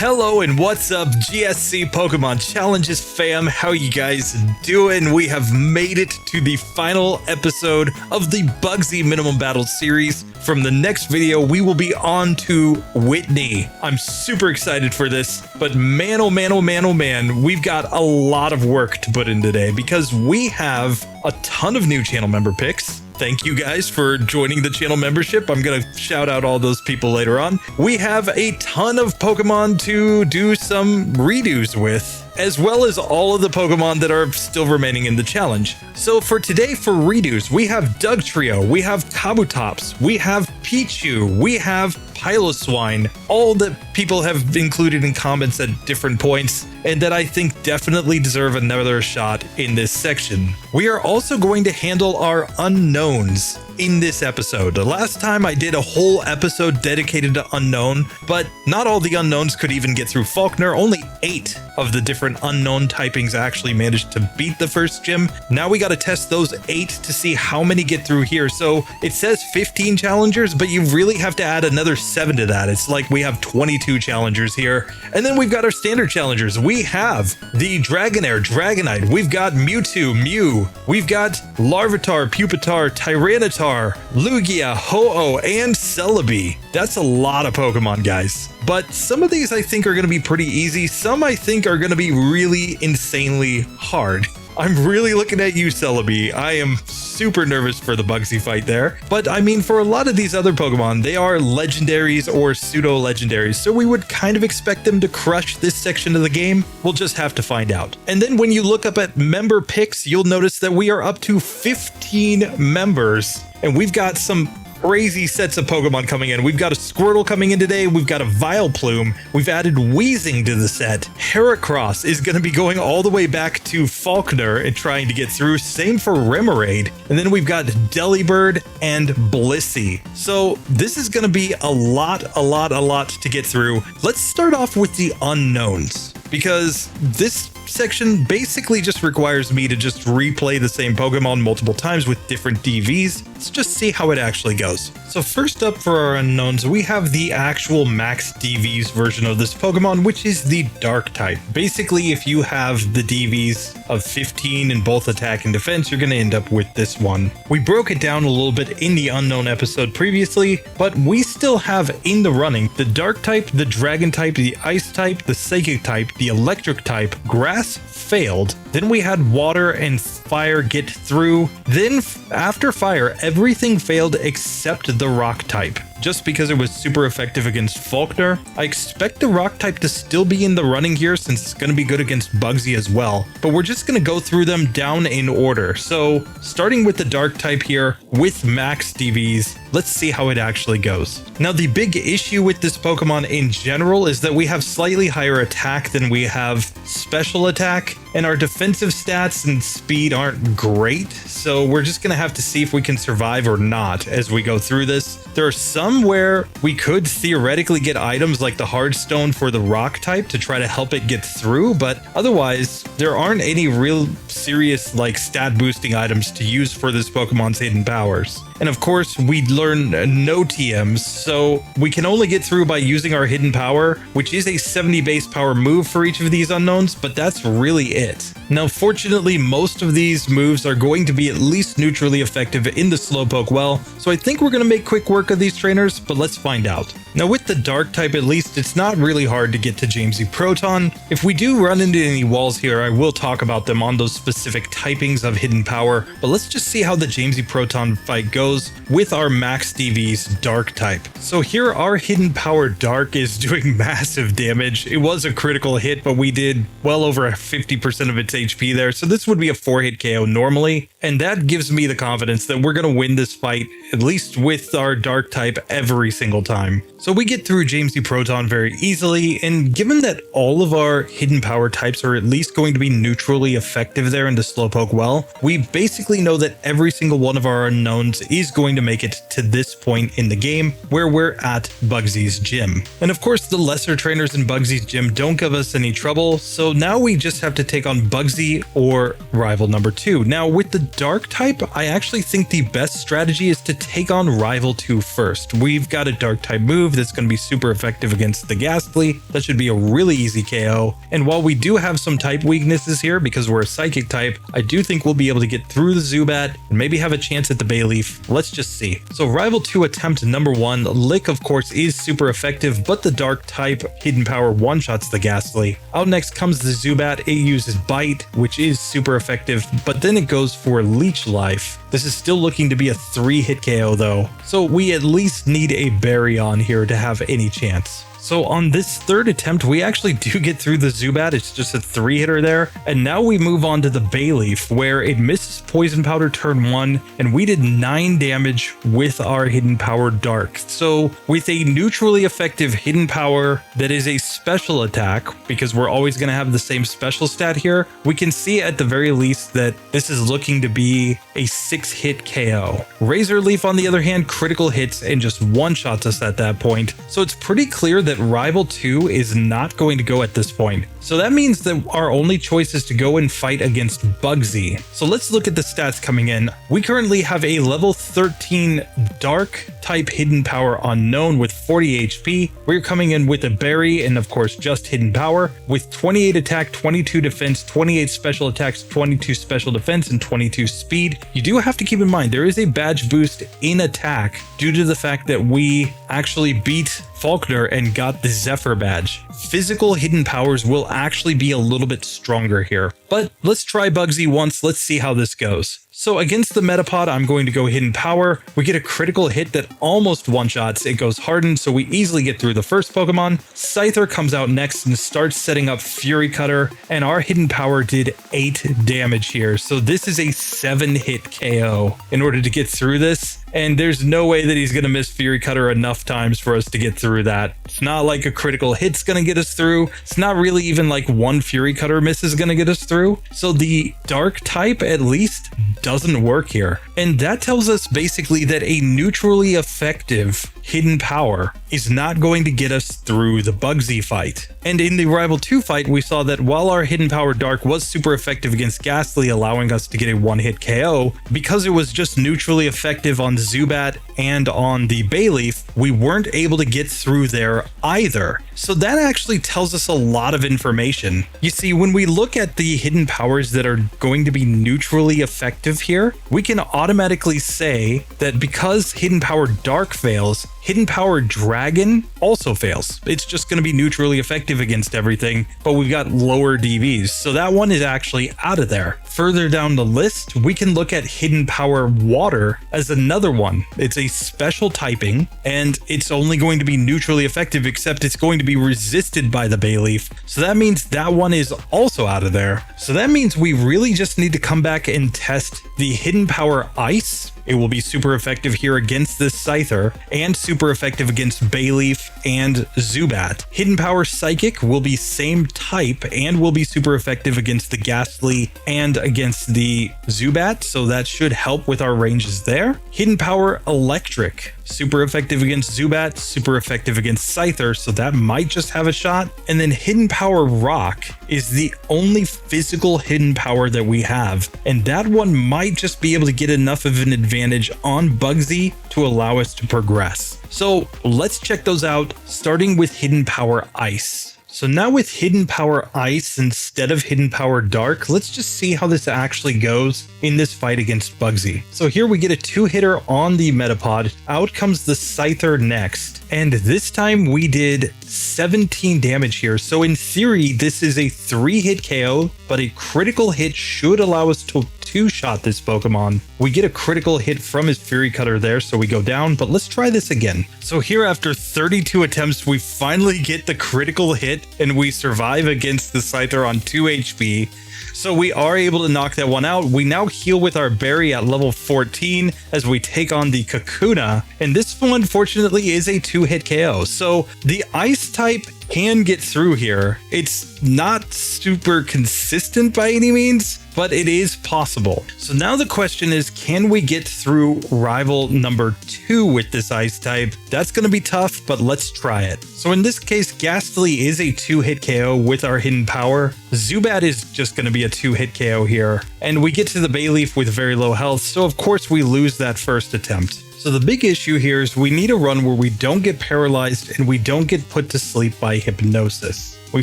Hello and what's up, GSC Pokemon Challenges fam? How you guys doing? We have made it to the final episode of the Bugsy Minimum Battle series. From the next video, we will be on to Whitney. I'm super excited for this, but man, oh man, oh man, oh man, we've got a lot of work to put in today because we have a ton of new channel member picks. Thank you guys for joining the channel membership. I'm going to shout out all those people later on. We have a ton of Pokemon to do some redos with, as well as all of the Pokemon that are still remaining in the challenge. So for today, for redos, we have Dugtrio, we have Kabutops, we have Pichu, we have Piloswine, all that people have included in comments at different points, and that I think definitely deserve another shot in this section. We are also going to handle our unknowns in this episode. The last time I did a whole episode dedicated to unknown, but not all the unknowns could even get through Falkner. Only 8 of the different unknown typings actually managed to beat the first gym. Now we got to test those 8 to see how many get through here. So it says 15 challengers, but you really have to add another 7 to that. It's like we have 22 challengers here. And then we've got our standard challengers. We have the Dragonair, Dragonite. We've got Mewtwo, Mew. We've got Larvitar, Pupitar, Tyranitar, Lugia, Ho-Oh, and Celebi. That's a lot of Pokemon, guys. But some of these I think are going to be pretty easy. Some I think are going to be really insanely hard. I'm really looking at you, Celebi. I am super nervous for the Bugsy fight there. But I mean, for a lot of these other Pokemon, they are legendaries or pseudo-legendaries, so we would kind of expect them to crush this section of the game. We'll just have to find out. And then when you look up at member picks, you'll notice that we are up to 15 members, and we've got some crazy sets of Pokemon coming in. We've got a Squirtle coming in today. We've got a Vileplume. We've added Weezing to the set. Heracross is going to be going all the way back to Falkner and trying to get through. Same for Remoraid. And then we've got Delibird and Blissey. So this is going to be a lot to get through. Let's start off with the unknowns, because this section basically just requires me to just replay the same Pokemon multiple times with different DVs. Let's just see how it actually goes. So first up for our unknowns, we have the actual max DVs version of this Pokemon, which is the Dark type. Basically, if you have the DVs of 15 in both attack and defense, you're going to end up with this one. We broke it down a little bit in the unknown episode previously, but we still have in the running the Dark type, the Dragon type, the Ice type, the Psychic type, the Electric type. Grass failed. Then we had Water and Fire get through. Then after Fire, everything failed except the Rock type. Just because it was super effective against Falkner, I expect the Rock type to still be in the running here since it's going to be good against Bugsy as well. But we're just going to go through them down in order. So starting with the Dark type here with max DVs, let's see how it actually goes. Now the big issue with this Pokemon in general is that we have slightly higher attack than we have special attack, and our defensive stats and speed aren't great. So we're just going to have to see if we can survive or not as we go through this. There are some where we could theoretically get items like the Hard Stone for the Rock type to try to help it get through, but otherwise there aren't any real serious like stat boosting items to use for this Pokemon's hidden powers. And of course, we learn no TMs, so we can only get through by using our hidden power, which is a 70 base power move for each of these unknowns, but that's really it. Now, fortunately, most of these moves are going to be at least neutrally effective in the Slowpoke well, so I think we're going to make quick work of these trainers, but let's find out. Now, with the Dark type, at least, it's not really hard to get to Jamesy Proton. If we do run into any walls here, I will talk about them on those specific typings of hidden power, but let's just see how the Jamesy Proton fight goes with our max DV's Dark type. So here our hidden power Dark is doing massive damage. It was a critical hit, but we did well over 50% of its HP there, so this would be a 4-hit KO normally, and that gives me the confidence that we're going to win this fight, at least with our Dark type, every single time. So we get through Jamesy Proton very easily, and given that all of our hidden power types are at least going to be neutrally effective there into Slowpoke well, we basically know that every single one of our unknowns is going to make it to this point in the game where we're at Bugsy's gym. And of course, the lesser trainers in Bugsy's gym don't give us any trouble, so now we just have to take on Bugsy or rival number 2. Now, with the Dark type, I actually think the best strategy is to take on rival 2 first. We've got a Dark type move that's going to be super effective against the Ghastly. That should be a really easy KO. And while we do have some type weaknesses here because we're a Psychic type, I do think we'll be able to get through the Zubat and maybe have a chance at the Bayleef. Let's just see. So rival 2 attempt number 1, Lick of course is super effective, but the Dark type hidden power one-shots the Ghastly. Out next comes the Zubat. It uses Bite, which is super effective, but then it goes for Leech Life. This is still looking to be a 3-hit KO though, so we at least need a Berry on here to have any chance. So on this third attempt, we actually do get through the Zubat. It's just a 3-hitter there. And now we move on to the Bayleef, where it misses Poison Powder turn 1, and we did 9 damage with our Hidden Power Dark. So with a neutrally effective Hidden Power that is a special attack, because we're always going to have the same special stat here, we can see at the very least that this is looking to be a 6-hit KO. Razor Leaf, on the other hand, critical hits and just one-shots us at that point. So it's pretty clear that rival 2 is not going to go at this point. So that means that our only choice is to go and fight against Bugsy. So let's look at the stats coming in. We currently have a level 13 Dark type Hidden Power Unknown with 40 HP. We're coming in with a Berry and of course just Hidden Power with 28 attack, 22 defense, 28 special attacks, 22 special defense, and 22 speed. You do have to keep in mind there is a badge boost in attack due to the fact that we actually beat Falkner and got the Zephyr badge. Physical hidden powers will actually be a little bit stronger here, but let's try Bugsy once. Let's see how this goes. So against the Metapod, I'm going to go Hidden Power. We get a critical hit that almost one-shots. It goes Hardened, so we easily get through the first Pokemon. Scyther comes out next and starts setting up Fury Cutter, and our Hidden Power did 8 damage here. So this is a 7-hit KO in order to get through this. And there's no way that he's going to miss Fury Cutter enough times for us to get through that. It's not like a critical hit's going to get us through. It's not really even like one Fury Cutter miss is going to get us through. So the Dark type at least doesn't work here. And that tells us basically that a neutrally effective Hidden Power is not going to get us through the Bugsy fight. And in the Rival 2 fight, we saw that while our Hidden Power Dark was super effective against Ghastly, allowing us to get a 1-hit KO, because it was just neutrally effective on Zubat and on the Bayleef, we weren't able to get through there either. So that actually tells us a lot of information. You see, when we look at the hidden powers that are going to be neutrally effective here, we can automatically say that because Hidden Power Dark fails, Hidden Power Dragon also fails. It's just going to be neutrally effective against everything, but we've got lower DVs, so that one is actually out of there. Further down the list, we can look at Hidden Power Water as another one. It's a special typing, and it's only going to be neutrally effective, except it's going to be resisted by the Bayleef, so that means that one is also out of there. So that means we really just need to come back and test the Hidden Power Ice. It will be super effective here against this Scyther, and super effective against Bayleef and Zubat. Hidden Power Psychic will be same type and will be super effective against the Ghastly and against the Zubat, so that should help with our ranges there. Hidden Power Electric, super effective against Zubat, super effective against Scyther, so that might just have a shot. And then Hidden Power Rock is the only physical hidden power that we have, and that one might just be able to get enough of an advantage on Bugsy to allow us to progress. So let's check those out, starting with Hidden Power Ice. So now with Hidden Power Ice instead of Hidden Power Dark, let's just see how this actually goes in this fight against Bugsy. So here we get a 2-hitter on the Metapod. Out comes the Scyther next, and this time we did 17 damage here. So in theory, this is a 3-hit KO, but a critical hit should allow us to 2-shot this Pokemon. We get a critical hit from his Fury Cutter there, so we go down, but let's try this again. So here after 32 attempts, we finally get the critical hit and we survive against the Scyther on 2 HP. So we are able to knock that one out. We now heal with our Berry at level 14 as we take on the Kakuna. And this one, unfortunately, is a 2-hit KO. So the Ice type can get through here. It's not super consistent by any means, but it is possible. So now the question is, can we get through rival number 2 with this ice type? That's going to be tough, but let's try it. So in this case, Ghastly is a 2-hit KO with our hidden power. Zubat is just going to be a 2-hit KO here. And we get to the Bayleef with very low health, so of course we lose that first attempt. So the big issue here is we need a run where we don't get paralyzed and we don't get put to sleep by hypnosis. We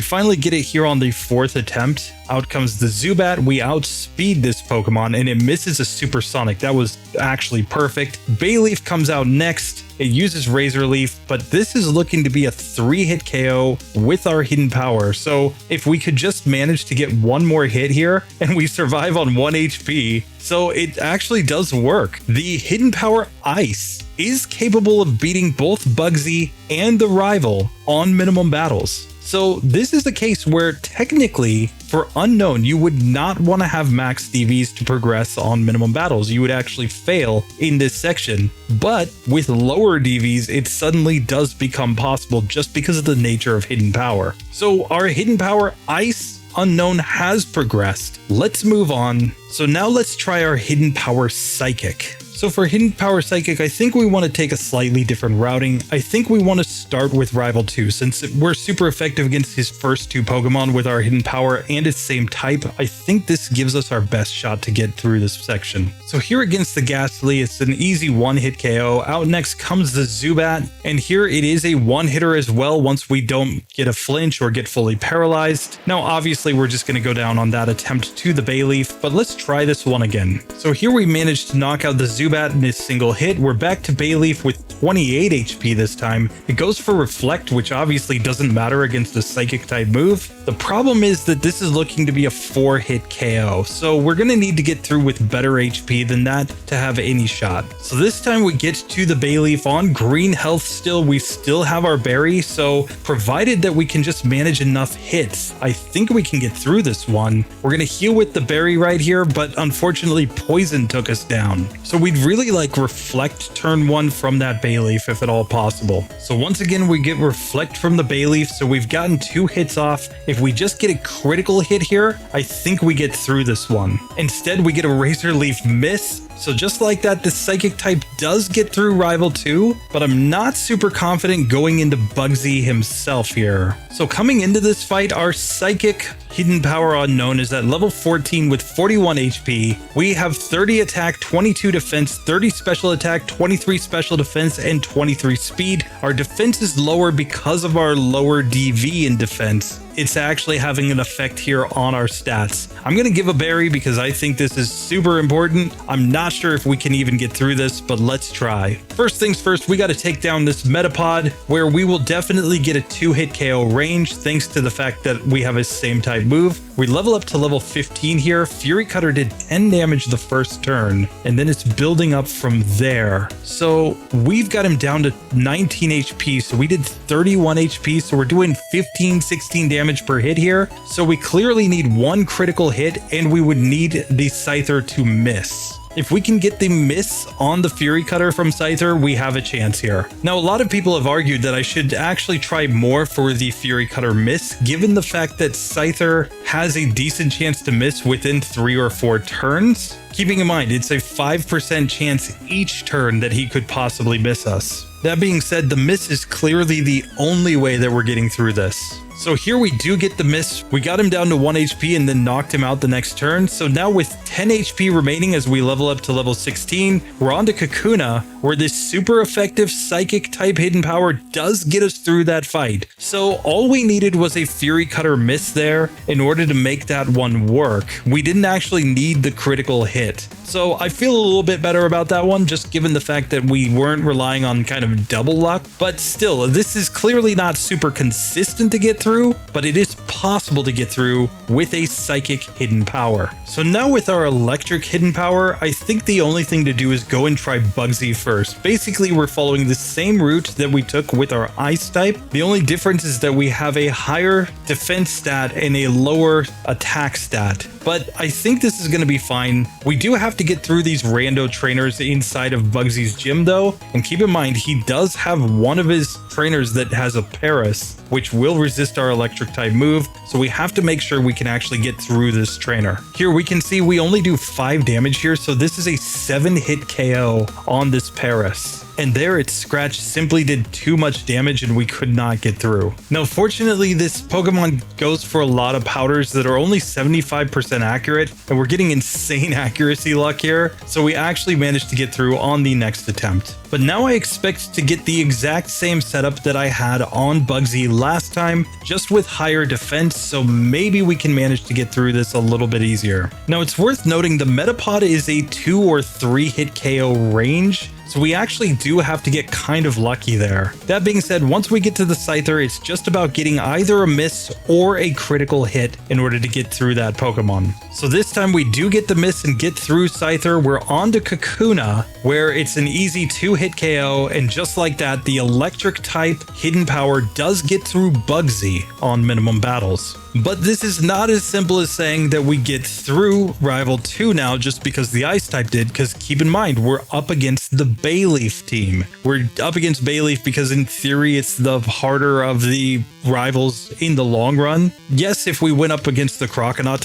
finally get it here on the 4th attempt. Out comes the Zubat. We outspeed this Pokemon and it misses a supersonic. That was actually perfect. Bayleef comes out next. It uses Razor Leaf, but this is looking to be a 3-hit KO with our hidden power. So if we could just manage to get one more hit here and we survive on 1 HP, so it actually does work. The hidden power Ice is capable of beating both Bugsy and the rival on minimum battles. So this is the case where technically for Unown, you would not want to have max DVs to progress on minimum battles. You would actually fail in this section. But with lower DVs, it suddenly does become possible just because of the nature of hidden power. So our hidden power Ice Unown has progressed. Let's move on. So now let's try our hidden power Psychic. So for hidden power Psychic, I think we want to take a slightly different routing. I think we want to start with Rival 2 since we're super effective against his first 2 Pokemon with our hidden power and its same type. I think this gives us our best shot to get through this section. So here against the Ghastly, it's an easy 1-hit KO. Out next comes the Zubat, and here it is a 1-hitter as well once we don't get a flinch or get fully paralyzed. Now obviously we're just going to go down on that attempt to the Bayleef, but let's try this one again. So here we managed to knock out the Zubat in this single hit. We're back to Bayleef with 28 HP this time. It goes for Reflect, which obviously doesn't matter against a Psychic type move. The problem is that this is looking to be a 4-hit KO, so we're going to need to get through with better HP than that to have any shot. So this time we get to the Bayleef on green health still. We still have our berry, so provided that we can just manage enough hits, I think we can get through this one. We're going to heal with the berry right here, but unfortunately Poison took us down. So we'd really like Reflect turn 1 from that Bayleef if at all possible. So once again we get Reflect from the Bayleef, so we've gotten 2 hits off. If we just get a critical hit here, I think we get through this one. Instead we get a Razor Leaf miss. So just like that, the Psychic type does get through Rival 2, but I'm not super confident going into Bugsy himself here. So coming into this fight, our Psychic hidden power Unown is at level 14 with 41 HP. We have 30 attack, 22 defense, 30 special attack, 23 special defense, and 23 speed. Our defense is lower because of our lower DV in defense. It's actually having an effect here on our stats. I'm going to give a berry because I think this is super important. I'm not sure if we can even get through this, but let's try. First things first, we got to take down this Metapod where we will definitely get a 2-hit KO range thanks to the fact that we have a same type move. We level up to level 15 here. Fury Cutter did 10 damage the first turn, and then it's building up from there. So we've got him down to 19 HP, so we did 31 HP, so we're doing 15, 16 damage per hit here. So we clearly need 1 critical hit, and we would need the Scyther to miss. If we can get the miss on the Fury Cutter from Scyther, we have a chance here. Now, a lot of people have argued that I should actually try more for the Fury Cutter miss, given the fact that Scyther has a decent chance to miss within 3 or 4 turns. Keeping in mind, it's a 5% chance each turn that he could possibly miss us. That being said, the miss is clearly the only way that we're getting through this. So here we do get the miss. We got him down to 1 HP and then knocked him out the next turn. So now with 10 HP remaining as we level up to level 16, we're on to Kakuna, where this super effective Psychic type hidden power does get us through that fight. So all we needed was a Fury Cutter miss there in order to make that one work. We didn't actually need the critical hit. So I feel a little bit better about that one, just given the fact that we weren't relying on kind of double luck. But still, this is clearly not super consistent to get through, but it is impossible to get through with a Psychic Hidden Power. So now with our Electric Hidden Power, I think the only thing to do is go and try Bugsy first. Basically, we're following the same route that we took with our Ice type. The only difference is that we have a higher defense stat and a lower attack stat. But I think this is going to be fine. We do have to get through these rando trainers inside of Bugsy's gym though. And keep in mind, he does have one of his trainers that has a Paras, which will resist our electric type move. So we have to make sure we can actually get through this trainer. Here we can see we only do 5 damage here. So this is a 7-hit KO on this Paras. And there its scratch simply did too much damage and we could not get through. Now fortunately this Pokemon goes for a lot of powders that are only 75% accurate, and we're getting insane accuracy luck here, so we actually managed to get through on the next attempt. But now I expect to get the exact same setup that I had on Bugsy last time, just with higher defense, so maybe we can manage to get through this a little bit easier. Now it's worth noting the Metapod is a 2 or 3 hit KO range, so we actually do have to get kind of lucky there. That being said, once we get to the Scyther, it's just about getting either a miss or a critical hit in order to get through that Pokemon. So this time we do get the miss and get through Scyther. We're on to Kakuna, where it's an easy 2-hit KO, and just like that, the electric type hidden power does get through Bugsy on minimum battles. But this is not as simple as saying that we get through Rival 2 now just because the Ice type did, because keep in mind, we're up against the Bayleef team. We're up against Bayleef because in theory it's the harder of the rivals in the long run. Yes, if we went up against the Croconaw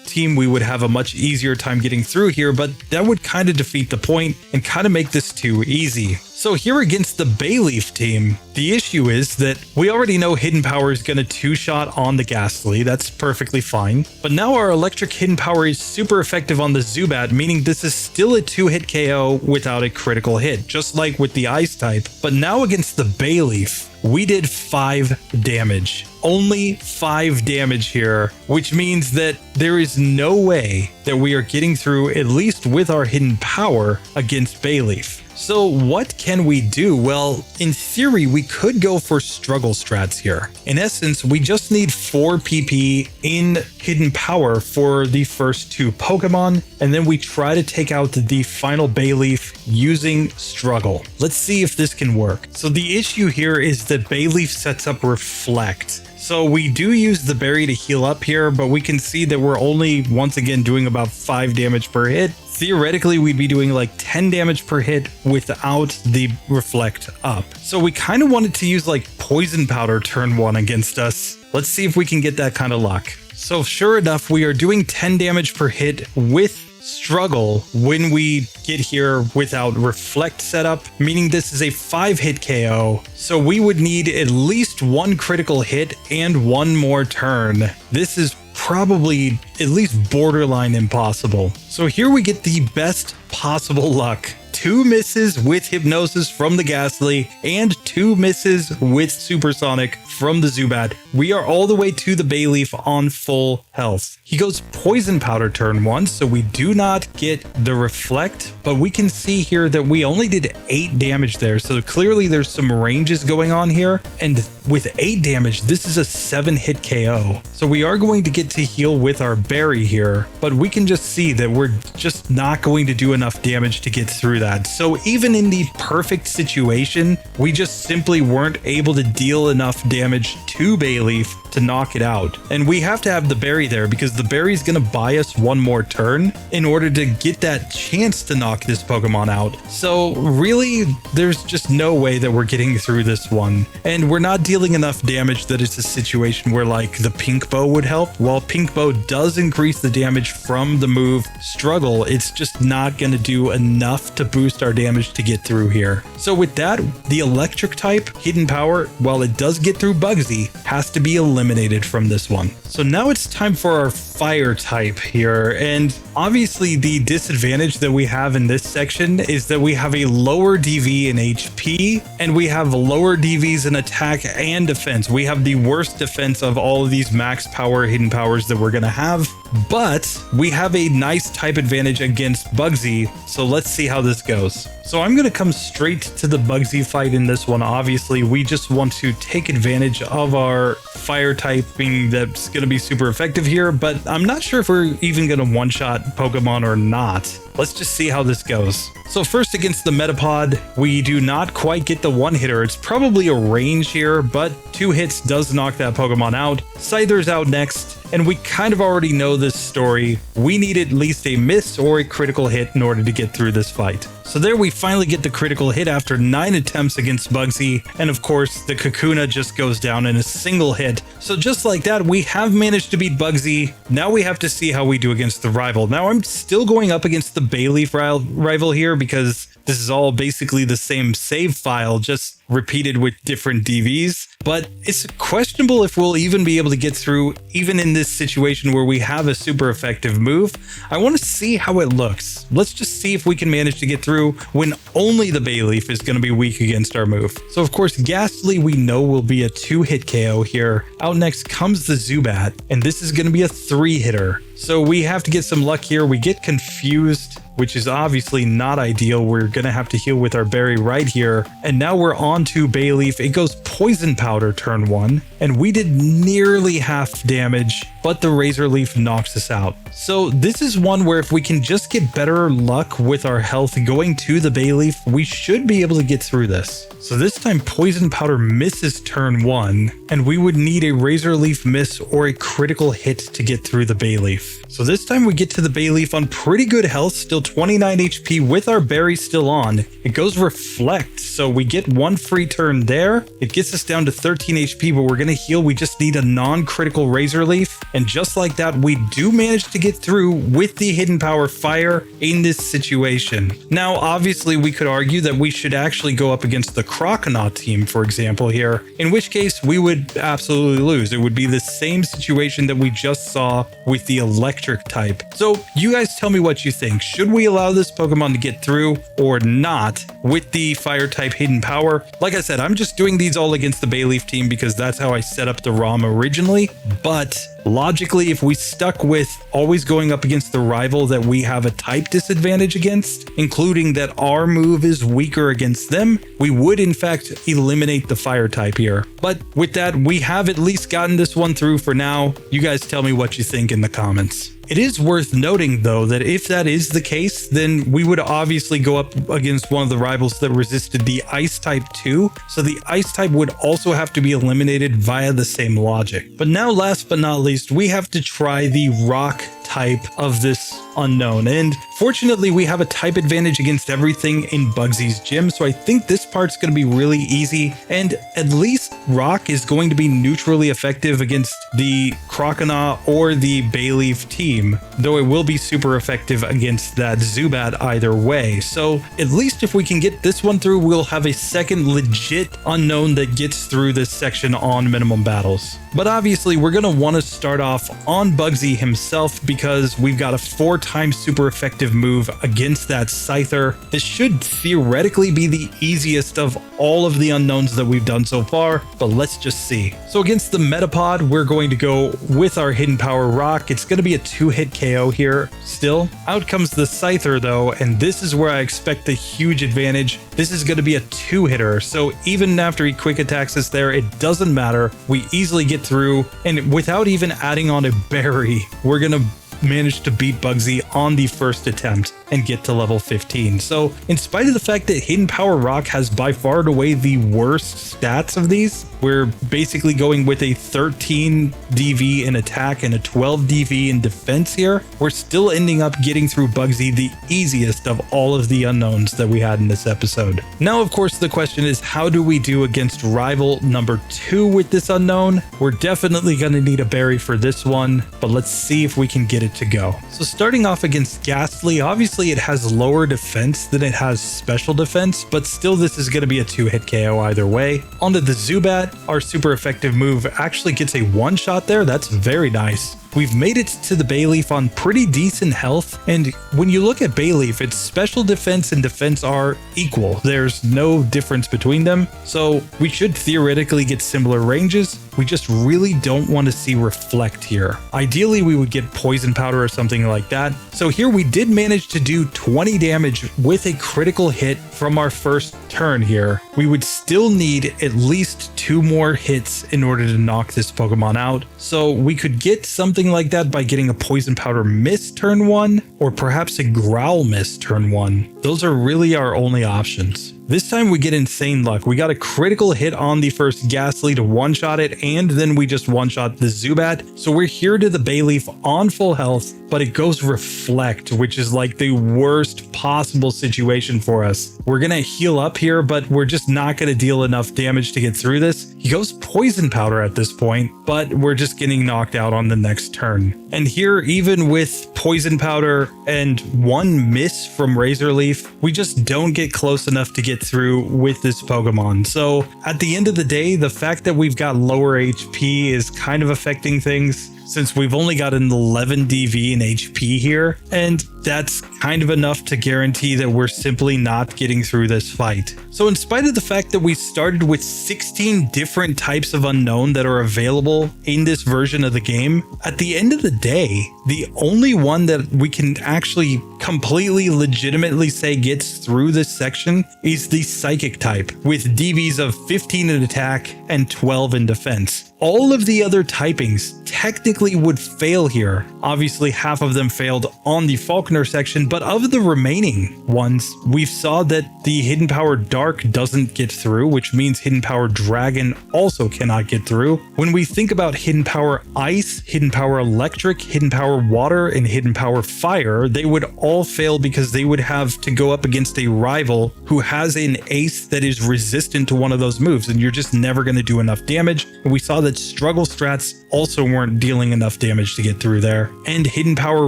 team, we would have a much easier time getting through here, but that would kind of defeat the point and kind of make this too easy. So here against the Bayleef team, the issue is that we already know Hidden Power is going to 2-shot on the Ghastly. That's perfectly fine. But now our Electric Hidden Power is super effective on the Zubat, meaning this is still a 2-hit KO without a critical hit, just like with the Ice type. But now against the Bayleef, we did 5 damage. Only 5 damage here, which means that there is no way that we are getting through, at least with our Hidden Power, against Bayleef. So what can we do? Well, in theory, we could go for struggle strats here. In essence, we just need 4 PP in Hidden Power for the first 2 Pokemon, and then we try to take out the final Bayleef using struggle. Let's see if this can work. So the issue here is that Bayleef sets up Reflect. So we do use the berry to heal up here, but we can see that we're only once again doing about 5 damage per hit. Theoretically, we'd be doing like 10 damage per hit without the Reflect up. So we kind of wanted to use like Poison Powder turn 1 against us. Let's see if we can get that kind of luck. So sure enough, we are doing 10 damage per hit with struggle when we get here without Reflect setup, meaning this is a 5-hit KO. So we would need at least 1 critical hit and 1 more turn. This is probably at least borderline impossible. So here we get the best possible luck. 2 misses with Hypnosis from the Ghastly and 2 misses with Supersonic from the Zubat. We are all the way to the Bayleef on full health. He goes Poison Powder turn 1, so we do not get the Reflect, but we can see here that we only did 8 damage there, so clearly there's some ranges going on here, and with 8 damage, this is a 7-hit KO. So we are going to get to heal with our berry here, but we can just see that we're just not going to do enough damage to get through that. So even in the perfect situation, we just simply weren't able to deal enough damage to Bayleef to knock it out. And we have to have the berry there because the berry is going to buy us 1 more turn in order to get that chance to knock this Pokemon out. So really, there's just no way that we're getting through this one. And we're not dealing enough damage that it's a situation where like the Pink Bow would help. While Pink Bow does increase the damage from the move Struggle, it's just not going to do enough to boost our damage to get through here. So with that, the electric type Hidden Power, while it does get through Bugsy, has to be eliminated from this one. So now it's time for our fire type here, and Obviously, the disadvantage that we have in this section is that we have a lower DV in HP, and we have lower DVs in attack and defense. We have the worst defense of all of these max power hidden powers that we're going to have, but we have a nice type advantage against Bugsy, so let's see how this goes. So I'm going to come straight to the Bugsy fight in this one. Obviously, we just want to take advantage of our fire typing that's going to be super effective here, but I'm not sure if we're even going to one-shot Pokemon or not. Let's just see how this goes. So first against the Metapod, we do not quite get the one-hitter. It's probably a range here, but 2 hits does knock that Pokemon out. Scyther's out next, and we kind of already know this story. We need at least a miss or a critical hit in order to get through this fight. So there we finally get the critical hit after 9 attempts against Bugsy, and of course the Kakuna just goes down in a single hit. So just like that, we have managed to beat Bugsy. Now we have to see how we do against the rival. Now I'm still going up against the Bayleef rival here because this is all basically the same save file, just repeated with different DVs. But it's questionable if we'll even be able to get through, even in this situation where we have a super effective move. I want to see how it looks. Let's just see if we can manage to get through when only the Bayleef is going to be weak against our move. So of course, Ghastly we know will be a 2-hit KO here. Out next comes the Zubat, and this is going to be a 3-hitter. So we have to get some luck here. We get confused, which is obviously not ideal. We're going to have to heal with our berry right here. And now we're on to Bayleef. It goes Poison Powder turn 1, and we did nearly half damage, but the Razor Leaf knocks us out. So this is one where if we can just get better luck with our health going to the Bayleef, we should be able to get through this. So this time Poison Powder misses turn 1, and we would need a Razor Leaf miss or a critical hit to get through the Bayleef. So this time we get to the Bayleef on pretty good health, still 29 HP with our berry still on. It goes Reflect, so we get 1 free turn there. It gets us down to 13 HP, but we're going to heal. We just need a non-critical Razor Leaf, and just like that, we do manage to get through with the Hidden Power Fire in this situation. Now, obviously, we could argue that we should actually go up against the Croconaw team, for example, here, in which case we would absolutely lose. It would be the same situation that we just saw with the electric type. So you guys tell me what you think. Should we allow this Pokemon to get through or not with the fire type hidden power? Like I said, I'm just doing these all against the Bayleef team because that's how I set up the ROM originally, but logically, if we stuck with always going up against the rival that we have a type disadvantage against, including that our move is weaker against them, we would in fact eliminate the fire type here. But with that, we have at least gotten this one through for now. You guys tell me what you think in the comments. It is worth noting, though, that if that is the case, then we would obviously go up against one of the rivals that resisted the Ice type too, so the Ice type would also have to be eliminated via the same logic. But now, last but not least, we have to try the Rock type of this Unown, and fortunately we have a type advantage against everything in Bugsy's gym, so I think this part's going to be really easy, and at least Rock is going to be neutrally effective against the Croconaw or the Bayleef team, though it will be super effective against that Zubat either way. So at least if we can get this one through, we'll have a second legit Unown that gets through this section on minimum battles. But obviously we're going to want to start off on Bugsy himself because we've got a 4-time super effective move against that Scyther. This should theoretically be the easiest of all of the Unowns that we've done so far, but let's just see. So against the Metapod, we're going to go with our Hidden Power Rock. It's going to be a 2-hit KO here still. Out comes the Scyther though, and this is where I expect the huge advantage. This is going to be a 2-hitter, so even after he quick attacks us there, it doesn't matter. We easily get through, and without even adding on a berry, we're going to manage to beat Bugsy on the first attempt and get to level 15. So in spite of the fact that Hidden Power Rock has by far and away the worst stats of these, we're basically going with a 13 DV in attack and a 12 DV in defense here. We're still ending up getting through Bugsy, the easiest of all of the Unowns that we had in this episode. Now, of course, the question is, how do we do against rival number 2 with this Unown? We're definitely going to need a berry for this one, but let's see if we can get it to go. So starting off against Ghastly, obviously it has lower defense than it has special defense, but still this is going to be a 2-hit KO either way. Onto the Zubat, our super effective move actually gets a 1-shot there. That's very nice. we've made it to the Bayleef on pretty decent health, and when you look at Bayleef, its special defense and defense are equal. There's no difference between them, so we should theoretically get similar ranges. We just really don't want to see Reflect here. Ideally, we would get Poison Powder or something like that. So here we did manage to do 20 damage with a critical hit from our first turn here. We would still need at least 2 more hits in order to knock this Pokemon out. So we could get something like that by getting a Poison Powder miss turn 1, or perhaps a Growl miss turn 1. Those are really our only options. This time we get insane luck. We got a critical hit on the first Ghastly to one-shot it, and then we just one-shot the Zubat. So we're here to the Bayleef on full health, but it goes Reflect, which is like the worst possible situation for us. We're gonna heal up here, but we're just not gonna deal enough damage to get through this. He goes Poison Powder at this point, but we're just getting knocked out on the next turn. And here, even with Poison Powder and 1 miss from Razor Leaf, we just don't get close enough to get through with this Pokemon. So at the end of the day, the fact that we've got lower HP is kind of affecting things, since we've only got an 11 DV and HP here, and that's kind of enough to guarantee that we're simply not getting through this fight. So in spite of the fact that we started with 16 different types of Unown that are available in this version of the game, at the end of the day, the only one that we can actually completely legitimately say gets through this section is the Psychic type, with DVs of 15 in attack and 12 in defense. All of the other typings technically would fail here. Obviously, half of them failed on the Falkner section, but of the remaining ones, we saw that the Hidden Power Dark doesn't get through, which means Hidden Power Dragon also cannot get through. When we think about Hidden Power Ice, Hidden Power Electric, Hidden Power Water, and Hidden Power Fire, they would all fail because they would have to go up against a rival who has an ace that is resistant to one of those moves, and you're just never going to do enough damage. And we saw that Struggle Strats also weren't dealing enough damage to get through there. And Hidden Power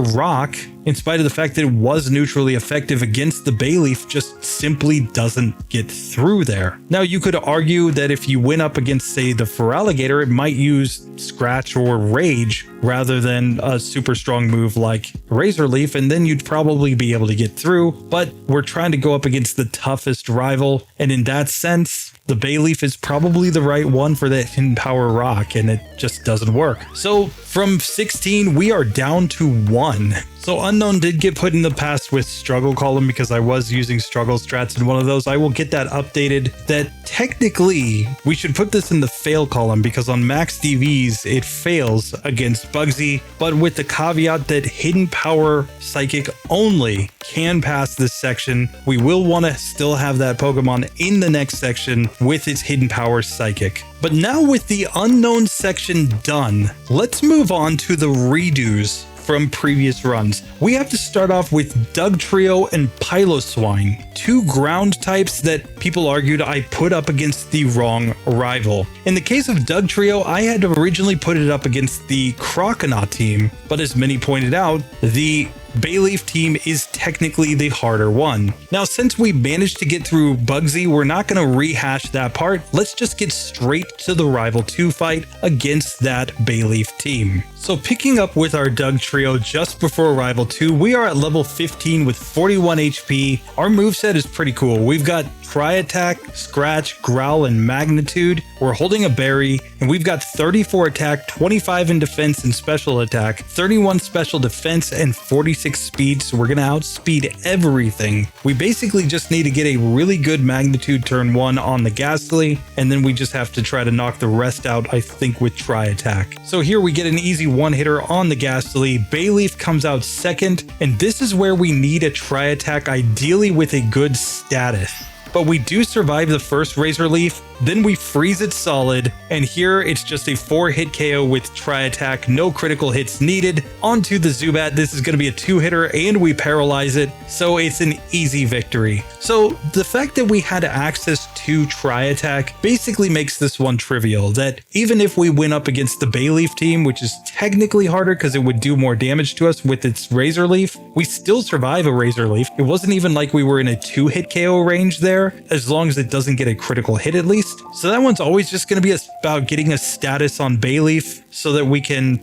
Rock, in spite of the fact that it was neutrally effective against the Bayleef, just simply doesn't get through there. Now, you could argue that if you went up against, say, the Feraligatr, it might use Scratch or Rage rather than a super strong move like Razor Leaf, and then you'd probably be able to get through. But we're trying to go up against the toughest rival, and in that sense, the Bayleef is probably the right one for that Hidden Power Rock, and it just doesn't work. So from 16, we are down to 1. So Unown did get put in the past with Struggle Column because I was using Struggle Strats in one of those. I will get that updated. That technically, we should put this in the fail column because on max DVs, it fails against Bugsy, but with the caveat that Hidden Power Psychic only can pass this section. We will want to still have that Pokemon in the next section with its Hidden Power Psychic. But now with the Unown section done, let's move on to the redos from previous runs. We have to start off with Dugtrio and Piloswine, 2 ground types that people argued I put up against the wrong rival. In the case of Dugtrio, I had originally put it up against the Croconaw team, but as many pointed out, the Bayleef team is technically the harder one. Now, since we managed to get through Bugsy, we're not going to rehash that part. Let's just get straight to the Rival 2 fight against that Bayleef team. So picking up with our Dugtrio just before Rival 2, we are at level 15 with 41 HP. Our moveset is pretty cool. We've got Tri-Attack, Scratch, Growl, and Magnitude. We're holding a Berry, and we've got 34 attack, 25 in defense and special attack, 31 special defense, and 46 speed, so we're going to outspeed everything. We basically just need to get a really good Magnitude turn 1 on the Ghastly, and then we just have to try to knock the rest out, I think, with Tri-Attack. So here we get an easy one-hitter on the Ghastly. Bayleef comes out second, and this is where we need a Tri-Attack, ideally with a good status. But we do survive the first Razor Leaf, then we freeze it solid, and here it's just a 4-hit KO with Tri-Attack, no critical hits needed. Onto the Zubat, this is going to be a 2-hitter and we paralyze it, so it's an easy victory. So the fact that we had access to Tri-Attack basically makes this one trivial, that even if we went up against the Bayleef team, which is technically harder because it would do more damage to us with its Razor Leaf, we still survive a Razor Leaf. It wasn't even like we were in a 2-hit KO range there, as long as it doesn't get a critical hit at least. So that one's always just going to be about getting a status on Bayleef so that we can,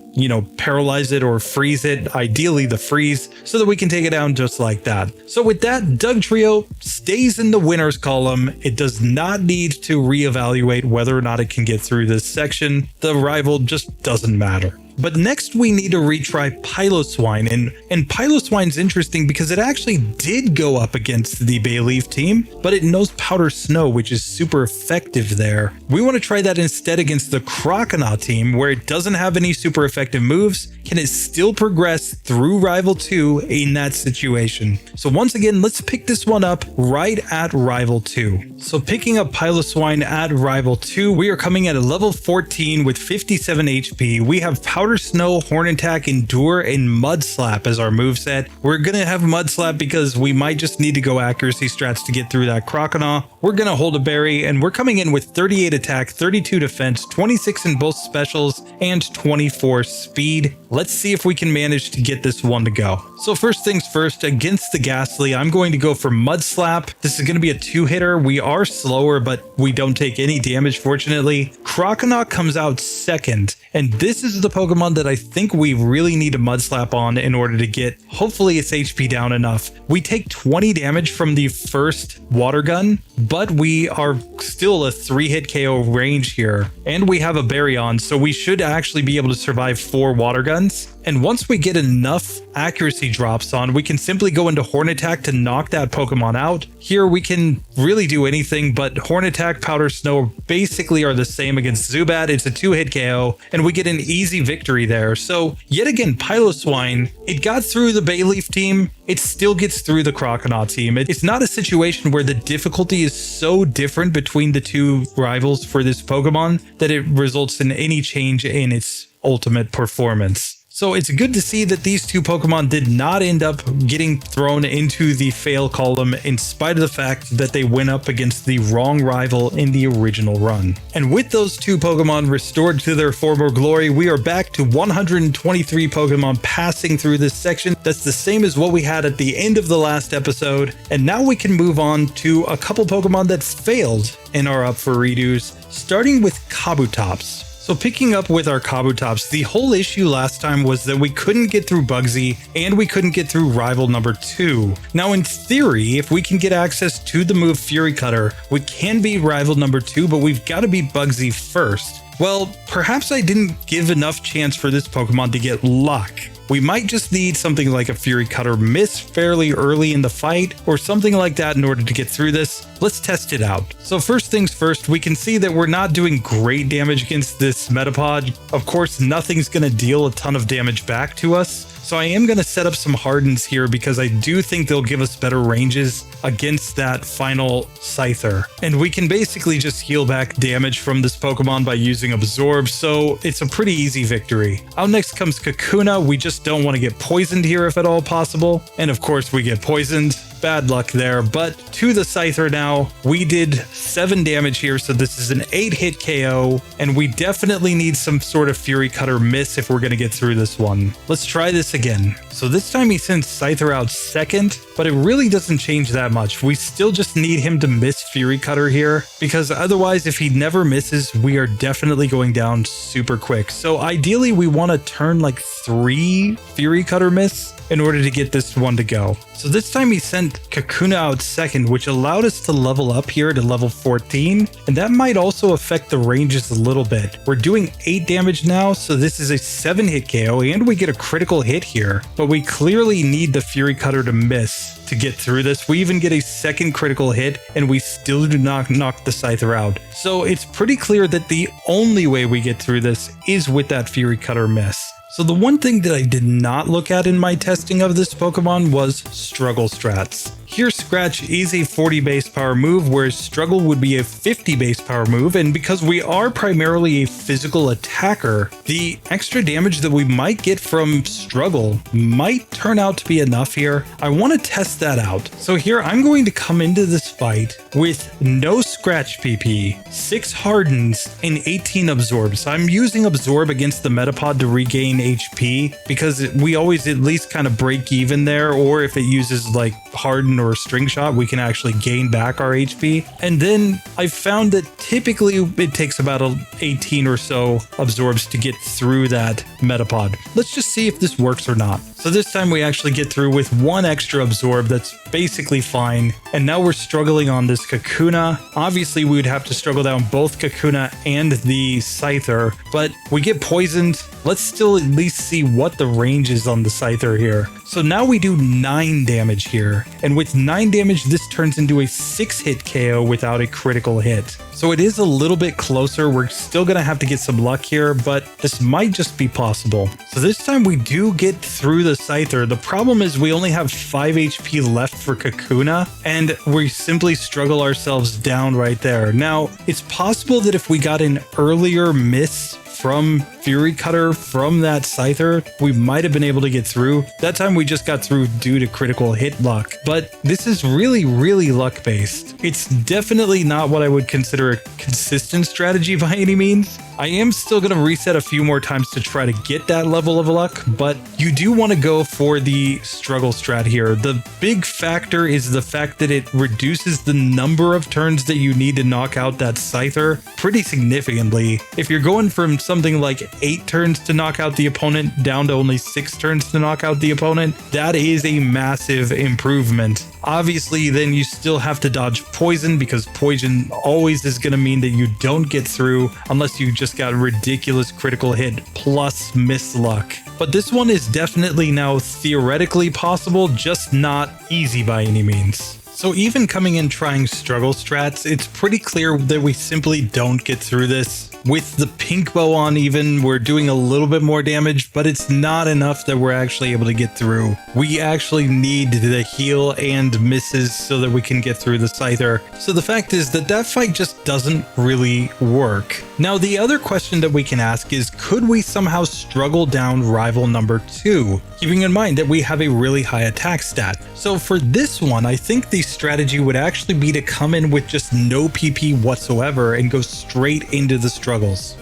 paralyze it or freeze it, ideally the freeze, so that we can take it down just like that. So with that, Dugtrio stays in the winners column. It does not need to reevaluate whether or not it can get through this section. The rival just doesn't matter. But next we need to retry Piloswine, and Piloswine's interesting because it actually did go up against the Bayleef team, but it knows Powder Snow, which is super effective there. We want to try that instead against the Croconaw team, where it doesn't have any super effective moves. Can it still progress through Rival 2 in that situation? So once again, let's pick this one up right at Rival 2. So picking up Piloswine at Rival 2, we are coming at a level 14 with 57 HP. We have Powder Snow, Horn Attack, Endure, and Mud Slap as our moveset. We're going to have Mud Slap because we might just need to go accuracy strats to get through that Croconaw. We're going to hold a berry, and we're coming in with 38 attack, 32 defense, 26 in both specials, and 24 speed. Let's see if we can manage to get this one to go. So first things first, against the Ghastly, I'm going to go for Mud Slap. This is going to be a 2-hitter. We are slower, but we don't take any damage, fortunately. Croconaw comes out second, and this is the Pokemon that I think we really need a Mud Slap on in order to get, hopefully, its HP down enough. We take 20 damage from the first Water Gun, but we are still a 3-hit KO range here, and we have a Berry on, so we should actually be able to survive 4 Water Guns. And once we get enough accuracy drops on, we can simply go into Horn Attack to knock that Pokemon out. Here we can really do anything, but Horn Attack, Powder Snow basically are the same against Zubat. It's a 2-hit KO, and we get an easy victory there. So yet again, Piloswine, it got through the Bayleef team. It still gets through the Croconaw team. It's not a situation where the difficulty is so different between the two rivals for this Pokemon that it results in any change in its ultimate performance. So it's good to see that these two Pokemon did not end up getting thrown into the fail column in spite of the fact that they went up against the wrong rival in the original run. And with those two Pokemon restored to their former glory, we are back to 123 Pokemon passing through this section. That's the same as what we had at the end of the last episode. And now we can move on to a couple Pokemon that failed and are up for redos, starting with Kabutops. So picking up with our Kabutops, the whole issue last time was that we couldn't get through Bugsy and we couldn't get through rival number 2. Now in theory, if we can get access to the move Fury Cutter, we can beat rival number 2, but we've got to beat Bugsy first. Well, perhaps I didn't give enough chance for this Pokemon to get luck. We might just need something like a Fury Cutter miss fairly early in the fight or something like that in order to get through this. Let's test it out. So first things first, we can see that we're not doing great damage against this Metapod. Of course, nothing's going to deal a ton of damage back to us. So I am going to set up some Hardens here because I do think they'll give us better ranges against that final Scyther. And we can basically just heal back damage from this Pokemon by using Absorb, so it's a pretty easy victory. Out next comes Kakuna. We just don't want to get poisoned here if at all possible. And of course we get poisoned. Bad luck there, but to the Scyther now. We did 7 damage here, so this is an 8-hit KO, and we definitely need some sort of Fury Cutter miss if we're going to get through this one. Let's try this again. So this time he sends Scyther out second, but it really doesn't change that much. We still just need him to miss Fury Cutter here, because otherwise if he never misses, we are definitely going down super quick. So ideally we want to turn like 3 Fury Cutter miss in order to get this one to go. So this time he sent Kakuna out second, which allowed us to level up here to level 14, and that might also affect the ranges a little bit. We're doing 8 damage now, so this is a 7-hit KO, and we get a critical hit here, but we clearly need the Fury Cutter to miss to get through this. We even get a second critical hit, and we still do not knock the Scyther out. So it's pretty clear that the only way we get through this is with that Fury Cutter miss. So the one thing that I did not look at in my testing of this Pokemon was Struggle strats. Here, Scratch is a 40 base power move, whereas Struggle would be a 50 base power move, and because we are primarily a physical attacker, the extra damage that we might get from Struggle might turn out to be enough here. I want to test that out. So here, I'm going to come into this fight with no Scratch PP, 6 Hardens, and 18 Absorbs. I'm using Absorb against the Metapod to regain HP, because we always at least kind of break even there, or if it uses like Harden or a string shot, we can actually gain back our HP. And then I found that typically it takes about 18 or so absorbs to get through that Metapod. Let's just see if this works or not. So this time we actually get through with one extra absorb. That's basically fine. And now we're struggling on this Kakuna. Obviously we would have to struggle down both Kakuna and the Scyther, but we get poisoned. Let's still at least see what the range is on the Scyther here. So now we do 9 damage here. And with 9 damage, this turns into a 6-hit KO without a critical hit. So it is a little bit closer. We're still going to have to get some luck here, but this might just be possible. So this time we do get through the Scyther. The problem is we only have 5 HP left for Kakuna, and we simply struggle ourselves down right there. Now, it's possible that if we got an earlier miss from Fury Cutter from that Scyther, we might have been able to get through. That time we just got through due to critical hit luck, but this is really luck based. It's definitely not what I would consider a consistent strategy by any means. I am still going to reset a few more times to try to get that level of luck, but you do want to go for the struggle strat here. The big factor is the fact that it reduces the number of turns that you need to knock out that Scyther pretty significantly. If you're going from something like 8 turns to knock out the opponent down to only 6 turns to knock out the opponent, that is a massive improvement. Obviously, then you still have to dodge poison, because poison always is going to mean that you don't get through unless you just got ridiculous critical hit plus miss luck. But this one is definitely now theoretically possible, just not easy by any means. So even coming in trying struggle strats, it's pretty clear that we simply don't get through this. With the pink bow on even, we're doing a little bit more damage, but it's not enough that we're actually able to get through. We actually need the heal and misses so that we can get through the Scyther. So the fact is that that fight just doesn't really work. Now, the other question that we can ask is, could we somehow struggle down rival number 2? Keeping in mind that we have a really high attack stat. So for this one, I think the strategy would actually be to come in with just no PP whatsoever and go straight into the struggles.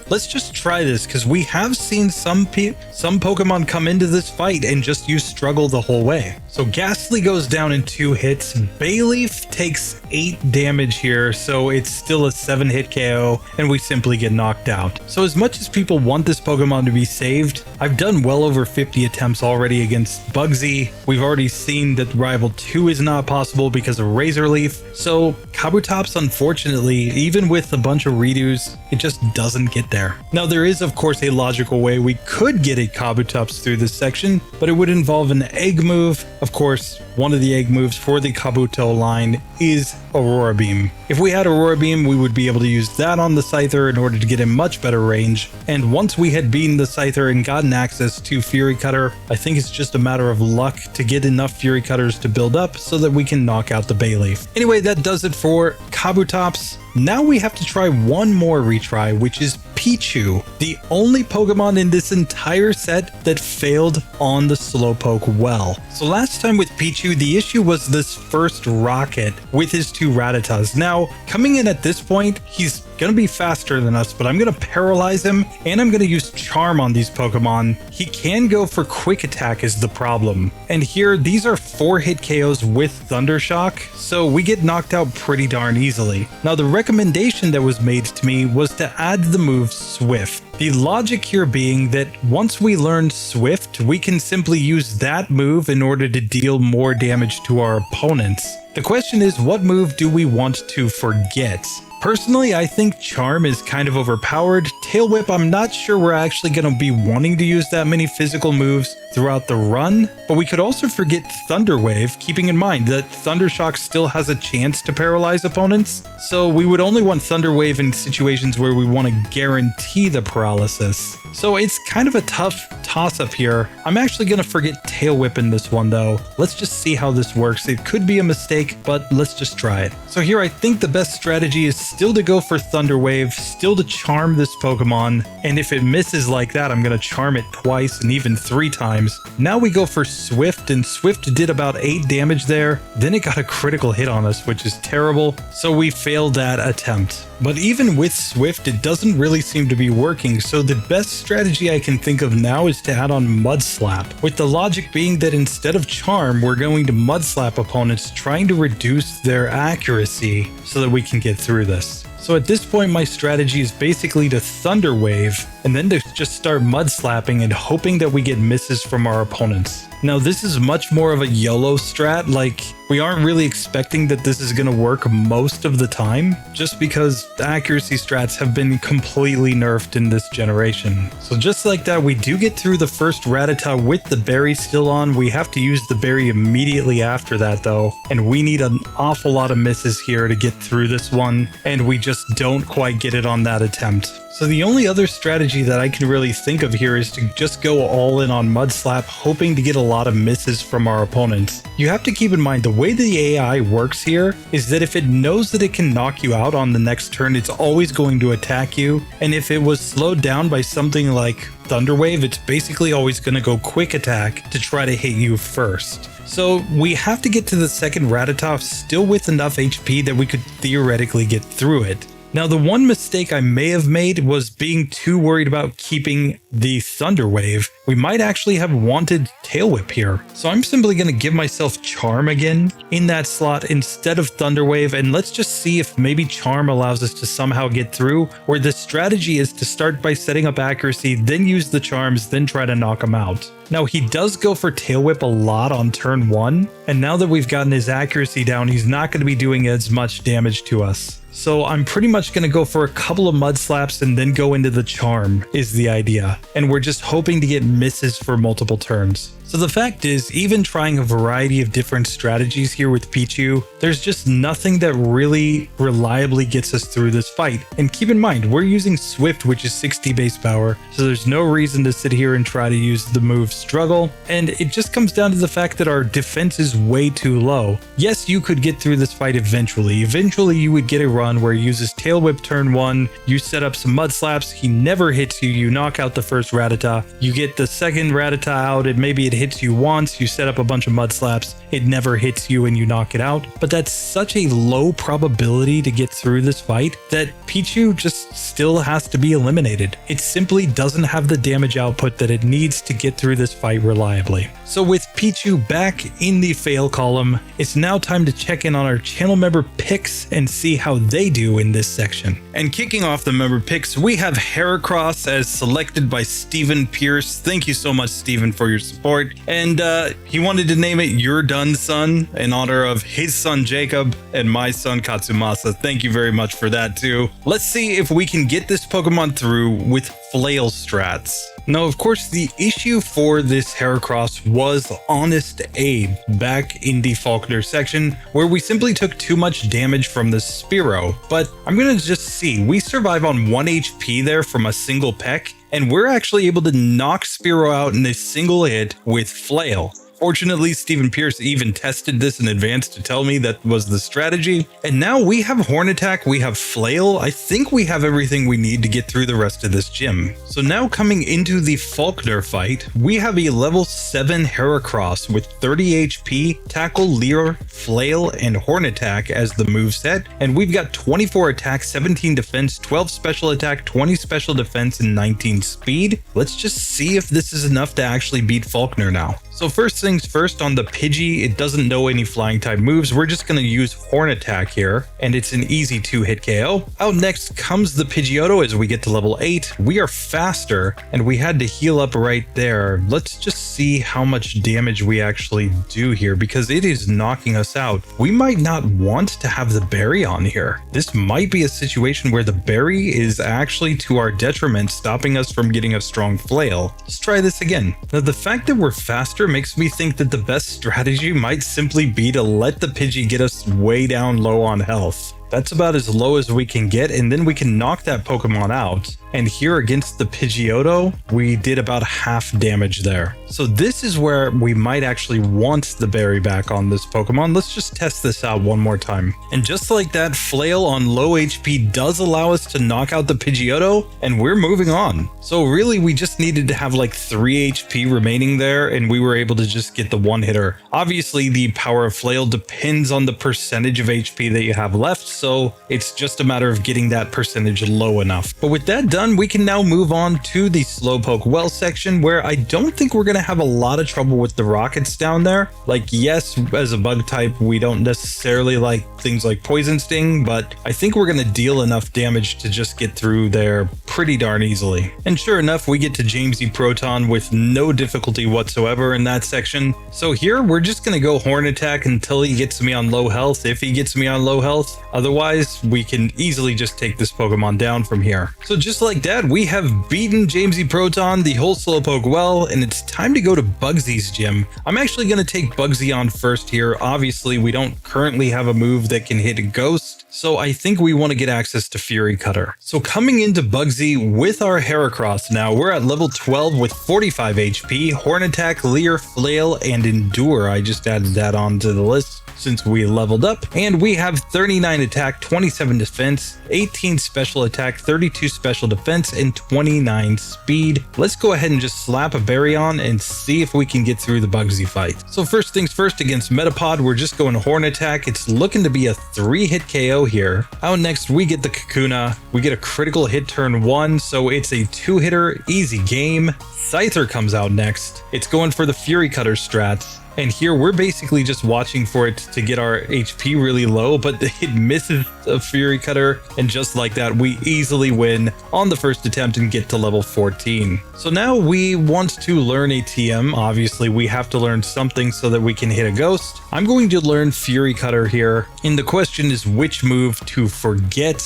Let's just try this, because we have seen some Pokemon come into this fight and just use struggle the whole way. So Ghastly goes down in 2 hits. Bayleef takes 8 damage here, so it's still a 7-hit KO, and we simply get knocked out. So as much as people want this Pokemon to be saved, I've done well over 50 attempts already against Bugsy. We've already seen that Rival 2 is not possible because of Razor Leaf. So Kabutops, unfortunately, even with a bunch of redos, it just doesn't get there. Now, there is of course a logical way we could get a Kabutops through this section, but it would involve an egg move. Of course, one of the egg moves for the Kabuto line is Aurora Beam. If we had Aurora Beam, we would be able to use that on the Scyther in order to get a much better range. And once we had beaten the Scyther and gotten access to Fury Cutter, I think it's just a matter of luck to get enough Fury Cutters to build up so that we can knock out the Bayleef. Anyway, that does it for Kabutops. Now we have to try one more retry, which is Pichu, the only Pokemon in this entire set that failed on the Slowpoke well. So last time with Pichu, the issue was this first rocket with his 2 Rattatas. Now, coming in at this point, he's gonna be faster than us, but I'm gonna paralyze him, and I'm gonna use Charm on these Pokemon. He can go for Quick Attack is the problem. And here, these are 4-hit KOs with Thunder Shock, so we get knocked out pretty darn easily. Now, the recommendation that was made to me was to add the move Swift. The logic here being that once we learn Swift, we can simply use that move in order to deal more damage to our opponents. The question is, what move do we want to forget? Personally, I think Charm is kind of overpowered. Tail Whip, I'm not sure we're actually going to be wanting to use that many physical moves throughout the run, but we could also forget Thunder Wave, keeping in mind that Thunder Shock still has a chance to paralyze opponents, so we would only want Thunder Wave in situations where we want to guarantee the paralysis. So it's kind of a tough toss-up here. I'm actually going to forget Tail Whip in this one though. Let's just see how this works. It could be a mistake, but let's just try it. So here I think the best strategy is still to go for Thunder Wave, still to charm this Pokemon, and if it misses like that, I'm going to charm it twice and even 3 times. Now we go for Swift, and Swift did about 8 damage there. Then it got a critical hit on us, which is terrible, so we failed that attempt. But even with Swift, it doesn't really seem to be working, so the best strategy I can think of now is to add on Mud Slap, with the logic being that instead of Charm, we're going to Mud Slap opponents, trying to reduce their accuracy so that we can get through this. So at this point, my strategy is basically to Thunder Wave and then to just start Mud Slapping and hoping that we get misses from our opponents. Now this is much more of a YOLO strat, like we aren't really expecting that this is going to work most of the time, just because the accuracy strats have been completely nerfed in this generation. So just like that, we do get through the first Rattata with the berry still on. We have to use the berry immediately after that though, and we need an awful lot of misses here to get through this one, and we just don't quite get it on that attempt. So the only other strategy that I can really think of here is to just go all in on Mud Slap, hoping to get a lot of misses from our opponents. You have to keep in mind the way the AI works here is that if it knows that it can knock you out on the next turn, it's always going to attack you. And if it was slowed down by something like Thunder Wave, it's basically always going to go quick attack to try to hit you first. So we have to get to the second Rattata still with enough HP that we could theoretically get through it. Now, the one mistake I may have made was being too worried about keeping the Thunder Wave. We might actually have wanted Tail Whip here. So I'm simply going to give myself Charm again in that slot instead of Thunder Wave, and let's just see if maybe Charm allows us to somehow get through, or the strategy is to start by setting up accuracy, then use the Charms, then try to knock him out. Now, he does go for Tail Whip a lot on turn 1, and now that we've gotten his accuracy down, he's not going to be doing as much damage to us. So I'm pretty much going to go for a couple of Mud Slaps and then go into the Charm is the idea. And we're just hoping to get misses for multiple turns. So the fact is, even trying a variety of different strategies here with Pichu, there's just nothing that really reliably gets us through this fight. And keep in mind, we're using Swift, which is 60 base power, so there's no reason to sit here and try to use the move Struggle. And it just comes down to the fact that our defense is way too low. Yes, you could get through this fight eventually. Eventually, you would get a run where he uses Tail Whip turn 1, you set up some Mud Slaps, he never hits you, you knock out the first Rattata, you get the second Rattata out, and maybe it hits you once, you set up a bunch of Mud Slaps, it never hits you and you knock it out. But that's such a low probability to get through this fight that Pichu just still has to be eliminated. It simply doesn't have the damage output that it needs to get through this fight reliably. So with Pichu back in the fail column, it's now time to check in on our channel member picks and see how they do in this section. And kicking off the member picks, we have Heracross as selected by Stephen Pierce. Thank you so much, Stephen, for your support. And he wanted to name it You're Done Son in honor of his son Jacob and my son Katsumasa. Thank you very much for that too. Let's see if we can get this Pokemon through with Flail strats. Now, of course, the issue for this Heracross was Honest Abe back in the Falkner section, where we simply took too much damage from the Spearow. But I'm gonna just see, we survive on 1 HP there from a single peck, and we're actually able to knock Spearow out in a single hit with Flail. Fortunately, Stephen Pierce even tested this in advance to tell me that was the strategy. And now we have Horn Attack, we have Flail. I think we have everything we need to get through the rest of this gym. So now coming into the Falkner fight, we have a level 7 Heracross with 30 HP, Tackle, Leer, Flail, and Horn Attack as the moveset. And we've got 24 attack, 17 defense, 12 special attack, 20 special defense, and 19 speed. Let's just see if this is enough to actually beat Falkner now. So first things first, on the Pidgey, it doesn't know any flying type moves. We're just going to use Horn Attack here, and it's an easy 2-hit KO. Out next comes the Pidgeotto as we get to level 8. We are faster, and we had to heal up right there. Let's just see how much damage we actually do here, because it is knocking us out. We might not want to have the berry on here. This might be a situation where the berry is actually to our detriment, stopping us from getting a strong Flail. Let's try this again. Now, the fact that we're faster makes me think that the best strategy might simply be to let the Pidgey get us way down low on health. That's about as low as we can get, and then we can knock that Pokemon out. And here against the Pidgeotto, we did about half damage there. So this is where we might actually want the berry back on this Pokemon. Let's just test this out one more time. And just like that, Flail on low HP does allow us to knock out the Pidgeotto, and we're moving on. So really, we just needed to have like 3 HP remaining there, and we were able to just get the one hitter. Obviously, the power of Flail depends on the percentage of HP that you have left, so it's just a matter of getting that percentage low enough. But with that done, we can now move on to the Slowpoke well section, where I don't think we're going to have a lot of trouble with the rockets down there. Like, yes, as a bug type, we don't necessarily like things like Poison Sting, but I think we're going to deal enough damage to just get through there pretty darn easily. And sure enough, we get to Jamesy Proton with no difficulty whatsoever in that section. So here, we're just going to go Horn Attack until he gets me on low health, if he gets me on low health. Otherwise, we can easily just take this Pokemon down from here. So just like that, we have beaten Jamesy Proton, the whole Slowpoke well, and it's time to go to Bugsy's gym. I'm actually going to take Bugsy on first here. Obviously, we don't currently have a move that can hit a ghost, so I think we want to get access to Fury Cutter. So coming into Bugsy with our Heracross now, we're at level 12 with 45 HP, Horn Attack, Leer, Flail, and Endure. I just added that onto the list since we leveled up. And we have 39 attack, 27 defense, 18 special attack, 32 special defense, and 29 speed. Let's go ahead and just slap a berry on and see if we can get through the Bugsy fight. So first things first, against Metapod, we're just going Horn Attack. It's looking to be a 3-hit KO here. Out next, we get the Kakuna. We get a critical hit turn 1, so it's a 2-hitter, easy game. Scyther comes out next. It's going for the Fury Cutter strats. And here we're basically just watching for it to get our HP really low, but it misses a Fury Cutter, and just like that, we easily win on the first attempt and get to level 14. So now we want to learn a TM. Obviously, we have to learn something so that we can hit a ghost. I'm going to learn Fury Cutter here, and the question is which move to forget.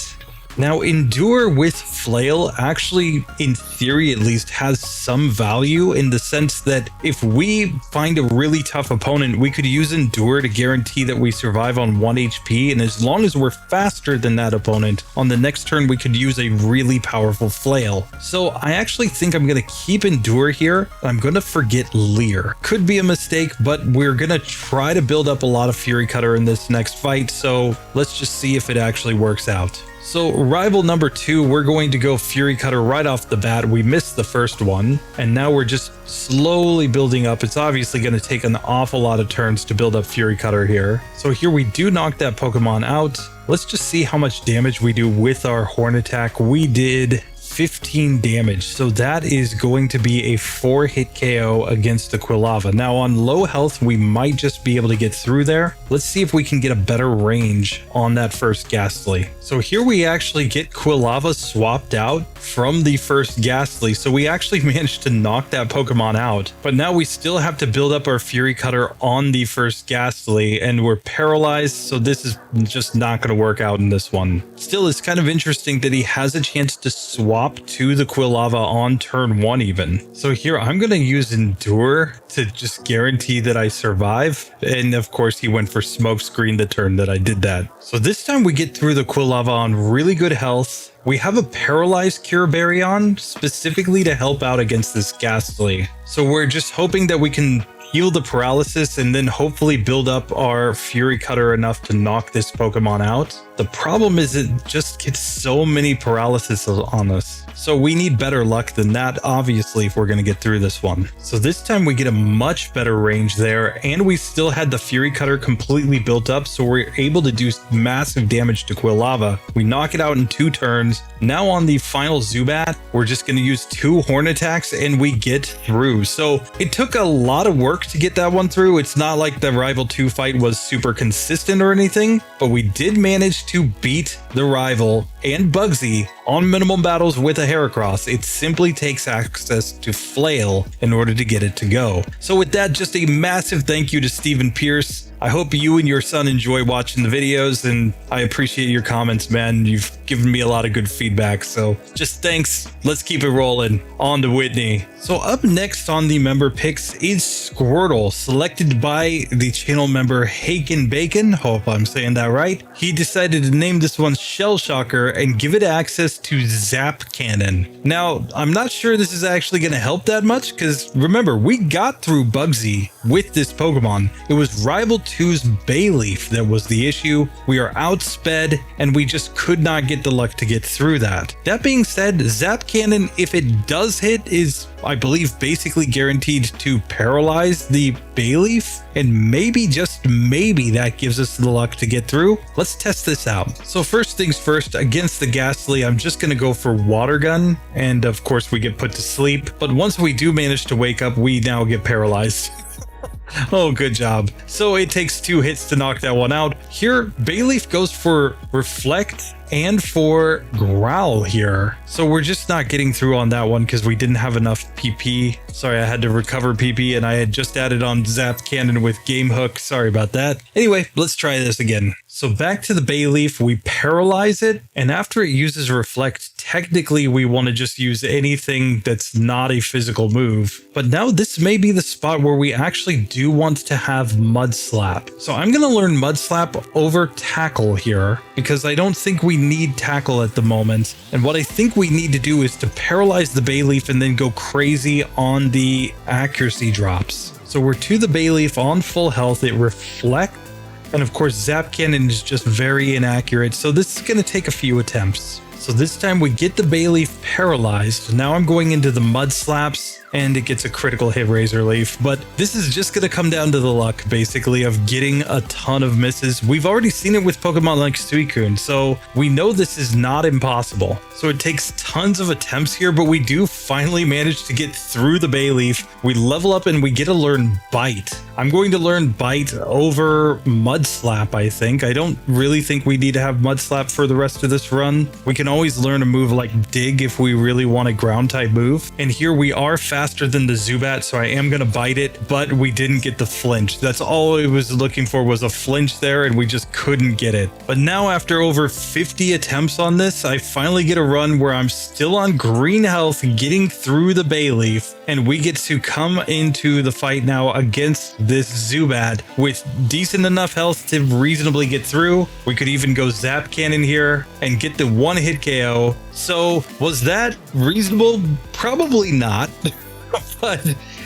Now, Endure with Flail actually, in theory at least, has some value in the sense that if we find a really tough opponent, we could use Endure to guarantee that we survive on 1 HP, and as long as we're faster than that opponent, on the next turn we could use a really powerful Flail. So I actually think I'm going to keep Endure here. I'm going to forget Leer. Could be a mistake, but we're going to try to build up a lot of Fury Cutter in this next fight, so let's just see if it actually works out. So rival number 2, we're going to go Fury Cutter right off the bat. We missed the first one, and now we're just slowly building up. It's obviously going to take an awful lot of turns to build up Fury Cutter here. So here we do knock that Pokemon out. Let's just see how much damage we do with our Horn Attack. We did 15 damage, so that is going to be a 4-hit KO against the Quilava. Now on low health, we might just be able to get through there. Let's see if we can get a better range on that first Ghastly. So here we actually get Quilava swapped out from the first Ghastly, so we actually managed to knock that Pokemon out. But now we still have to build up our Fury Cutter on the first Ghastly, and we're paralyzed, so this is just not going to work out in this one. Still, it's kind of interesting that he has a chance to swap to the Quilava on turn 1 even. So here I'm going to use Endure to just guarantee that I survive. And of course he went for Smokescreen the turn that I did that. So this time we get through the Quilava on really good health. We have a Paralyzed Cure Berry on specifically to help out against this Ghastly. So we're just hoping that we can heal the paralysis and then hopefully build up our Fury Cutter enough to knock this Pokemon out. The problem is it just gets so many paralysis on us. So we need better luck than that, obviously, if we're going to get through this one. So this time we get a much better range there, and we still had the Fury Cutter completely built up, so we're able to do massive damage to Quilava. We knock it out in 2 turns. Now on the final Zubat, we're just going to use 2 Horn Attacks, and we get through. So it took a lot of work to get that one through. It's not like the Rival 2 fight was super consistent or anything, but we did manage to beat the Rival and Bugsy on minimum battles with a Heracross. It simply takes access to Flail in order to get it to go. So with that, just a massive thank you to Stephen Pierce. I hope you and your son enjoy watching the videos, and I appreciate your comments, man. You've given me a lot of good feedback, so just thanks. Let's keep it rolling. On to Whitney. So up next on the member picks is Squirtle, selected by the channel member Haken Bacon. Hope I'm saying that right. He decided to name this one Shell Shocker and give it access to Zap Cannon. Now, I'm not sure this is actually going to help that much because remember, we got through Bugsy with this Pokemon. It was Rival 2's Bayleef that was the issue. We are outsped and we just could not get the luck to get through that. That being said, Zap Cannon, if it does hit, is I believe basically guaranteed to paralyze the Bayleef, and maybe, just maybe, that gives us the luck to get through. Let's test this out. So first things first, against the Ghastly, I'm just going to go for Water Gun, and of course we get put to sleep, but once we do manage to wake up, we now get paralyzed. Oh, good job. So it takes 2 hits to knock that one out. Here, Bayleef goes for Reflect and for Growl here. So we're just not getting through on that one because we didn't have enough PP. Sorry, I had to recover PP and I had just added on Zap Cannon with Game Hook. Sorry about that. Anyway, let's try this again. So back to the Bayleef, we paralyze it, and after it uses Reflect, technically we want to just use anything that's not a physical move. But now this may be the spot where we actually do want to have Mud Slap. So I'm going to learn Mud Slap over Tackle here, because I don't think we need Tackle at the moment. And what I think we need to do is to paralyze the Bayleef and then go crazy on the accuracy drops. So we're to the Bayleef on full health, it Reflects. And of course, Zap Cannon is just very inaccurate, so this is going to take a few attempts. So this time we get the Bayleef paralyzed. Now I'm going into the Mud Slaps, and it gets a critical hit Razor Leaf. But this is just going to come down to the luck, basically, of getting a ton of misses. We've already seen it with Pokemon like Suicune, so we know this is not impossible. So it takes tons of attempts here, but we do finally manage to get through the Bayleef. We level up and we get to learn Bite. I'm going to learn Bite over Mud Slap, I think. I don't really think we need to have Mud Slap for the rest of this run. We can always learn a move like Dig if we really want a ground type move. And here we are faster than the Zubat, so I am going to bite it, but we didn't get the flinch. That's all I was looking for, was a flinch there, and we just couldn't get it. But now after over 50 attempts on this, I finally get a run where I'm still on green health getting through the Bayleef, and we get to come into the fight now against this Zubat with decent enough health to reasonably get through. We could even go Zap Cannon here and get the 1-hit KO. So was that reasonable? Probably not. But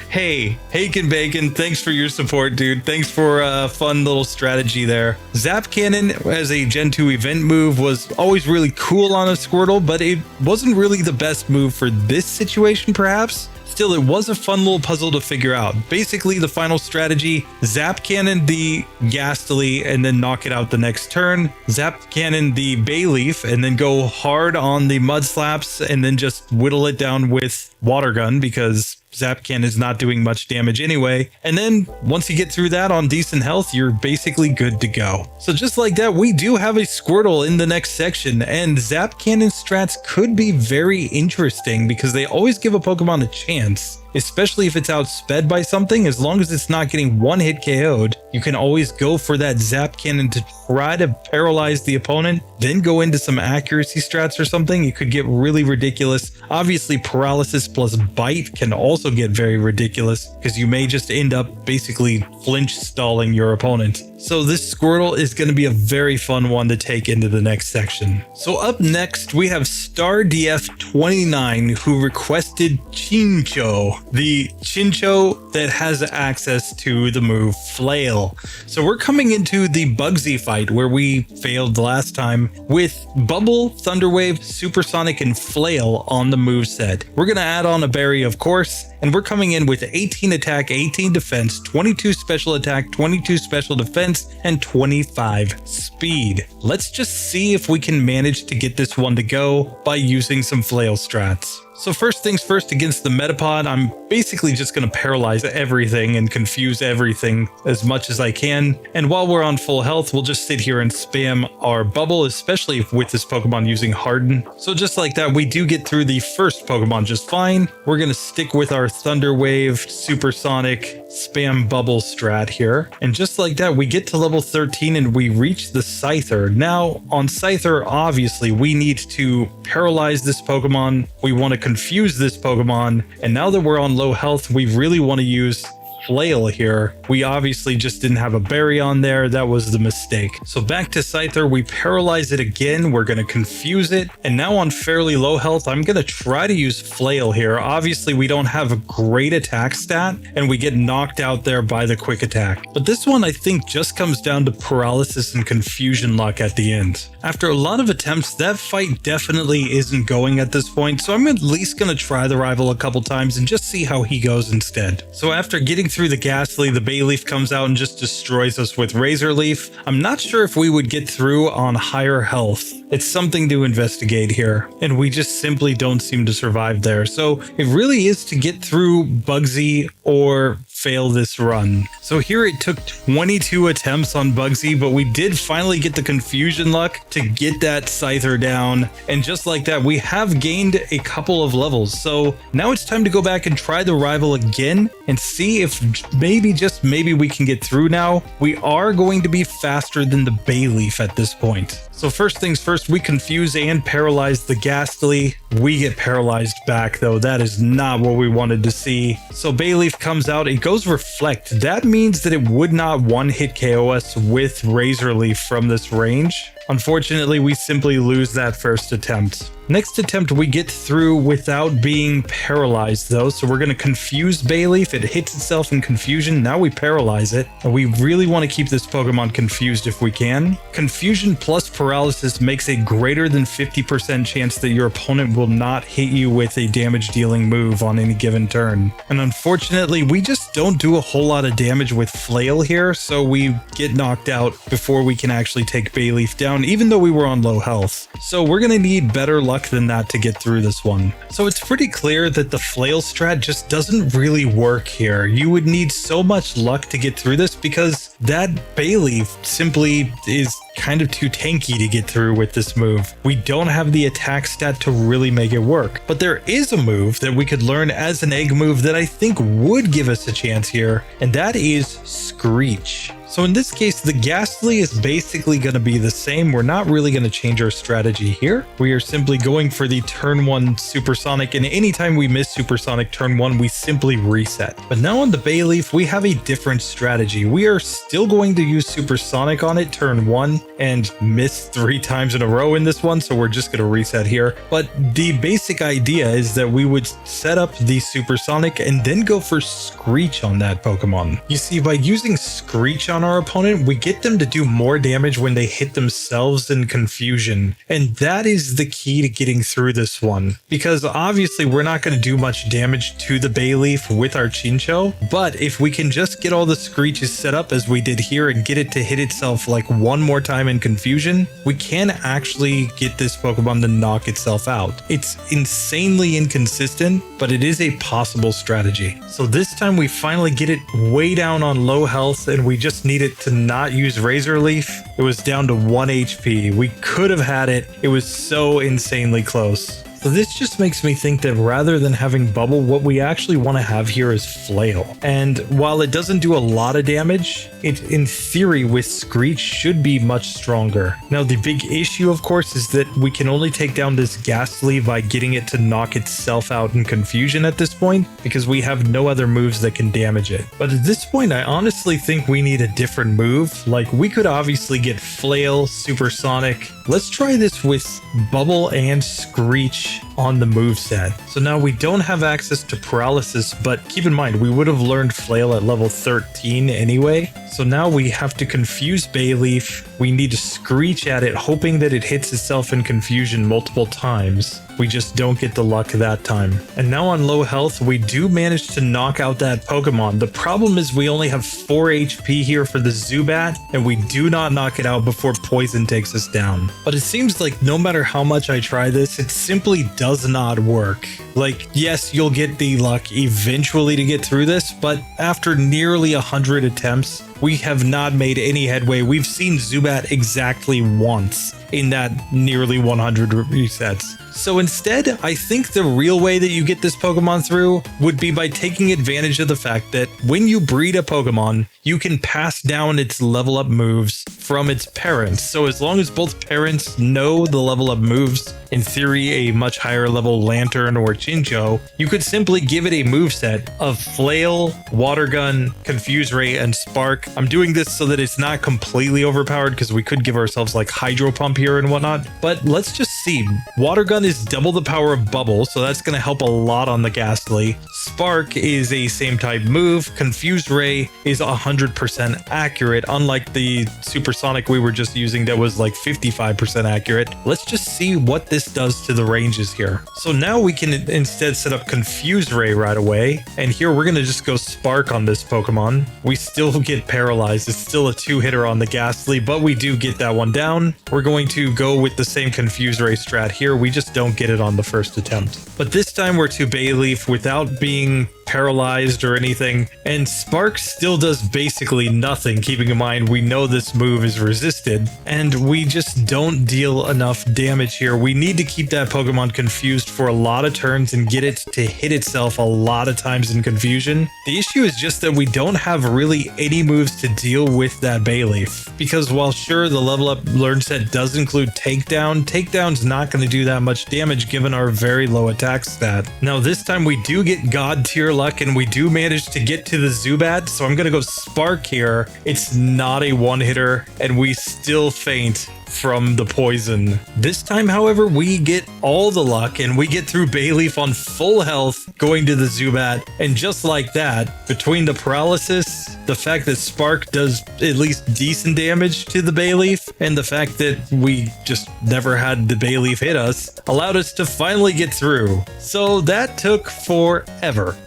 hey, Haken Bacon, thanks for your support, dude. Thanks for a fun little strategy there. Zap Cannon as a Gen 2 event move was always really cool on a Squirtle, but it wasn't really the best move for this situation, perhaps. Still, it was a fun little puzzle to figure out. Basically, the final strategy, Zap Cannon the Ghastly and then knock it out the next turn. Zap Cannon the Bayleef and then go hard on the Mud Slaps and then just whittle it down with Water Gun because Zap Cannon is not doing much damage anyway. And then once you get through that on decent health, you're basically good to go. So just like that, we do have a Squirtle in the next section, and Zap Cannon strats could be very interesting because they always give a Pokemon a chance. Especially if it's outsped by something, as long as it's not getting 1-hit KO'd, you can always go for that Zap Cannon to try to paralyze the opponent, then go into some accuracy strats or something. It could get really ridiculous. Obviously, paralysis plus bite can also get very ridiculous because you may just end up basically flinch stalling your opponent. So this Squirtle is going to be a very fun one to take into the next section. So up next, we have StarDF29 who requested Chinchou, the Chinchou that has access to the move Flail. So we're coming into the Bugsy fight where we failed last time with Bubble, Thunderwave, Supersonic, and Flail on the moveset. We're going to add on a berry, of course, and we're coming in with 18 attack, 18 defense, 22 special attack, 22 special defense, and 25 speed. Let's just see if we can manage to get this one to go by using some Flail strats. So first things first, against the Metapod, I'm basically just going to paralyze everything and confuse everything as much as I can. And while we're on full health, we'll just sit here and spam our Bubble, especially with this Pokemon using Harden. So just like that, we do get through the first Pokemon just fine. We're going to stick with our Thunder Wave, Supersonic, spam Bubble strat here. And just like that, we get to level 13 and we reach the Scyther. Now, on Scyther, obviously, we need to paralyze this Pokemon. We want to confuse this Pokemon, and now that we're on low health, we really want to use Flail here. We obviously just didn't have a berry on there. That was the mistake. So back to Scyther, we paralyze it again. We're going to confuse it. And now on fairly low health, I'm going to try to use Flail here. Obviously, we don't have a great attack stat, and we get knocked out there by the quick attack. But this one, I think, just comes down to paralysis and confusion luck at the end. After a lot of attempts, that fight definitely isn't going at this point, so I'm at least going to try the rival a couple times and just see how he goes instead. So after getting through the Ghastly, the Bayleef comes out and just destroys us with Razor Leaf. I'm not sure if we would get through on higher health. It's something to investigate here, and we just simply don't seem to survive there. So it really is to get through Bugsy or fail this run. So here it took 22 attempts on Bugsy, but we did finally get the confusion luck to get that Scyther down. And just like that, we have gained a couple of levels. So now it's time to go back and try the rival again and see if maybe, just maybe, we can get through now. We are going to be faster than the Bayleef at this point. So first things first, we confuse and paralyze the Ghastly. We get paralyzed back though. That is not what we wanted to see. So Bayleef comes out, it goes Reflect. That means that it would not one-hit KO us with Razor Leaf from this range. Unfortunately, we simply lose that first attempt. Next attempt we get through without being paralyzed though, so we're going to confuse Bayleef. It hits itself in confusion. Now we paralyze it, and we really want to keep this Pokemon confused if we can. Confusion plus paralysis makes a greater than 50% chance that your opponent will not hit you with a damage dealing move on any given turn. And unfortunately, we just don't do a whole lot of damage with Flail here, so we get knocked out before we can actually take Bayleef down, even though we were on low health. So we're going to need better luck than that to get through this one. So it's pretty clear that the Flail strat just doesn't really work here. You would need so much luck to get through this because that Bayleef simply is kind of too tanky to get through with this move. We don't have the attack stat to really make it work. But there is a move that we could learn as an egg move that I think would give us a chance here, and that is Screech. So in this case, the Ghastly is basically going to be the same. We're not really going to change our strategy here. We are simply going for the turn 1 Supersonic, and anytime we miss Supersonic turn 1, we simply reset. But now on the Bayleef, we have a different strategy. We are still going to use Supersonic on it turn 1 and miss 3 times in a row in this one, so we're just going to reset here. But the basic idea is that we would set up the Supersonic and then go for Screech on that Pokemon. You see, by using Screech on our opponent, we get them to do more damage when they hit themselves in confusion, and that is the key to getting through this one, because obviously we're not going to do much damage to the Bayleef with our Chinchou, but if we can just get all the Screeches set up as we did here and get it to hit itself like one more time in confusion, we can actually get this Pokemon to knock itself out. It's insanely inconsistent, but it is a possible strategy. So this time we finally get it way down on low health, and we just need it to not use Razor Leaf. It was down to 1 HP. We could have had it. It was so insanely close. So this just makes me think that rather than having Bubble, what we actually want to have here is Flail. And while it doesn't do a lot of damage, it in theory with Screech should be much stronger. Now the big issue of course is that we can only take down this Ghastly by getting it to knock itself out in confusion at this point, because we have no other moves that can damage it. But at this point I honestly think we need a different move. Like, we could obviously get Flail, Supersonic. Let's try this with Bubble and Screech on the moveset. So now we don't have access to paralysis, but keep in mind we would have learned Flail at level 13 anyway. So now we have to confuse Bayleef. We need to Screech at it, hoping that it hits itself in confusion multiple times. We just don't get the luck that time. And now on low health, we do manage to knock out that Pokemon. The problem is we only have 4 HP here for the Zubat, and we do not knock it out before Poison takes us down. But it seems like no matter how much I try this, it simply does not work. Like, yes, you'll get the luck eventually to get through this, but after nearly 100 attempts, we have not made any headway. We've seen Zubat exactly once in that nearly 100 resets. So instead, I think the real way that you get this Pokemon through would be by taking advantage of the fact that when you breed a Pokemon, you can pass down its level up moves from its parents. So as long as both parents know the level up moves, in theory a much higher level Lantern or Chinchou, you could simply give it a moveset of Flail, Water Gun, Confuse Ray, and Spark. I'm doing this so that it's not completely overpowered because we could give ourselves like Hydro Pump here and whatnot. But let's just see. Water Gun is double the power of Bubble, so that's going to help a lot on the Ghastly. Spark is a same type move. Confuse Ray is 100% accurate, unlike the Supersonic we were just using that was like 55% accurate. Let's just see what this does to the ranges here. So now we can instead set up Confuse Ray right away, and here we're going to just go Spark on this Pokemon. We still get paralyzed. It's still a 2-hitter on the Ghastly, but we do get that one down. We're going to go with the same Confuse Ray strat here. We just don't get it on the first attempt. But this time we're to Bayleef without being paralyzed or anything, and Spark still does basically nothing, keeping in mind we know this move is resisted, and we just don't deal enough damage here. We need to keep that Pokemon confused for a lot of turns and get it to hit itself a lot of times in confusion. The issue is just that we don't have really any moves to deal with that Bayleef, because while sure the level up learn set does include Takedown's not going to do that much damage given our very low attack stat. Now this time we do get God tier luck and we do manage to get to the Zubat, so I'm going to go Spark here. It's not a one-hitter and we still faint from the poison. This time, however, we get all the luck and we get through Bayleef on full health going to the Zubat, and just like that, between the paralysis, the fact that Spark does at least decent damage to the Bayleef, and the fact that we just never had the Bayleef hit us, allowed us to finally get through. So that took forever.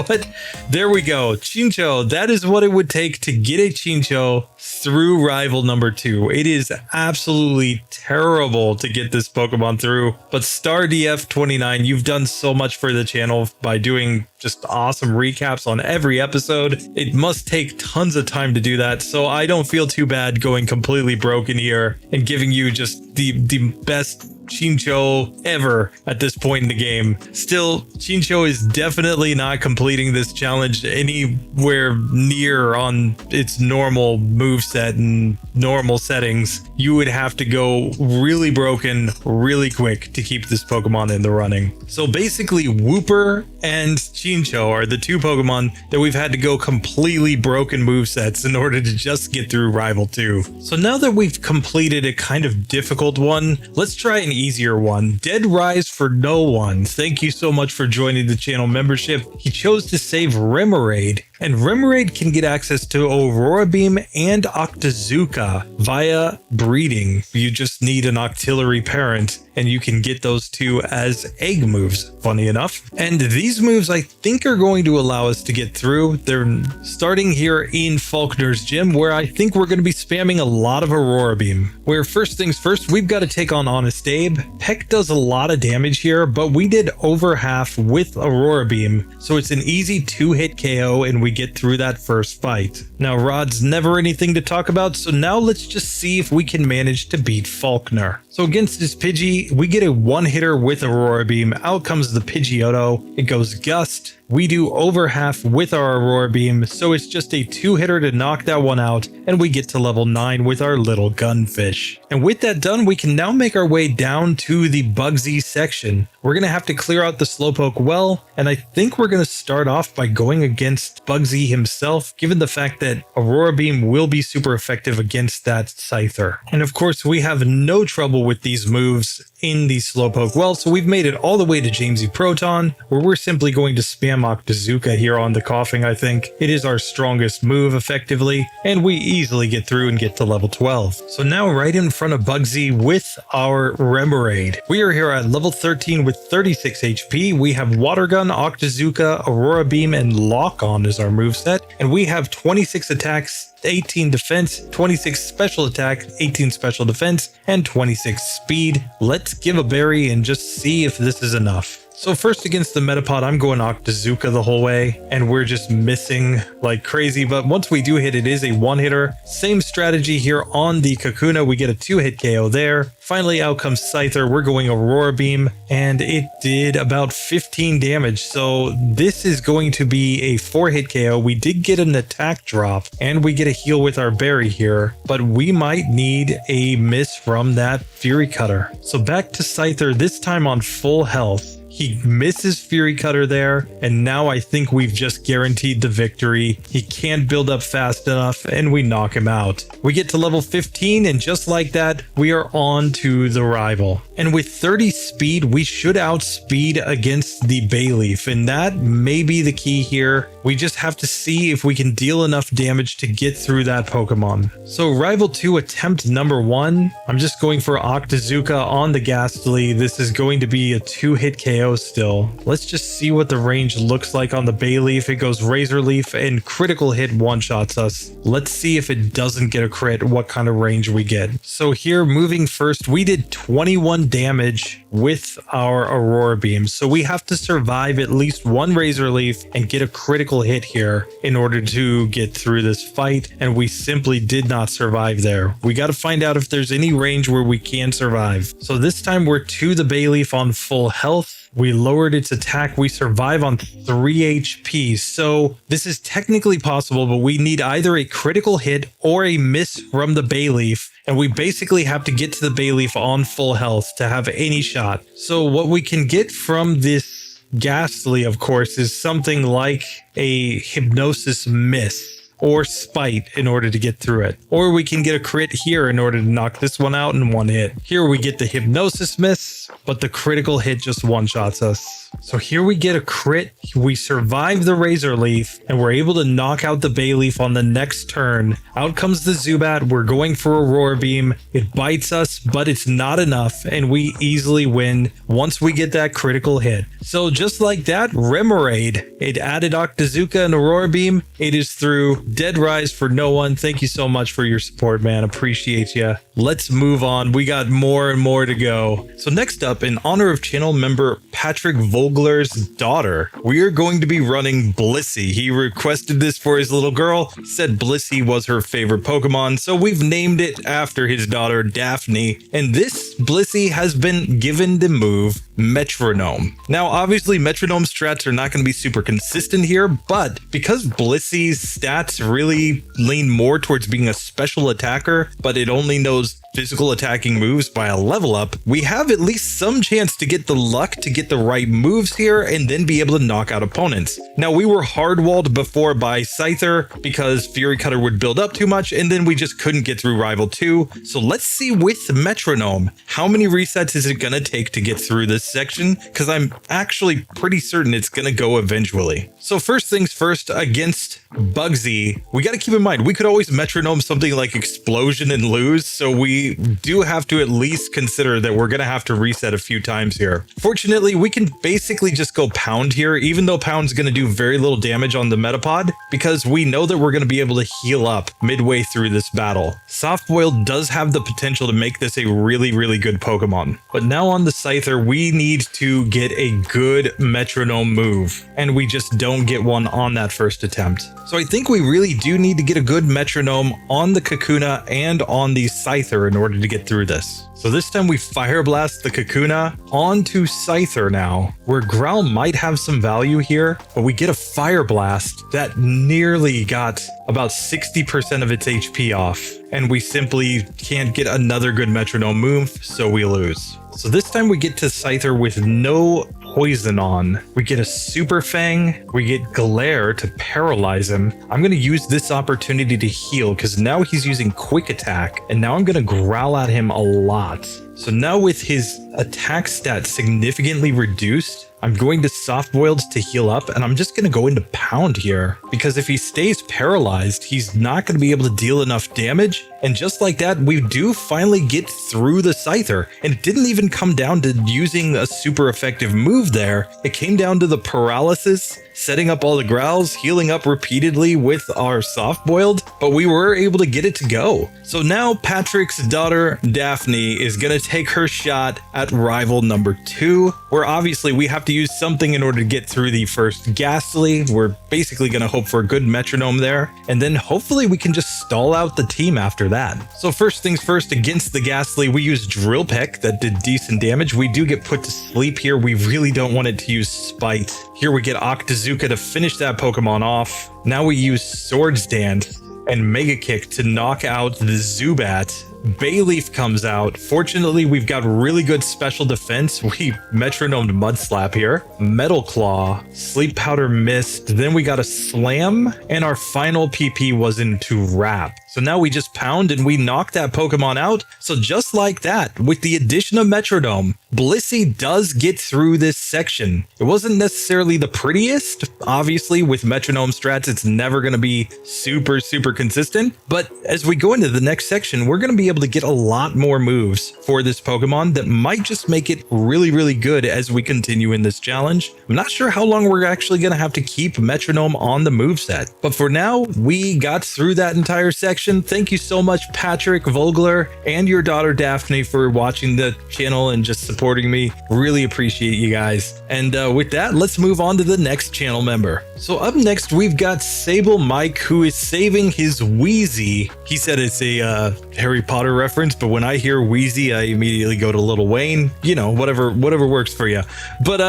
But there we go. Chinchou, that is what it would take to get a Chinchou through rival number 2. It is absolutely terrible to get this Pokemon through, but StarDF29, you've done so much for the channel by doing just awesome recaps on every episode. It must take tons of time to do that, so I don't feel too bad going completely broken here and giving you just the best Chinchou ever at this point in the game. Still, Chinchou is definitely not completing this challenge anywhere near on its normal moveset and normal settings. You would have to go really broken really quick to keep this Pokemon in the running. So basically, Wooper and Chinchou are the two Pokemon that we've had to go completely broken movesets in order to just get through Rival 2. So now that we've completed a kind of difficult one, let's try an easier one. Dead Rise for No One. Thank you so much for joining the channel membership. He chose to save Remoraid, and Remoraid can get access to Aurora Beam and Octazooka via breeding. You just need an Octillery parent and you can get those two as egg moves, funny enough. And these moves I think are going to allow us to get through. They're starting here in Falkner's gym, where I think we're going to be spamming a lot of Aurora Beam. Where first things first, we've got to take on Honest Abe. Peck does a lot of damage here, but we did over half with Aurora Beam, so it's an easy 2-hit KO and we get through that first fight. Now Rod's never anything to talk about, so now let's just see if we can manage to beat Falkner. So against this Pidgey, we get a one-hitter with Aurora Beam. Out comes the Pidgeotto. It goes Gust. We do over half with our Aurora Beam, so it's just a 2-hitter to knock that one out, and we get to level 9 with our little Gunfish. And with that done, we can now make our way down to the Bugsy section. We're going to have to clear out the Slowpoke well, and I think we're going to start off by going against Bugsy himself, given the fact that Aurora Beam will be super effective against that Scyther. And of course, we have no trouble with these moves in the Slowpoke well, so we've made it all the way to Jamesy Proton, where we're simply going to spam Octazooka here on the Coughing. I think it is our strongest move effectively, and we easily get through and get to level 12. So now right in front of Bugsy with our Remoraid. We are here at level 13 with 36 HP. We have Water Gun, Octazooka, Aurora Beam, and Lock On as our moveset, and we have 26 attacks, 18 defense, 26 special attack, 18 special defense, and 26 speed. Let's give a berry and just see if this is enough. So first against the Metapod, I'm going Octazooka the whole way, and we're just missing like crazy. But once we do hit, it is a one-hitter. Same strategy here on the Kakuna. We get a 2-hit KO there. Finally, out comes Scyther. We're going Aurora Beam, and it did about 15 damage. So this is going to be a 4-hit KO. We did get an attack drop, and we get a heal with our berry here, but we might need a miss from that Fury Cutter. So back to Scyther, this time on full health. He misses Fury Cutter there, and now I think we've just guaranteed the victory. He can't build up fast enough, and we knock him out. We get to level 15, and just like that, we are on to the rival. And with 30 speed, we should outspeed against the Bayleef, and that may be the key here. We just have to see if we can deal enough damage to get through that Pokemon. So Rival 2 attempt number 1. I'm just going for Octazooka on the Ghastly. This is going to be a 2-hit KO still. Let's just see what the range looks like on the Bayleef. It goes Razor Leaf and critical hit one-shots us. Let's see if it doesn't get a crit, what kind of range we get. So here, moving first, we did 21 damage with our Aurora Beam. So we have to survive at least one Razor Leaf and get a critical hit here in order to get through this fight. And we simply did not survive there. We got to find out if there's any range where we can survive. So this time we're to the Bayleef on full health. We lowered its attack. We survive on 3 HP. So this is technically possible, but we need either a critical hit or a miss from the Bayleef. And we basically have to get to the Bayleef on full health to have any shot. So what we can get from this Ghastly, of course, is something like a Hypnosis Miss or Spite in order to get through it. Or we can get a crit here in order to knock this one out in one hit. Here we get the Hypnosis Miss, but the critical hit just one-shots us. So here we get a crit, we survive the Razor Leaf, and we're able to knock out the Bayleef on the next turn. Out comes the Zubat, we're going for Aurora Beam. It bites us, but it's not enough, and we easily win once we get that critical hit. So just like that, Remoraid, it added Octazooka and Aurora Beam. It is through. Dead Rise for no one. Thank you so much for your support, man. Appreciate you. Let's move on. We got more and more to go. So next up, in honor of channel member Patrick Vogler's daughter, we are going to be running Blissey. He requested this for his little girl, said Blissey was her favorite Pokemon, so we've named it after his daughter Daphne. And this Blissey has been given the move Metronome. Now, obviously, Metronome strats are not going to be super consistent here, but because Blissey's stats really lean more towards being a special attacker, but it only knows physical attacking moves by a level up, we have at least some chance to get the luck to get the right moves here and then be able to knock out opponents. Now, we were hardwalled before by Scyther because Fury Cutter would build up too much, and then we just couldn't get through Rival 2. So let's see with Metronome, how many resets is it going to take to get through this section? Because I'm actually pretty certain it's going to go eventually. So first things first, against Bugsy, we got to keep in mind, we could always Metronome something like Explosion and lose, so we do have to at least consider that we're going to have to reset a few times here. Fortunately, we can basically just go Pound here, even though Pound's going to do very little damage on the Metapod, because we know that we're going to be able to heal up midway through this battle. Soft Boil does have the potential to make this a really, really good Pokemon. But now on the Scyther, we need to get a good Metronome move, and we just don't get one on that first attempt. So I think we really do need to get a good Metronome on the Kakuna and on the Scyther in order to get through this. So this time we Fire Blast the Kakuna onto Scyther now, where Growl might have some value here, but we get a Fire Blast that nearly got about 60% of its HP off, and we simply can't get another good Metronome move, so we lose. So this time we get to Scyther with no poison on. We get a Super Fang, we get Glare to paralyze him. I'm going to use this opportunity to heal because now he's using Quick Attack, and now I'm going to growl at him a lot. So now with his attack stat significantly reduced, I'm going to Soft Boiled to heal up, and I'm just going to go into Pound here, because if he stays paralyzed, he's not going to be able to deal enough damage. And just like that, we do finally get through the Scyther, and it didn't even come down to using a super effective move there. It came down to the paralysis setting up all the growls, healing up repeatedly with our soft-boiled, but we were able to get it to go. So now Patrick's daughter, Daphne, is going to take her shot at rival number 2, where obviously we have to use something in order to get through the first Ghastly. We're basically going to hope for a good metronome there, and then hopefully we can just stall out the team after that. So first things first, against the Ghastly, we use Drill Peck that did decent damage. We do get put to sleep here. We really don't want it to use Spite. Here we get Octazooka to finish that Pokemon off. Now we use Swords Dance and Mega Kick to knock out the Zubat. Bayleef comes out. Fortunately, we've got really good special defense. We metronomed Mud Slap here. Metal Claw, Sleep Powder Mist, then we got a Slam, and our final PP was into Wrap. So now we just pound and we knock that Pokemon out. So just like that, with the addition of Metronome, Blissey does get through this section. It wasn't necessarily the prettiest. Obviously, with Metronome strats, it's never going to be super consistent. But as we go into the next section, we're going to be able to get a lot more moves for this Pokemon that might just make it really good as we continue in this challenge. I'm not sure how long we're actually going to have to keep Metronome on the moveset. But for now, we got through that entire section. Thank you so much, Patrick, Vogler, and your daughter Daphne, for watching the channel and just supporting me. Really appreciate you guys. And with that, let's move on to the next channel member. So up next, we've got Sable Mike, who is saving his Wheezy. He said it's a Harry Potter reference, but when I hear Wheezy, I immediately go to Lil Wayne. You know, whatever works for you. But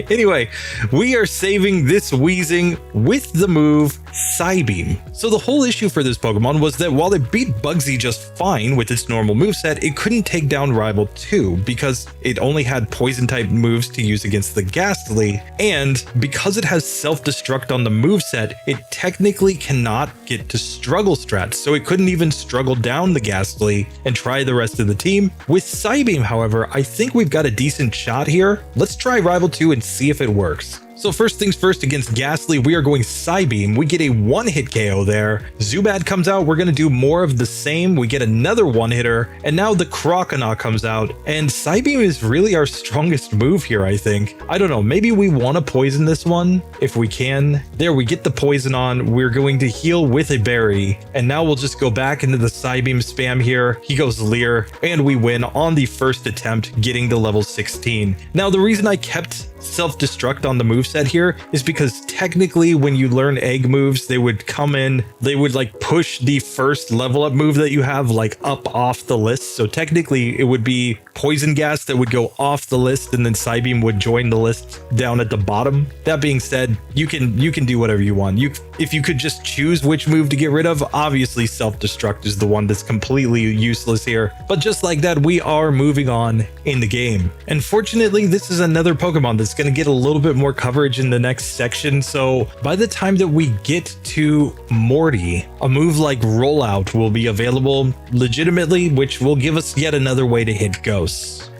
anyway, we are saving this Weezing with the move Psybeam. So the whole issue for this Pokemon was that while it beat Bugsy just fine with its normal moveset, it couldn't take down Rival 2 because it only had poison type moves to use against the Ghastly, and because it has self-destruct on the moveset, it technically cannot get to struggle strats, so it couldn't even struggle down the Ghastly and try the rest of the team. With Psybeam, however, I think we've got a decent shot here. Let's try Rival 2 and see if it works. So first things first, against Ghastly, we are going Psybeam. We get a one-hit KO there. Zubat comes out. We're going to do more of the same. We get another one-hitter. And now the Croconaw comes out. And Psybeam is really our strongest move here, I think. I don't know. Maybe we want to poison this one if we can. There, we get the poison on. We're going to heal with a berry. And now we'll just go back into the Psybeam spam here. He goes Leer. And we win on the first attempt, getting to level 16. Now, the reason I kept self-destruct on the moveset here is because technically when you learn egg moves, they would come in, they would like push the first level up move that you have like up off the list. So technically it would be Poison Gas that would go off the list, and then Psybeam would join the list down at the bottom. That being said, you can do whatever you want. If you could just choose which move to get rid of, obviously self-destruct is the one that's completely useless here. But just like that, we are moving on in the game. And fortunately, this is another Pokemon that's going to get a little bit more coverage in the next section. So by the time that we get to Morty, a move like Rollout will be available legitimately, which will give us yet another way to hit ghosts.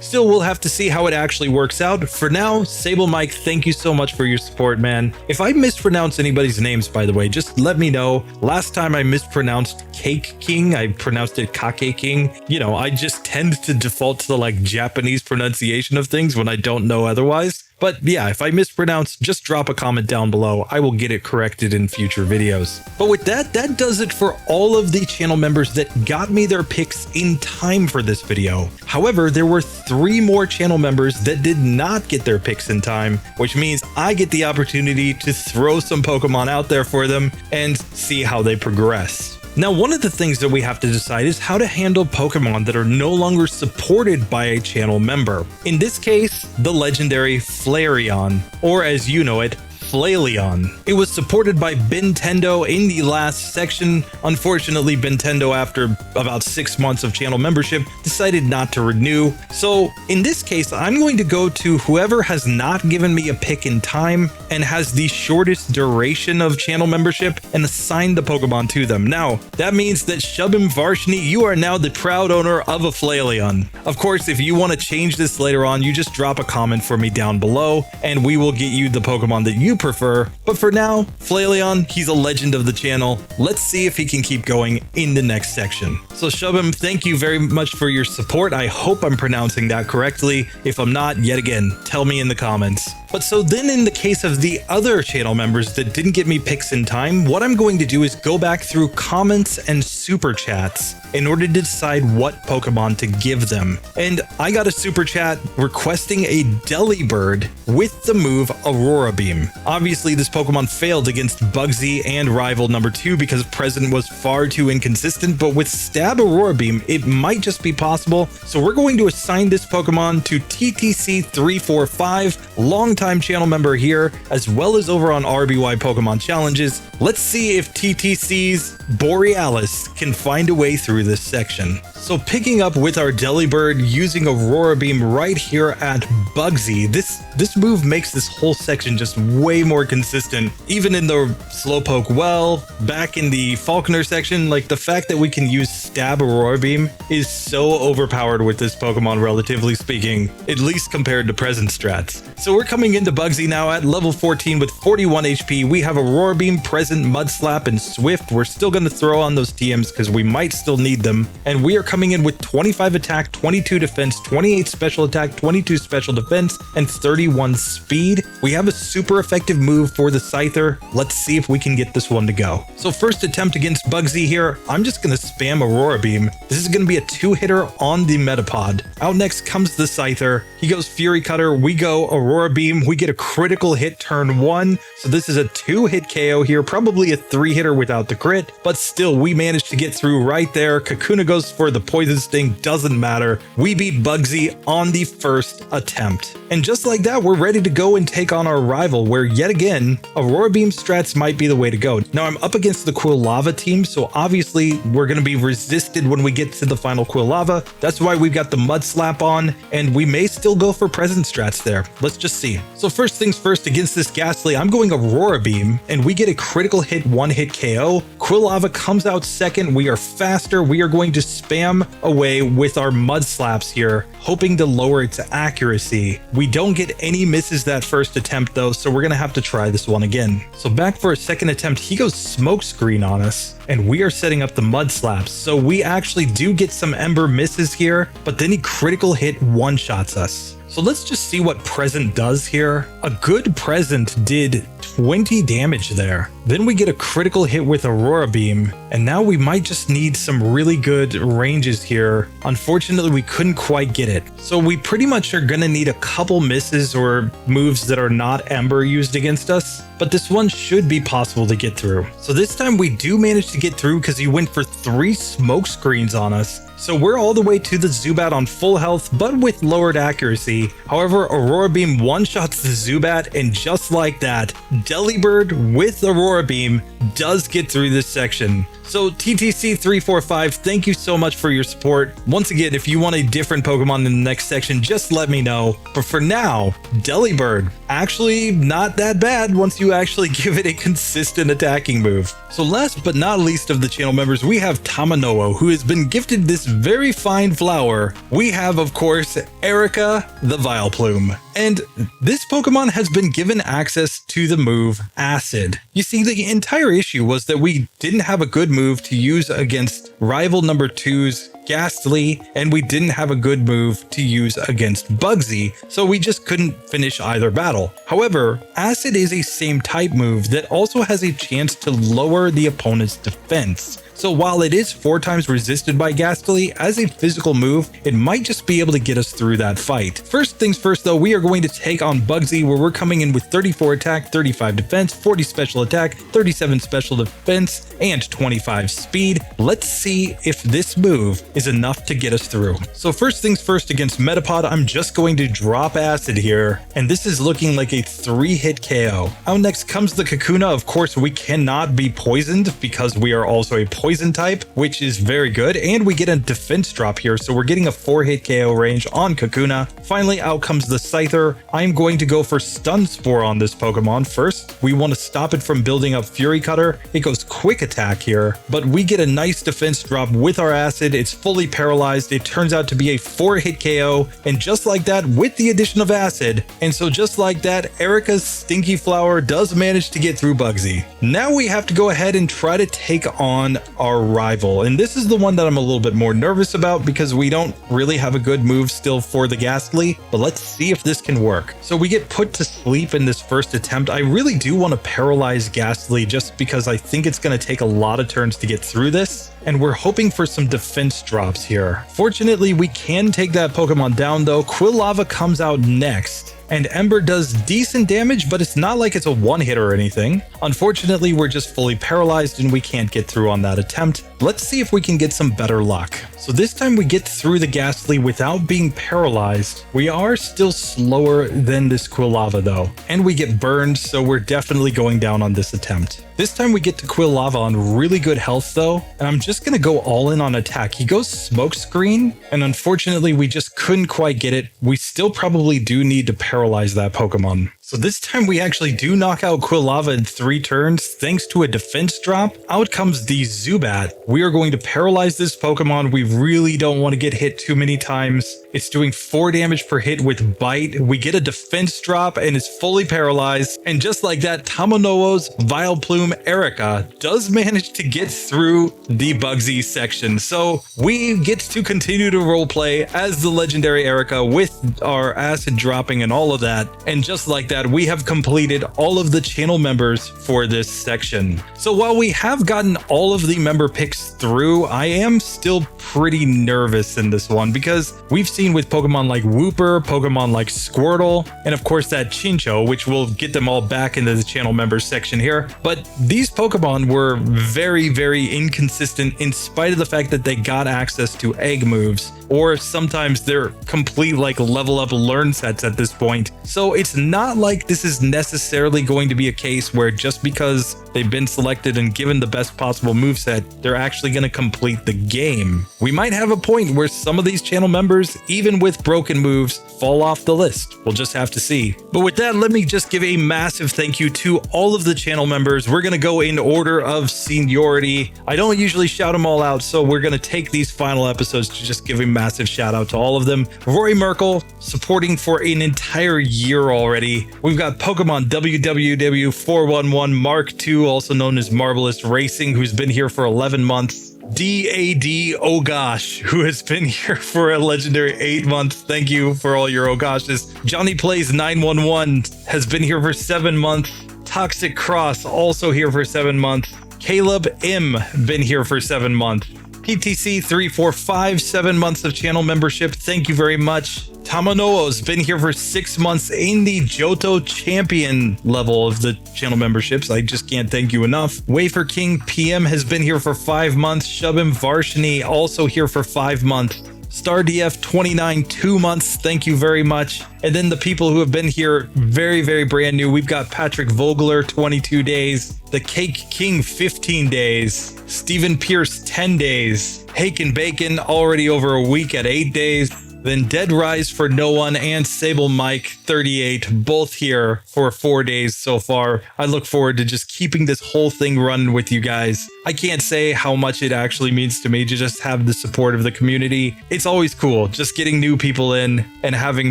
Still, we'll have to see how it actually works out. For now, Sable Mike, thank you so much for your support, man. If I mispronounce anybody's names, by the way, just let me know. Last time I mispronounced Cake King, I pronounced it Kake King. You know, I just tend to default to the like Japanese pronunciation of things when I don't know otherwise. But yeah, if I mispronounce, just drop a comment down below. I will get it corrected in future videos. But with that does it for all of the channel members that got me their picks in time for this video. However, there were 3 more channel members that did not get their picks in time, which means I get the opportunity to throw some Pokemon out there for them and see how they progress. Now, one of the things that we have to decide is how to handle Pokemon that are no longer supported by a channel member. In this case, the legendary Flareon, or as you know it, Flailion. It was supported by Bintendo in the last section. Unfortunately, Bintendo, after about 6 months of channel membership, decided not to renew. So in this case, I'm going to go to whoever has not given me a pick in time and has the shortest duration of channel membership and assign the Pokemon to them. Now, that means that Shubham Varshini, you are now the proud owner of a Flailion. Of course, if you want to change this later on, you just drop a comment for me down below and we will get you the Pokemon that you prefer. But for now, Flailion, he's a legend of the channel. Let's see if he can keep going in the next section. So Shubham, thank you very much for your support. I hope I'm pronouncing that correctly. If I'm not, yet again, tell me in the comments. But so then in the case of the other channel members that didn't get me picks in time, what I'm going to do is go back through comments and super chats in order to decide what Pokemon to give them. And I got a super chat requesting a Delibird with the move Aurora Beam. Obviously, this Pokemon failed against Bugsy and rival number 2 because Present was far too inconsistent, but with Stab Aurora Beam, it might just be possible. So we're going to assign this Pokemon to TTC345, longtime channel member here, as well as over on RBY Pokemon Challenges. Let's see if TTC's Borealis can find a way through this section. So picking up with our Delibird using Aurora Beam right here at Bugsy, this move makes this whole section just way more consistent. Even in the Slowpoke well, back in the Falkner section, like the fact that we can use Stab Aurora Beam is so overpowered with this Pokemon, relatively speaking, at least compared to present strats. So we're coming into Bugsy now at level 14 with 41 HP. We have Aurora Beam, Present, Mud Slap, and Swift. We're still going to throw on those TMs because we might still need them. And we are coming in with 25 attack, 22 defense, 28 special attack, 22 special defense, and 31 speed. We have a super effective move for the Scyther. Let's see if we can get this one to go. So first attempt against Bugsy here, I'm just going to spam Aurora Beam. This is going to be a 2-hitter on the Metapod. Out next comes the Scyther. He goes Fury Cutter. We go Aurora Beam. We get a critical hit turn 1. So this is a 2-hit KO here, probably a 3-hitter without the crit, but still we managed to get through right there. Kakuna goes for the Poison Sting, doesn't matter. We beat Bugsy on the first attempt. And just like that, we're ready to go and take on our rival, where yet again, Aurora Beam strats might be the way to go. Now I'm up against the Quilava team, so obviously we're going to be resisted when we get to the final Quilava. That's why we've got the Mud Slap on, and we may still go for present strats there. Let's just see. So first things first, against this Ghastly, I'm going Aurora Beam, and we get a critical hit, 1-hit KO. Quilava comes out second. We are faster. We are going to spam away with our Mud Slaps here, hoping to lower its accuracy. We don't get any misses that first attempt though, so we're gonna have to try this one again. So back for a second attempt, he goes Smoke Screen on us, and we are setting up the Mud Slaps. So we actually do get some Ember misses here, but then he critical hit one-shots us. So let's just see what Present does here. A good Present did 20 damage there. Then we get a critical hit with Aurora Beam, and now we might just need some really good ranges here. Unfortunately, we couldn't quite get it. So we pretty much are gonna need a couple misses or moves that are not Ember used against us, but this one should be possible to get through. So this time we do manage to get through because he went for 3 smoke screens on us. So we're all the way to the Zubat on full health, but with lowered accuracy. However, Aurora Beam one-shots the Zubat, and just like that, Delibird with Aurora Beam does get through this section. So TTC345, thank you so much for your support. Once again, if you want a different Pokemon in the next section, just let me know. But for now, Delibird, actually not that bad once you actually give it a consistent attacking move. So last but not least of the channel members, we have Tamanoa, who has been gifted this very fine flower. We have, of course, Erica the Vileplume. And this Pokemon has been given access to the move Acid. You see, the entire issue was that we didn't have a good move to use against rival number 2's Ghastly, and we didn't have a good move to use against Bugsy, so we just couldn't finish either battle. However, Acid is a same type move that also has a chance to lower the opponent's defense. So while it is 4 times resisted by Ghastly, as a physical move, it might just be able to get us through that fight. First things first though, we are going to take on Bugsy, where we're coming in with 34 attack, 35 defense, 40 special attack, 37 special defense, and 25 speed. Let's see if this move is enough to get us through. So first things first, against Metapod, I'm just going to drop Acid here, and this is looking like a 3-hit KO. Out next comes the Kakuna. Of course, we cannot be poisoned because we are also a poison type, which is very good, and we get a defense drop here, so we're getting a 4-hit KO range on Kakuna. Finally, out comes the Scyther. I'm going to go for Stun Spore on this Pokemon first. We want to stop it from building up Fury Cutter. It goes Quick Attack here, but we get a nice defense drop with our Acid. It's fully paralyzed. It turns out to be a 4-hit KO, and just like that, with the addition of Acid, and so just like that, Erica's Stinky Flower does manage to get through Bugsy. Now we have to go ahead and try to take on our rival. And this is the one that I'm a little bit more nervous about because we don't really have a good move still for the Ghastly, but let's see if this can work. So we get put to sleep in this first attempt. I really do want to paralyze Ghastly just because I think it's going to take a lot of turns to get through this. And we're hoping for some defense drops here. Fortunately, we can take that Pokemon down though. Quilava comes out next. And Ember does decent damage, but it's not like it's a one-hit or anything. Unfortunately, we're just fully paralyzed and we can't get through on that attempt. Let's see if we can get some better luck. So this time we get through the Ghastly without being paralyzed. We are still slower than this Quilava though, and we get burned, so we're definitely going down on this attempt. This time we get to Quilava on really good health though, and I'm just gonna go all in on attack. He goes Smoke Screen, and unfortunately we just couldn't quite get it. We still probably do need to paralyze that Pokemon. So this time we actually do knock out Quilava in 3 turns thanks to a defense drop. Out comes the Zubat. We are going to paralyze this Pokemon. We really don't want to get hit too many times. It's doing 4 damage per hit with Bite. We get a defense drop and it's fully paralyzed. And just like that, Tamanoa's Vileplume Erica does manage to get through the Bugsy section. So we get to continue to roleplay as the legendary Erica with our acid dropping and all of that. And just like that, we have completed all of the channel members for this section. So while we have gotten all of the member picks through, I am still pretty nervous in this one because we've seen with Pokemon like Wooper, Pokemon like Squirtle, and of course that Chinchou, which will get them all back into the channel members section here. But these Pokemon were very, very inconsistent in spite of the fact that they got access to egg moves, or sometimes they're complete like level up learn sets at this point. So it's not like this is necessarily going to be a case where just because they've been selected and given the best possible moveset, they're actually going to complete the game. We might have a point where some of these channel members, even with broken moves, fall off the list. We'll just have to see. But with that, let me just give a massive thank you to all of the channel members. We're going to go in order of seniority. I don't usually shout them all out, so we're going to take these final episodes to just give a massive shout out to all of them. Rory Merkel, supporting for an entire year already. We've got Pokemon WWW411 Mark II, also known as Marvelous Racing, who's been here for 11 months. DAD Oh Gosh, who has been here for a legendary 8 months. Thank you for all your oh goshes. Johnny Plays 911 has been here for 7 months. Toxic Cross also here for 7 months. Caleb M been here for 7 months. PTC 345, 7 months of channel membership. Thank you very much. Tamanoa's been here for 6 months in the Johto champion level of the channel memberships. I just can't thank you enough. Wafer King PM has been here for 5 months. Shubham Varshini also here for 5 months. Star DF 29, 2 months. Thank you very much. And then the people who have been here very, very brand new. We've got Patrick Vogler, 22 days. The Cake King, 15 days. Stephen Pierce, 10 days. Hake and Bacon, already over a week at 8 days. Then Dead Rise for No One and Sable Mike 38, both here for 4 days so far. I look forward to just keeping this whole thing running with you guys. I can't say how much it actually means to me to just have the support of the community. It's always cool just getting new people in and having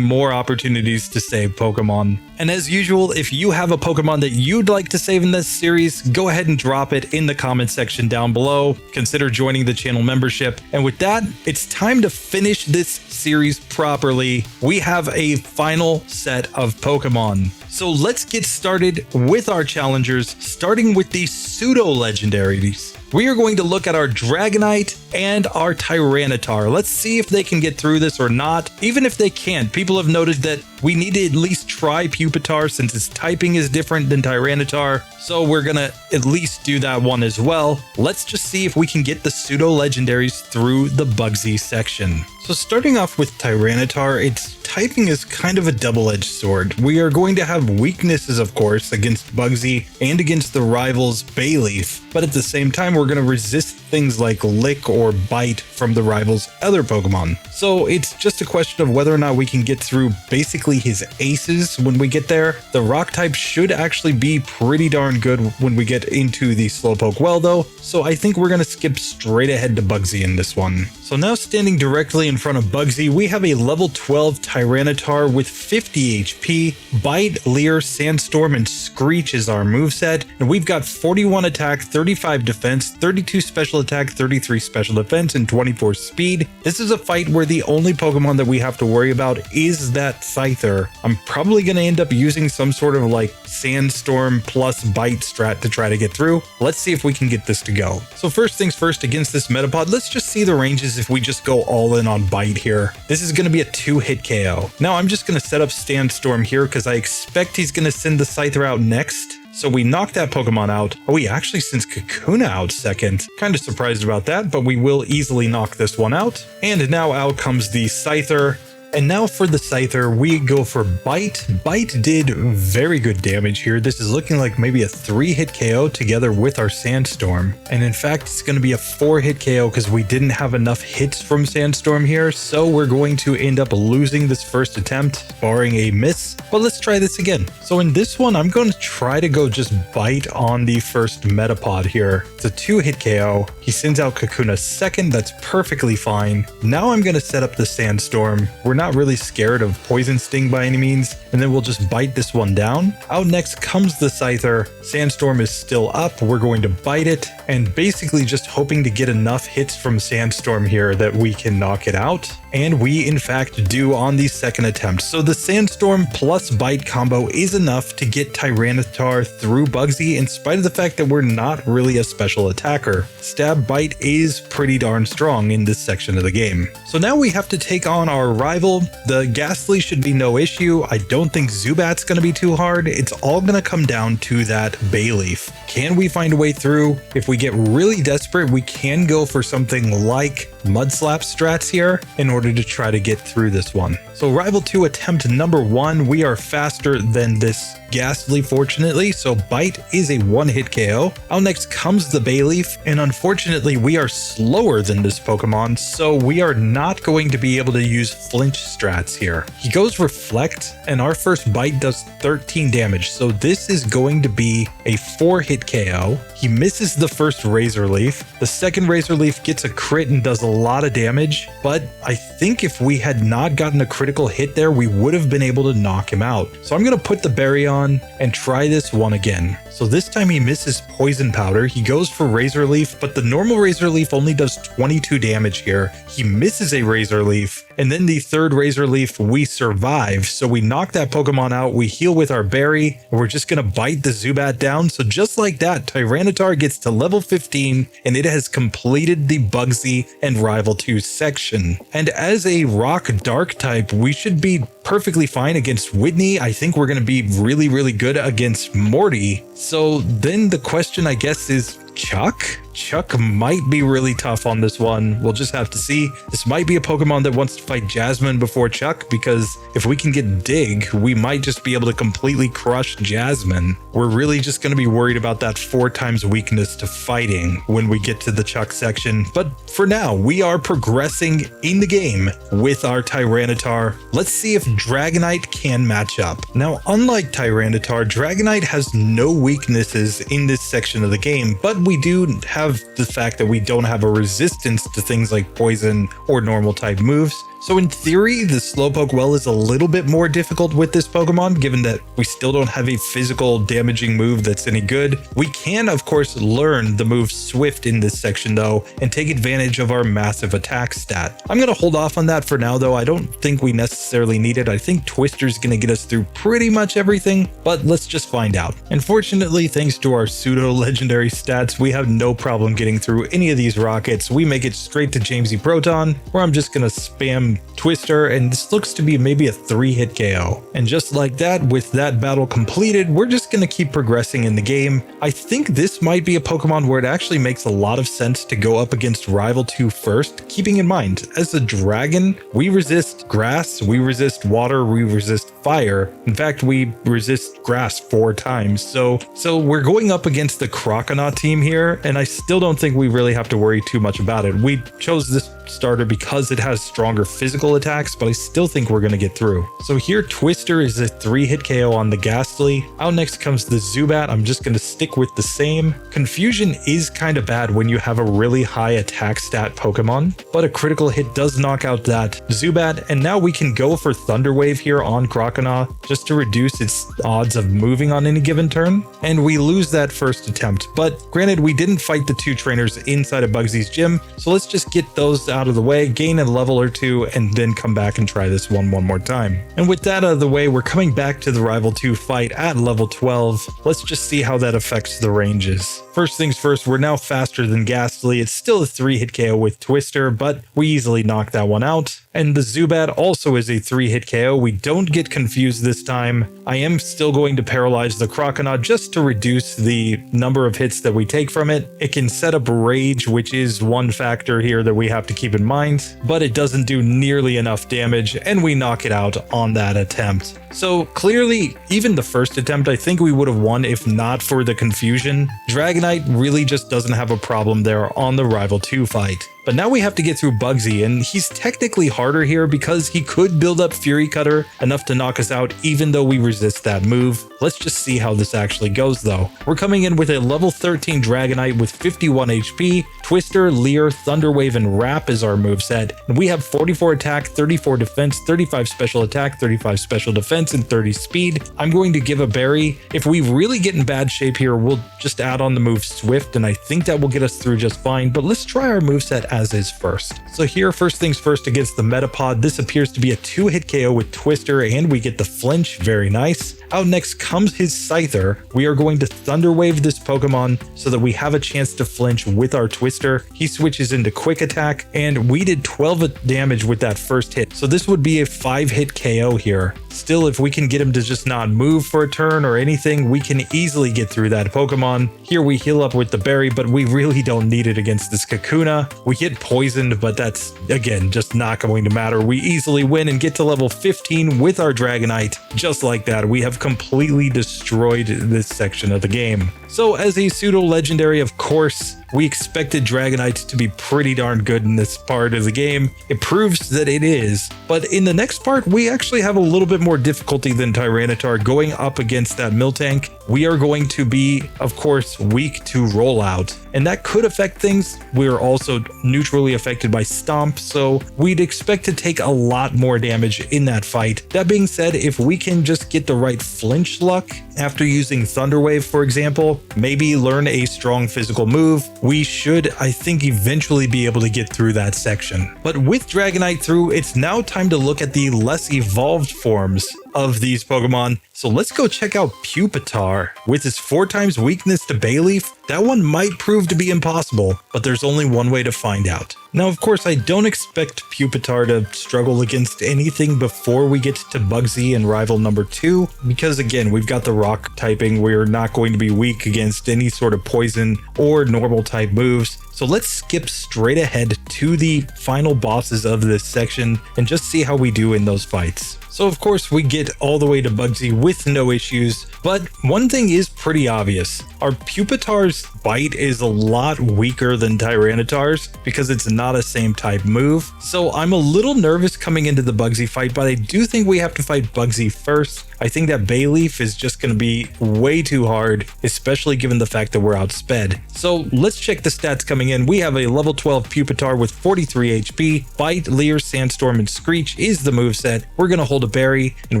more opportunities to save Pokemon. And as usual, if you have a Pokemon that you'd like to save in this series, go ahead and drop it in the comment section down below. Consider joining the channel membership. And with that, it's time to finish this series properly. We have a final set of Pokemon. So let's get started with our challengers, starting with the pseudo-legendaries. We are going to look at our Dragonite and our Tyranitar. Let's see if they can get through this or not. Even if they can't, people have noted that we need to at least try Pupitar since its typing is different than Tyranitar. So we're gonna at least do that one as well. Let's just see if we can get the pseudo-legendaries through the Bugsy section. So starting off with Tyranitar, its typing is kind of a double-edged sword. We are going to have weaknesses, of course, against Bugsy and against the rivals Bayleef, but at the same time, we're going to resist things like Lick or Bite from the rival's other Pokemon. So it's just a question of whether or not we can get through basically his aces when we get there. The rock type should actually be pretty darn good when we get into the Slowpoke well though, so I think we're going to skip straight ahead to Bugsy in this one. So now standing directly in front of Bugsy, we have a level 12 Tyranitar with 50 HP. Bite, Leer, Sandstorm, and Screech is our moveset, and we've got 41 attack, 35 defense, has 32 special attack, 33 special defense, and 24 speed. This is a fight where the only Pokemon that we have to worry about is that Scyther. I'm probably going to end up using some sort of like Sandstorm plus Bite strat to try to get through. Let's see if we can get this to go. So first things first, against this Metapod, let's just see the ranges if we just go all in on Bite here. This is going to be a 2-hit KO. Now I'm just going to set up Sandstorm here because I expect he's going to send the Scyther out next. So we knock that Pokemon out. Oh, he actually sends Kakuna out second. Kind of surprised about that, but we will easily knock this one out. And now out comes the Scyther. And now for the Scyther, we go for Bite. Bite did very good damage here. This is looking like maybe a 3-hit KO together with our Sandstorm. And in fact, it's going to be a 4-hit KO because we didn't have enough hits from Sandstorm here. So we're going to end up losing this first attempt, barring a miss. But let's try this again. So in this one, I'm going to try to go just Bite on the first Metapod here. It's a 2-hit KO. He sends out Kakuna second. That's perfectly fine. Now I'm going to set up the Sandstorm. We're not really scared of Poison Sting by any means, and then we'll just bite this one down. Out next comes the Scyther. Sandstorm is still up. We're going to bite it, and basically just hoping to get enough hits from Sandstorm here that we can knock it out. And we in fact do on the second attempt. So the Sandstorm plus Bite combo is enough to get Tyranitar through Bugsy in spite of the fact that we're not really a special attacker. Stab Bite is pretty darn strong in this section of the game. So now we have to take on our rival. The Ghastly should be no issue. I don't think Zubat's going to be too hard. It's all going to come down to that Bayleef. Can we find a way through? If we get really desperate, we can go for something like Mud Slap strats here in order to try to get through this one. So Rival 2 attempt number 1, we are faster than this Ghastly fortunately, so Bite is a 1-hit KO. Out next comes the Bayleef, and unfortunately we are slower than this Pokemon, so we are not going to be able to use flinch strats here. He goes Reflect, and our first Bite does 13 damage, so this is going to be a 4-hit KO. He misses the first Razor Leaf. The second Razor Leaf gets a crit and does a lot of damage, but I think if we had not gotten a critical hit there, we would have been able to knock him out. So I'm going to put the Berry on and try this one again. So this time he misses Poison Powder. He goes for Razor Leaf, but the normal Razor Leaf only does 22 damage here. He misses a Razor Leaf, and then the third Razor Leaf, we survive. So we knock that Pokemon out, we heal with our Berry, and we're just going to bite the Zubat down. So just like that, Tyranitar gets to level 15, and it has completed the Bugsy and Rival 2 section. And as a Rock Dark type, we should be perfectly fine against Whitney. I think we're going to be really good against Morty. So then the question, I guess, is Chuck? Chuck might be really tough on this one. We'll just have to see. This might be a Pokemon that wants to fight Jasmine before Chuck, because if we can get Dig, we might just be able to completely crush Jasmine. We're really just going to be worried about that 4 times weakness to fighting when we get to the Chuck section. But for now, we are progressing in the game with our Tyranitar. Let's see if Dragonite can match up. Now, unlike Tyranitar, Dragonite has no weaknesses in this section of the game, but we do have the fact that we don't have a resistance to things like poison or normal type moves. So in theory, the Slowpoke well is a little bit more difficult with this Pokemon, given that we still don't have a physical damaging move that's any good. We can, of course, learn the move Swift in this section though, and take advantage of our massive attack stat. I'm going to hold off on that for now though. I don't think we necessarily need it. I think Twister's going to get us through pretty much everything, but let's just find out. And fortunately, thanks to our pseudo legendary stats, we have no problem getting through any of these rockets. We make it straight to Jamesy Proton, where I'm just going to spam Twister, and this looks to be maybe a 3-hit KO. And just like that, with that battle completed, we're just going to keep progressing in the game. I think this might be a Pokemon where it actually makes a lot of sense to go up against Rival 2 first, keeping in mind, as a dragon, we resist grass, we resist water, we resist fire. In fact, we resist grass 4 times. So we're going up against the Croconaw team here, and I still don't think we really have to worry too much about it. We chose this starter because it has stronger physical attacks, but I still think we're going to get through. So here, Twister is a 3-hit KO on the Ghastly. Out next comes the Zubat. I'm just going to stick with the same. Confusion is kind of bad when you have a really high attack stat Pokemon, but a critical hit does knock out that Zubat, and now we can go for Thunder Wave here on Croconaw. Croconaw just to reduce its odds of moving on any given turn, and we lose that first attempt. But granted, we didn't fight the two trainers inside of Bugsy's gym, so let's just get those out of the way, gain a level or two, and then come back and try this one more time. And with that out of the way, we're coming back to the Rival 2 fight at level 12. Let's just see how that affects the ranges. First things first, we're now faster than Ghastly. It's still a 3-hit KO with Twister, but we easily knock that one out. And the Zubat also is a 3-hit KO. We don't get confused this time. I am still going to paralyze the Croconaw just to reduce the number of hits that we take from it. It can set up Rage, which is one factor here that we have to keep in mind, but it doesn't do nearly enough damage, and we knock it out on that attempt. So clearly, even the first attempt, I think we would have won if not for the confusion. Dragonite really just doesn't have a problem there on the Rival 2 fight. But now we have to get through Bugsy, and he's technically harder here because he could build up Fury Cutter enough to knock us out even though we resist that move. Let's just see how this actually goes though. We're coming in with a level 13 Dragonite with 51 HP, Twister, Leer, Thunder Wave, and Wrap is our moveset. And we have 44 attack, 34 defense, 35 special attack, 35 special defense, and 30 speed. I'm going to give a berry. If we really get in bad shape here, we'll just add on the move Swift, and I think that will get us through just fine, but let's try our moveset as is first. So here, first things first against the Metapod, this appears to be a 2-hit KO with Twister, and we get the flinch, very nice. Out next comes his Scyther. We are going to Thunder Wave this Pokemon so that we have a chance to flinch with our Twister. He switches into Quick Attack, and we did 12 damage with that first hit. So this would be a 5-hit KO here. Still, if we can get him to just not move for a turn or anything, we can easily get through that Pokemon. Here we heal up with the berry, but we really don't need it against this Kakuna. We get poisoned, but that's, again, just not going to matter. We easily win and get to level 15 with our Dragonite. Just like that, we have completely destroyed this section of the game. So as a pseudo-legendary, of course, we expected Dragonite to be pretty darn good in this part of the game. It proves that it is, but in the next part, we actually have a little bit more difficulty than Tyranitar going up against that Miltank. We are going to be, of course, weak to Rollout, and that could affect things. We're also neutrally affected by Stomp, so we'd expect to take a lot more damage in that fight. That being said, if we can just get the right flinch luck after using Thunder Wave, for example, maybe learn a strong physical move, we should, I think, eventually be able to get through that section. But with Dragonite through, it's now time to look at the less evolved forms of these Pokemon. So let's go check out Pupitar. With his 4x weakness to Bayleef, that one might prove to be impossible, but there's only one way to find out. Now, of course, I don't expect Pupitar to struggle against anything before we get to Bugsy and Rival number 2, because again, we've got the rock typing. We're not going to be weak against any sort of poison or normal type moves. So let's skip straight ahead to the final bosses of this section and just see how we do in those fights. So of course we get all the way to Bugsy with no issues, but one thing is pretty obvious. Our Pupitar's bite is a lot weaker than Tyranitar's because it's not a same type move. So I'm a little nervous coming into the Bugsy fight, but I do think we have to fight Bugsy first. I think that Bayleef is just going to be way too hard, especially given the fact that we're outsped. So let's check the stats coming in. We have a level 12 Pupitar with 43 HP. Bite, Leer, Sandstorm, and Screech is the moveset. We're going to hold a berry, and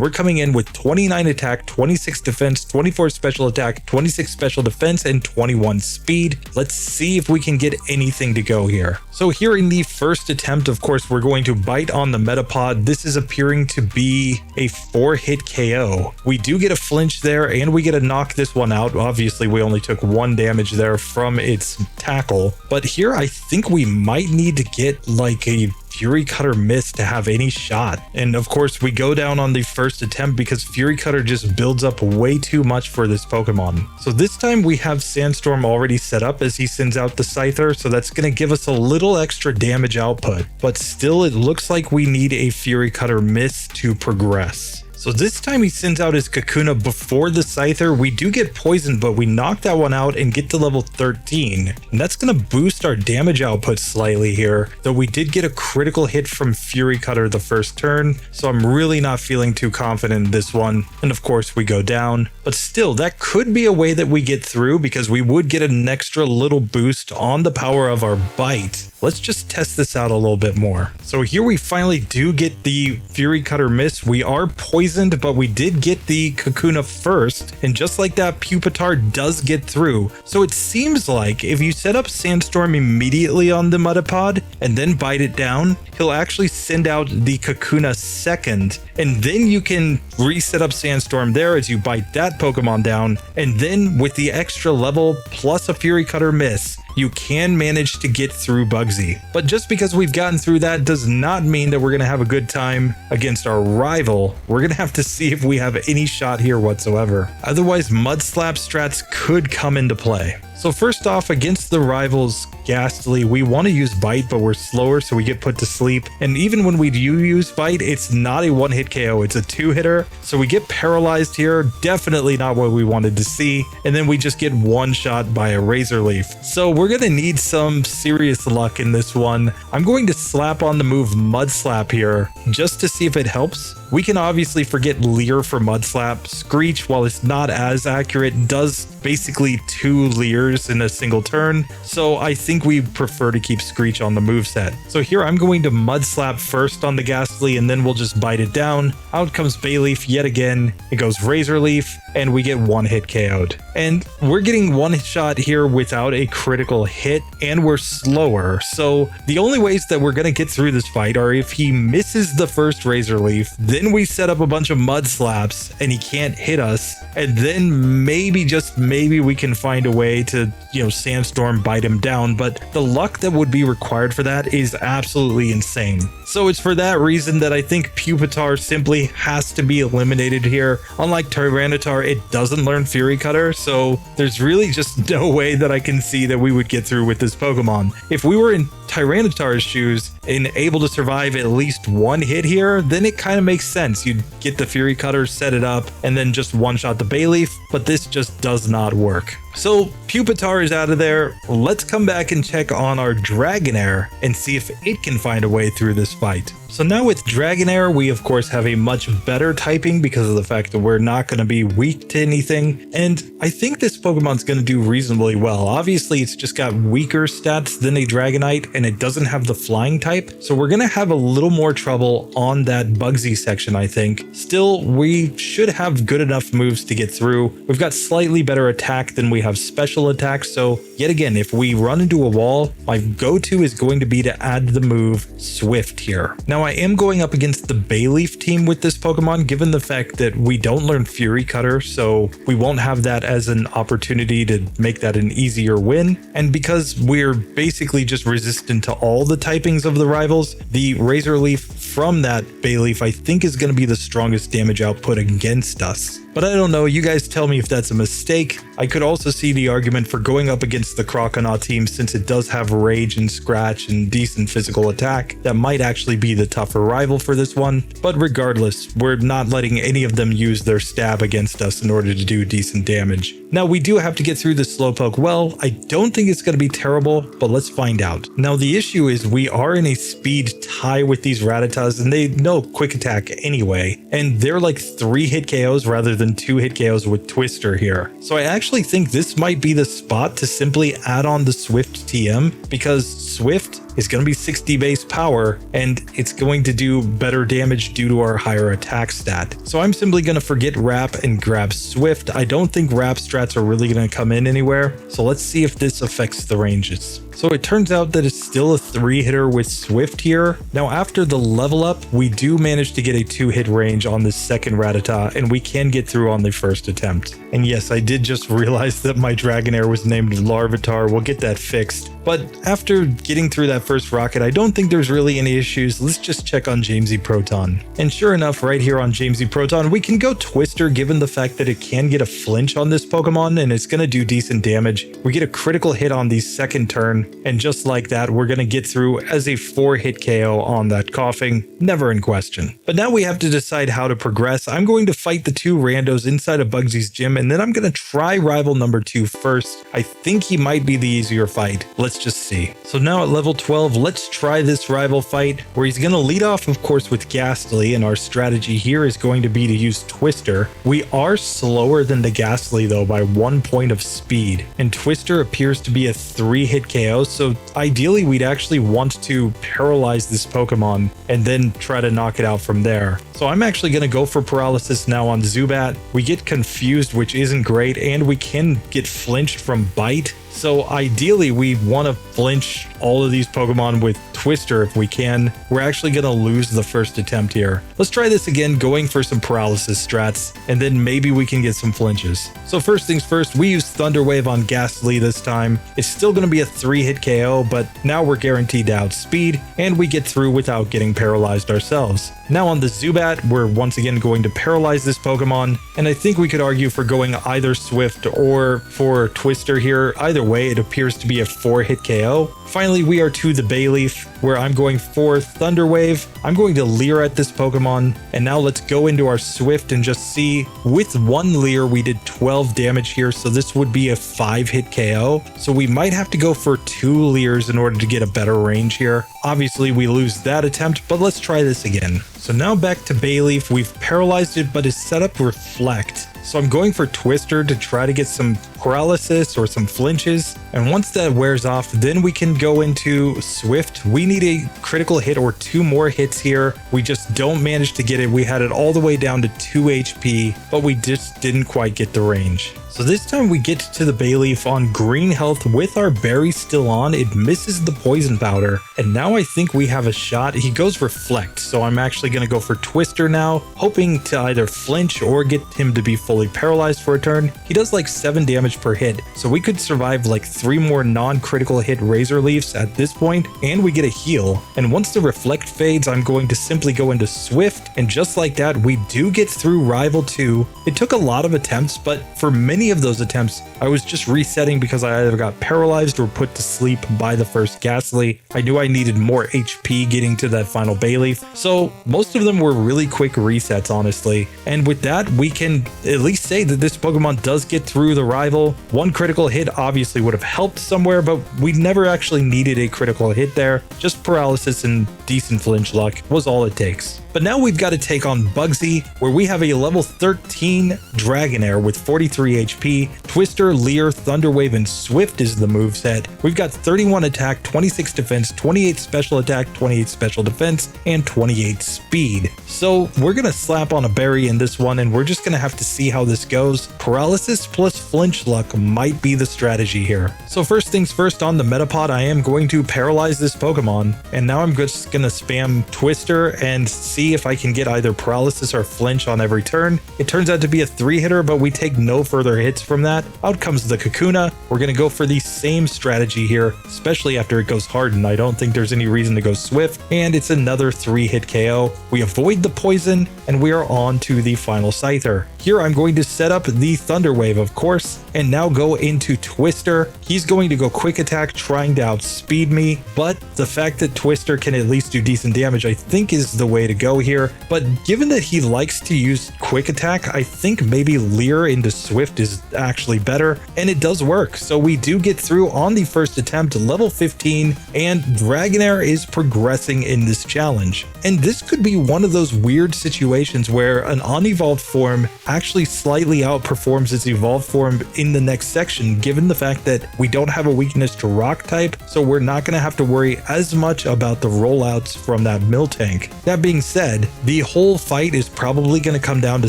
we're coming in with 29 attack, 26 defense, 24 special attack, 26 special defense, and 21 speed. Let's see if we can get anything to go here. So here in the first attempt, of course, we're going to bite on the Metapod. This is appearing to be a 4-hit KO. We do get a flinch there, and we get to knock this one out. Obviously, we only took 1 damage there from its tackle, but here I think we might need to get like a Fury Cutter miss to have any shot. And of course, we go down on the first attempt because Fury Cutter just builds up way too much for this Pokemon. So this time we have Sandstorm already set up as he sends out the Scyther, so that's going to give us a little extra damage output. But still, it looks like we need a Fury Cutter miss to progress. So this time he sends out his Kakuna before the Scyther. We do get poisoned, but we knock that one out and get to level 13. And that's going to boost our damage output slightly here, though we did get a critical hit from Fury Cutter the first turn, so I'm really not feeling too confident in this one. And of course we go down, but still that could be a way that we get through because we would get an extra little boost on the power of our bite. Let's just test this out a little bit more. So here we finally do get the Fury Cutter miss. We are poisoned poisoned, but we did get the Kakuna first, and just like that, Pupitar does get through. So it seems like if you set up Sandstorm immediately on the Metapod and then bite it down, he'll actually send out the Kakuna second, and then you can reset up Sandstorm there as you bite that Pokemon down, and then with the extra level plus a Fury Cutter miss, you can manage to get through Bugsy. But just because we've gotten through that does not mean that we're going to have a good time against our rival. We're going to have to see if we have any shot here whatsoever. Otherwise, Mud Slap strats could come into play. So first off, against the rivals Ghastly, we want to use Bite, but we're slower, so we get put to sleep. And even when we do use Bite, it's not a one-hit KO, it's a two-hitter. So we get paralyzed here, definitely not what we wanted to see. And then we just get one shot by a Razor Leaf. So we're going to need some serious luck in this one. I'm going to slap on the move Mud Slap here, just to see if it helps. We can obviously forget Leer for Mud Slap. Screech, while it's not as accurate, does basically 2 Leers in a single turn. So I think we prefer to keep Screech on the moveset. So here I'm going to Mud Slap first on the Ghastly, and then we'll just bite it down. Out comes Bayleef yet again. It goes Razor Leaf, and we get one hit KO'd. And we're getting one shot here without a critical hit, and we're slower. So the only ways that we're going to get through this fight are if he misses the first Razor Leaf, then we set up a bunch of Mud Slaps and he can't hit us, and then maybe, just maybe, we can find a way to, Sandstorm bite him down. But the luck that would be required for that is absolutely insane. So it's for that reason that I think Pupitar simply has to be eliminated here. Unlike Tyranitar, it doesn't learn Fury Cutter, so there's really just no way that I can see that we would get through with this Pokemon. If we were in Tyranitar's shoes and able to survive at least one hit here, then it kind of makes sense. You'd get the Fury Cutter, set it up, and then just one-shot the Bayleef, but this just does not work. So Pupitar is out of there. Let's come back and check on our Dragonair and see if it can find a way through this fight. So now with Dragonair, we of course have a much better typing because of the fact that we're not going to be weak to anything. And I think this Pokemon's going to do reasonably well. Obviously, it's just got weaker stats than a Dragonite, and it doesn't have the flying type. So we're going to have a little more trouble on that Bugsy section, I think. Still, we should have good enough moves to get through. We've got slightly better attack than we have special attack. So yet again, if we run into a wall, my go-to is going to be to add the move Swift here. Now, I am going up against the Bayleef team with this Pokemon, given the fact that we don't learn Fury Cutter, so we won't have that as an opportunity to make that an easier win. And because we're basically just resistant to all the typings of the rivals, the Razor Leaf from that Bayleef I think is going to be the strongest damage output against us. But I don't know, you guys tell me if that's a mistake. I could also see the argument for going up against the Croconaw team, since it does have Rage and Scratch and decent physical attack. That might actually be the tougher rival for this one. But regardless, we're not letting any of them use their stab against us in order to do decent damage. Now, we do have to get through the Slowpoke well. I don't think it's going to be terrible, but let's find out. Now, the issue is we are in a speed tie with these Rattatas, and they know quick attack anyway. And they're like 3-hit KOs rather than 2-hit KOs with Twister here. So I actually think this might be the spot to simply add on the Swift TM, because Swift is going to be 60 base power, and it's going to do better damage due to our higher attack stat. So I'm simply going to forget Wrap and grab Swift. I don't think Wrap strats are really going to come in anywhere, so let's see if this affects the ranges. So it turns out that it's still a 3-hitter with Swift here. Now, after the level up, we do manage to get a 2-hit range on the second Rattata, and we can get through on the first attempt. And yes, I did just realize that my Dragonair was named Larvitar. We'll get that fixed. But after getting through that first rocket, I don't think there's really any issues. Let's just check on Jamesy Proton. And sure enough, right here on Jamesy Proton, we can go Twister, given the fact that it can get a flinch on this Pokemon, and it's going to do decent damage. We get a critical hit on the second turn, and just like that, we're going to get through as a 4-hit KO on that Coughing. Never in question. But now we have to decide how to progress. I'm going to fight the 2 randos inside of Bugsy's gym, and then I'm going to try rival number 2 first. I think he might be the easier fight. Let's just see. So now at level 12, let's try this rival fight where he's going to lead off, of course, with Ghastly, and our strategy here is going to be to use Twister. We are slower than the Ghastly though by 1 point of speed, and Twister appears to be a 3-hit KO, so ideally we'd actually want to paralyze this Pokemon and then try to knock it out from there. So I'm actually going to go for Paralysis now on Zubat. We get confused, which isn't great, and we can get flinched from Bite. So ideally we want to flinch all of these Pokemon with Twister if we can. We're actually going to lose the first attempt here. Let's try this again, going for some paralysis strats, and then maybe we can get some flinches. So first things first, we use Thunder Wave on Ghastly this time. It's still going to be a 3-hit KO, but now we're guaranteed to outspeed, and we get through without getting paralyzed ourselves. Now on the Zubat, we're once again going to paralyze this Pokemon, and I think we could argue for going either Swift or for Twister here. Either way, it appears to be a 4-hit KO. Finally, we are to the Bayleef, where I'm going for Thunder Wave. I'm going to Leer at this Pokemon, and now let's go into our Swift and just see. With one Leer, we did 12 damage here, so this would be a 5-hit KO. So we might have to go for 2 Leers in order to get a better range here. Obviously, we lose that attempt, but let's try this again. So now back to Bayleef. We've paralyzed it, but it's set up Reflect. So I'm going for Twister to try to get some paralysis or some flinches. And once that wears off, then we can go into Swift. We need a critical hit or 2 more hits here. We just don't manage to get it. We had it all the way down to 2 HP, but we just didn't quite get the range. So this time we get to the Bayleef on green health with our berry still on. It misses the poison powder, and now I think we have a shot. He goes Reflect, so I'm actually going to go for Twister now, hoping to either flinch or get him to be fully paralyzed for a turn. He does like 7 damage per hit, so we could survive like 3 more non-critical hit Razor Leafs at this point, and we get a heal. And once the Reflect fades, I'm going to simply go into Swift, and just like that, we do get through Rival 2. It took a lot of attempts, but for many of those attempts, I was just resetting because I either got paralyzed or put to sleep by the first Ghastly. I knew I needed more HP getting to that final Bayleef, so most of them were really quick resets, honestly. And with that, we can at least say that this Pokemon does get through the Rival. 1 critical hit obviously would have helped somewhere, but we never actually needed a critical hit there. Just paralysis and decent flinch luck was all it takes. But now we've got to take on Bugsy, where we have a level 13 Dragonair with 43 HP. Twister, Leer, Thunder Wave, and Swift is the moveset. We've got 31 attack, 26 defense, 28 special attack, 28 special defense, and 28 speed. So we're going to slap on a berry in this one, and we're just going to have to see how this goes. Paralysis plus flinch luck might be the strategy here. So first things first, on the Metapod, I am going to paralyze this Pokemon, and now I'm just going to spam Twister and see if I can get either paralysis or flinch on every turn. It turns out to be a 3-hitter, but we take no further hits from that. Out comes the Kakuna. We're going to go for the same strategy here, especially after it goes Harden. I don't think there's any reason to go Swift, and it's another 3-hit KO. We avoid the poison, and we are on to the final Scyther. Here I'm going to set up the Thunder Wave, of course, and now go into Twister. He's going to go Quick Attack, trying to outspeed me, but the fact that Twister can at least do decent damage, I think, is the way to go here. But given that he likes to use Quick Attack, I think maybe Leer into Swift is actually better, and it does work. So we do get through on the first attempt, level 15, and Dragonair is progressing in this challenge. And this could be one of those weird situations where an unevolved form actually slightly outperforms its evolved form in the next section, given the fact that we don't have a weakness to rock type, so we're not going to have to worry as much about the rollouts from that Miltank. That being said, the whole fight is probably going to come down to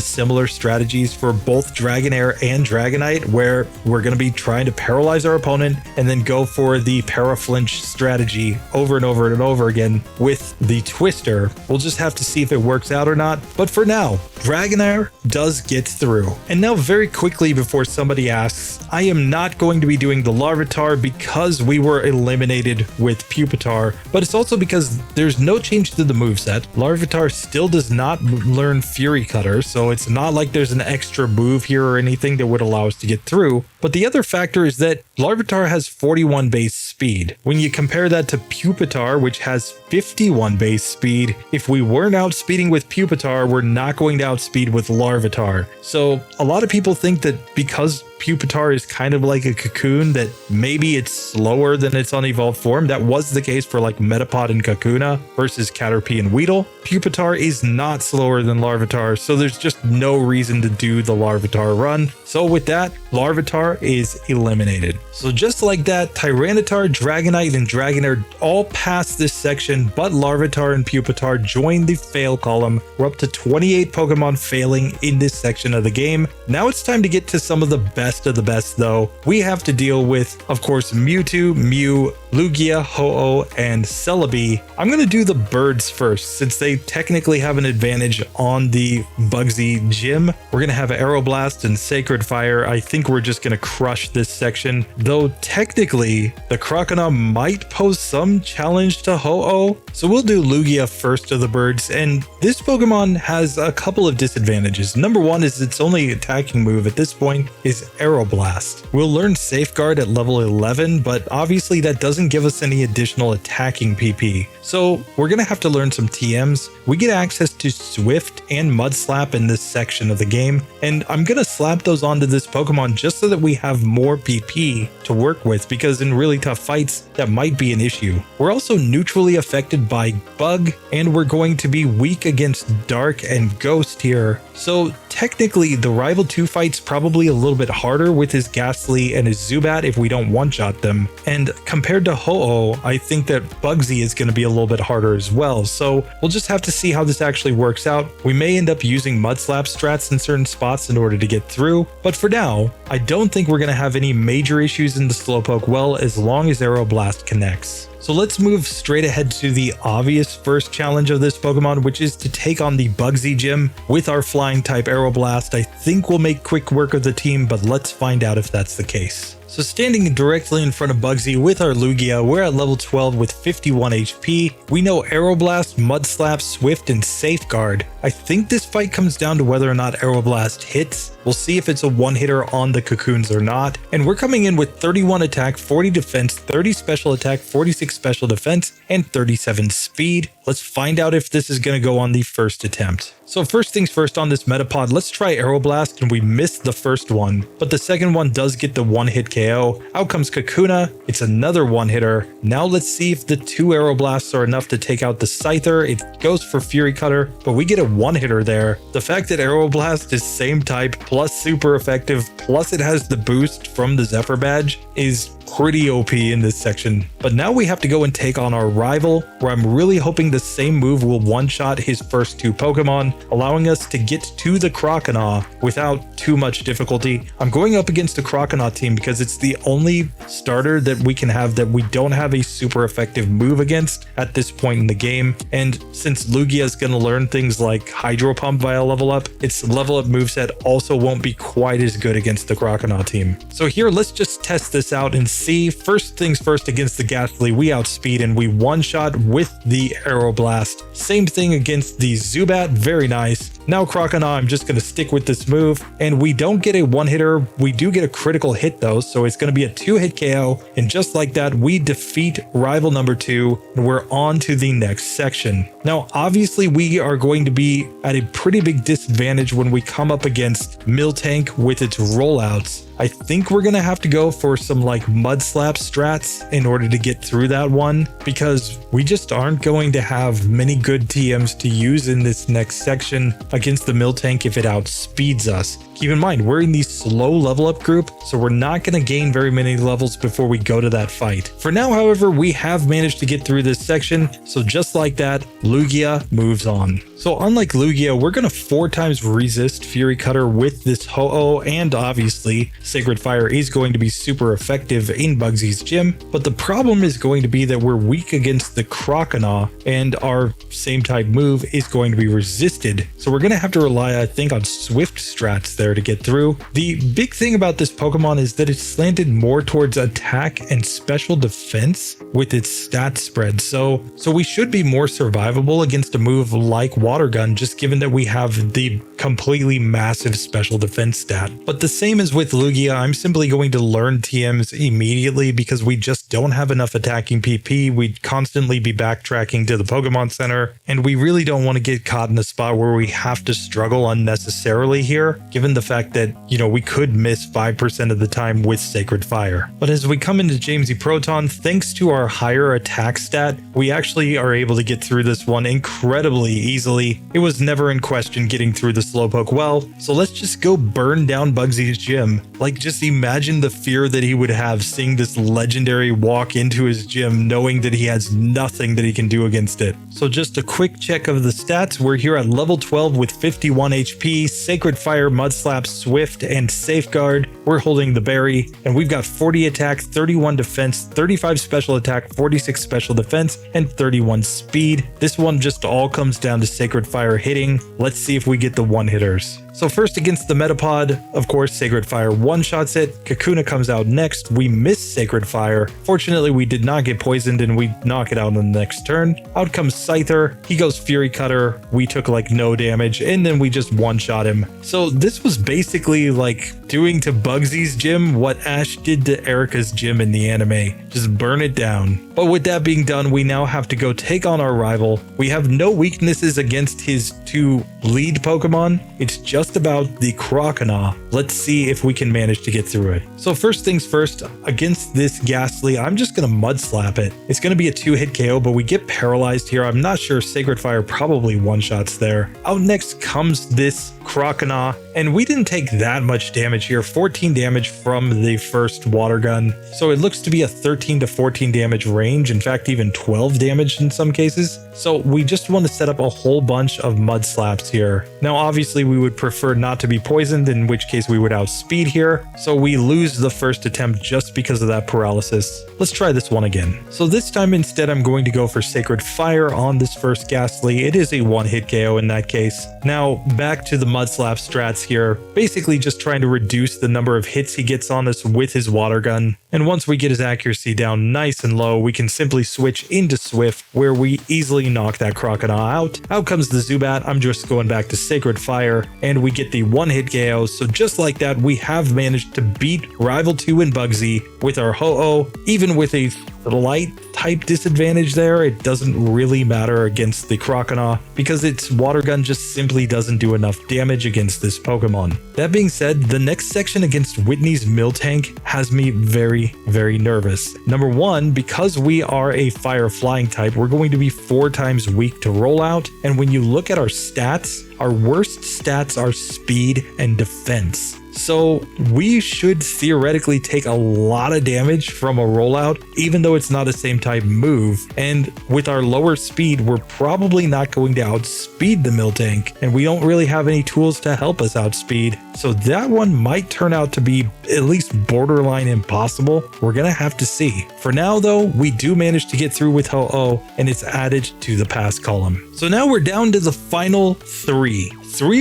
similar strategies for both Dragonair and Dragonite, where we're going to be trying to paralyze our opponent and then go for the para-flinch strategy over and over and over again with the Twister. We'll just have to see if it works out or not, but for now, Dragonair does get through. And now, very quickly before somebody asks, I am not going to be doing the Larvitar because we were eliminated with Pupitar, but it's also because there's no change to the moveset. Larvitar still does not learn Fury Cutter, so it's not like there's an extra move here or anything that would allow us to get through. But the other factor is that Larvitar has 41 base speed. When you compare that to Pupitar, which has 51 base speed, if we weren't outspeeding with Pupitar, we're not going to outspeed with Larvitar. So a lot of people think that because Pupitar is kind of like a cocoon, that maybe it's slower than its unevolved form. That was the case for like Metapod and Kakuna versus Caterpie and Weedle. Pupitar is not slower than Larvitar, so there's just no reason to do the Larvitar run. So with that, Larvitar is eliminated. So just like that, Tyranitar, Dragonite, and Dragonair all passed this section, but Larvitar and Pupitar joined the fail column. We're up to 28 Pokemon failing in this section of the game. Now it's time to get to some of the best of the best though. We have to deal with, of course, Mewtwo, Mew, Lugia, Ho-Oh, and Celebi. I'm going to do the birds first, since they technically have an advantage on the Bugsy gym. We're going to have Aeroblast and Sacred Fire. I think we're just going to crush this section, though technically the Croconaw might pose some challenge to Ho-Oh. So we'll do Lugia first of the birds, and this Pokemon has a couple of disadvantages. Number one is its only attacking move at this point is Aeroblast. We'll learn Safeguard at level 11, but obviously that doesn't give us any additional attacking PP. So we're going to have to learn some TMs. We get access to Swift and Mud Slap in this section of the game, and I'm going to slap those onto this Pokemon just so that we have more PP to work with, because in really tough fights, that might be an issue. We're also neutrally affected by Bug, and we're going to be weak against Dark and Ghost here. So technically, the Rival 2 fight's probably a little bit harder with his Ghastly and his Zubat if we don't one-shot them. And compared to Ho-Oh, I think that Bugsy is going to be a little bit harder as well. So we'll just have to see how this actually works out. We may end up using Mud Slap strats in certain spots in order to get through. But for now, I don't think we're going to have any major issues in the Slowpoke well as long as Aeroblast connects. So let's move straight ahead to the obvious first challenge of this Pokemon, which is to take on the Bugsy gym with our flying type Aeroblast. I think we'll make quick work of the team, but let's find out if that's the case. So standing directly in front of Bugsy with our Lugia, we're at level 12 with 51 HP. We know Aeroblast, Mud Slap, Swift, and Safeguard. I think this fight comes down to whether or not Aeroblast hits. We'll see if it's a one-hitter on the cocoons or not. And we're coming in with 31 attack, 40 defense, 30 special attack, 46 special defense, and 37 speed. Let's find out if this is going to go on the first attempt. So first things first on this Metapod, let's try Aeroblast, and we missed the first one, but the second one does get the one-hit KO. Out comes Kakuna, it's another one-hitter. Now let's see if the two Aeroblasts are enough to take out the Scyther. It goes for Fury Cutter, but we get a one-hitter there. The fact that Aeroblast is same type, plus super effective, plus it has the boost from the Zephyr badge is pretty OP in this section. But now we have to go and take on our rival, where I'm really hoping the same move will one-shot his first two Pokemon, allowing us to get to the Croconaw without too much difficulty. I'm going up against the Croconaw team because it's the only starter that we can have that we don't have a super effective move against at this point in the game. And since Lugia is going to learn things like Hydro Pump via level up, its level up moveset also won't be quite as good against the Croconaw team. So here, let's just test this out and see. First things first, against the Ghastly, we outspeed and we one-shot with the Aeroblast. Same thing against the Zubat, very nice. Now Croconaw, I'm just going to stick with this move, and we don't get a one-hitter. We do get a critical hit though, so it's going to be a two-hit KO, and just like that, we defeat rival number 2, and we're on to the next section. Now, obviously, we are going to be at a pretty big disadvantage when we come up against Miltank with its rollouts. I think we're going to have to go for some like Mud Slap strats in order to get through that one, because we just aren't going to have many good TMs to use in this next section against the Miltank if it outspeeds us. Keep in mind, we're in the slow level up group, so we're not going to gain very many levels before we go to that fight. For now, however, we have managed to get through this section, so just like that, Lugia moves on. So unlike Lugia, we're going to 4 times resist Fury Cutter with this Ho-Oh, and obviously Sacred Fire is going to be super effective in Bugsy's gym, but the problem is going to be that we're weak against the Croconaw, and our same type move is going to be resisted. So we're going to have to rely, I think, on Swift strats there there to get through. The big thing about this Pokemon is that it's slanted more towards attack and special defense with its stat spread. So we should be more survivable against a move like Water Gun, just given that we have the completely massive special defense stat. But the same as with Lugia, I'm simply going to learn TMs immediately because we just don't have enough attacking PP. We'd constantly be backtracking to the Pokemon Center, and we really don't want to get caught in a spot where we have to struggle unnecessarily here, given the fact that, you know, we could miss 5% of the time with Sacred Fire. But as we come into Jamesy Proton, thanks to our higher attack stat, we actually are able to get through this one incredibly easily. It was never in question getting through the Slowpoke well, so let's just go burn down Bugsy's gym. Like, just imagine the fear that he would have seeing this legendary walk into his gym knowing that he has nothing that he can do against it. So just a quick check of the stats. We're here at level 12 with 51 HP, Sacred Fire, Mud Slap, Swift, and Safeguard. We're holding the berry, and we've got 40 attack, 31 defense, 35 special attack, 46 special defense, and 31 speed. This one just all comes down to Sacred Fire hitting. Let's see if we get the one-hitters. So first against the Metapod, of course, Sacred Fire one-shots it. Kakuna comes out next. We miss Sacred Fire. Fortunately, we did not get poisoned and we knock it out on the next turn. Out comes Scyther. He goes Fury Cutter. We took like no damage and then we just one-shot him. So this was basically like doing to Bugsy's gym what Ash did to Erica's gym in the anime. Just burn it down. But with that being done, we now have to go take on our rival. We have no weaknesses against his two lead Pokemon. It's just about the Croconaw. Let's see if we can manage to get through it. So first things first, against this Ghastly, I'm just going to Mud Slap it. It's going to be a 2-hit KO, but we get paralyzed here. I'm not sure. Sacred Fire probably one-shots there. Out next comes this Croconaw, and we didn't take that much damage here. 14 damage from the first Water Gun. So it looks to be a 13 to 14 damage range. In fact, even 12 damage in some cases. So we just want to set up a whole bunch of Mud Slaps here. Now, obviously, we would prefer not to be poisoned, in which case we would outspeed here. So we lose the first attempt just because of that paralysis. Let's try this one again. So this time instead, I'm going to go for Sacred Fire on this first Ghastly. It is a one-hit KO in that case. Now, back to the Mud Slap strats here. Basically just trying to reduce the number of hits he gets on us with his Water Gun. And once we get his accuracy down nice and low, we can simply switch into Swift, where we easily knock that Croconaw out. Out comes the Zubat. I'm just going back to Sacred Fire, and we get the one-hit KO. So just like that, we have managed to beat Rival 2 and Bugsy with our Ho-Oh, even with a light type disadvantage there. It doesn't really matter against the Croconaw because its Water Gun just simply doesn't do enough damage against this Pokemon. That being said, the next section against Whitney's Miltank has me very, very nervous. Number one, because we are a Fire Flying type, we're going to be 4 times weak to Rollout, and when you look at our stats, our worst stats are speed and defense. So we should theoretically take a lot of damage from a Rollout, even though it's not a same type move. And with our lower speed, we're probably not going to outspeed the Miltank, and we don't really have any tools to help us outspeed. So that one might turn out to be at least borderline impossible. We're gonna have to see. For now though, we do manage to get through with Ho-Oh, and it's added to the pass column. So now we're down to the final 3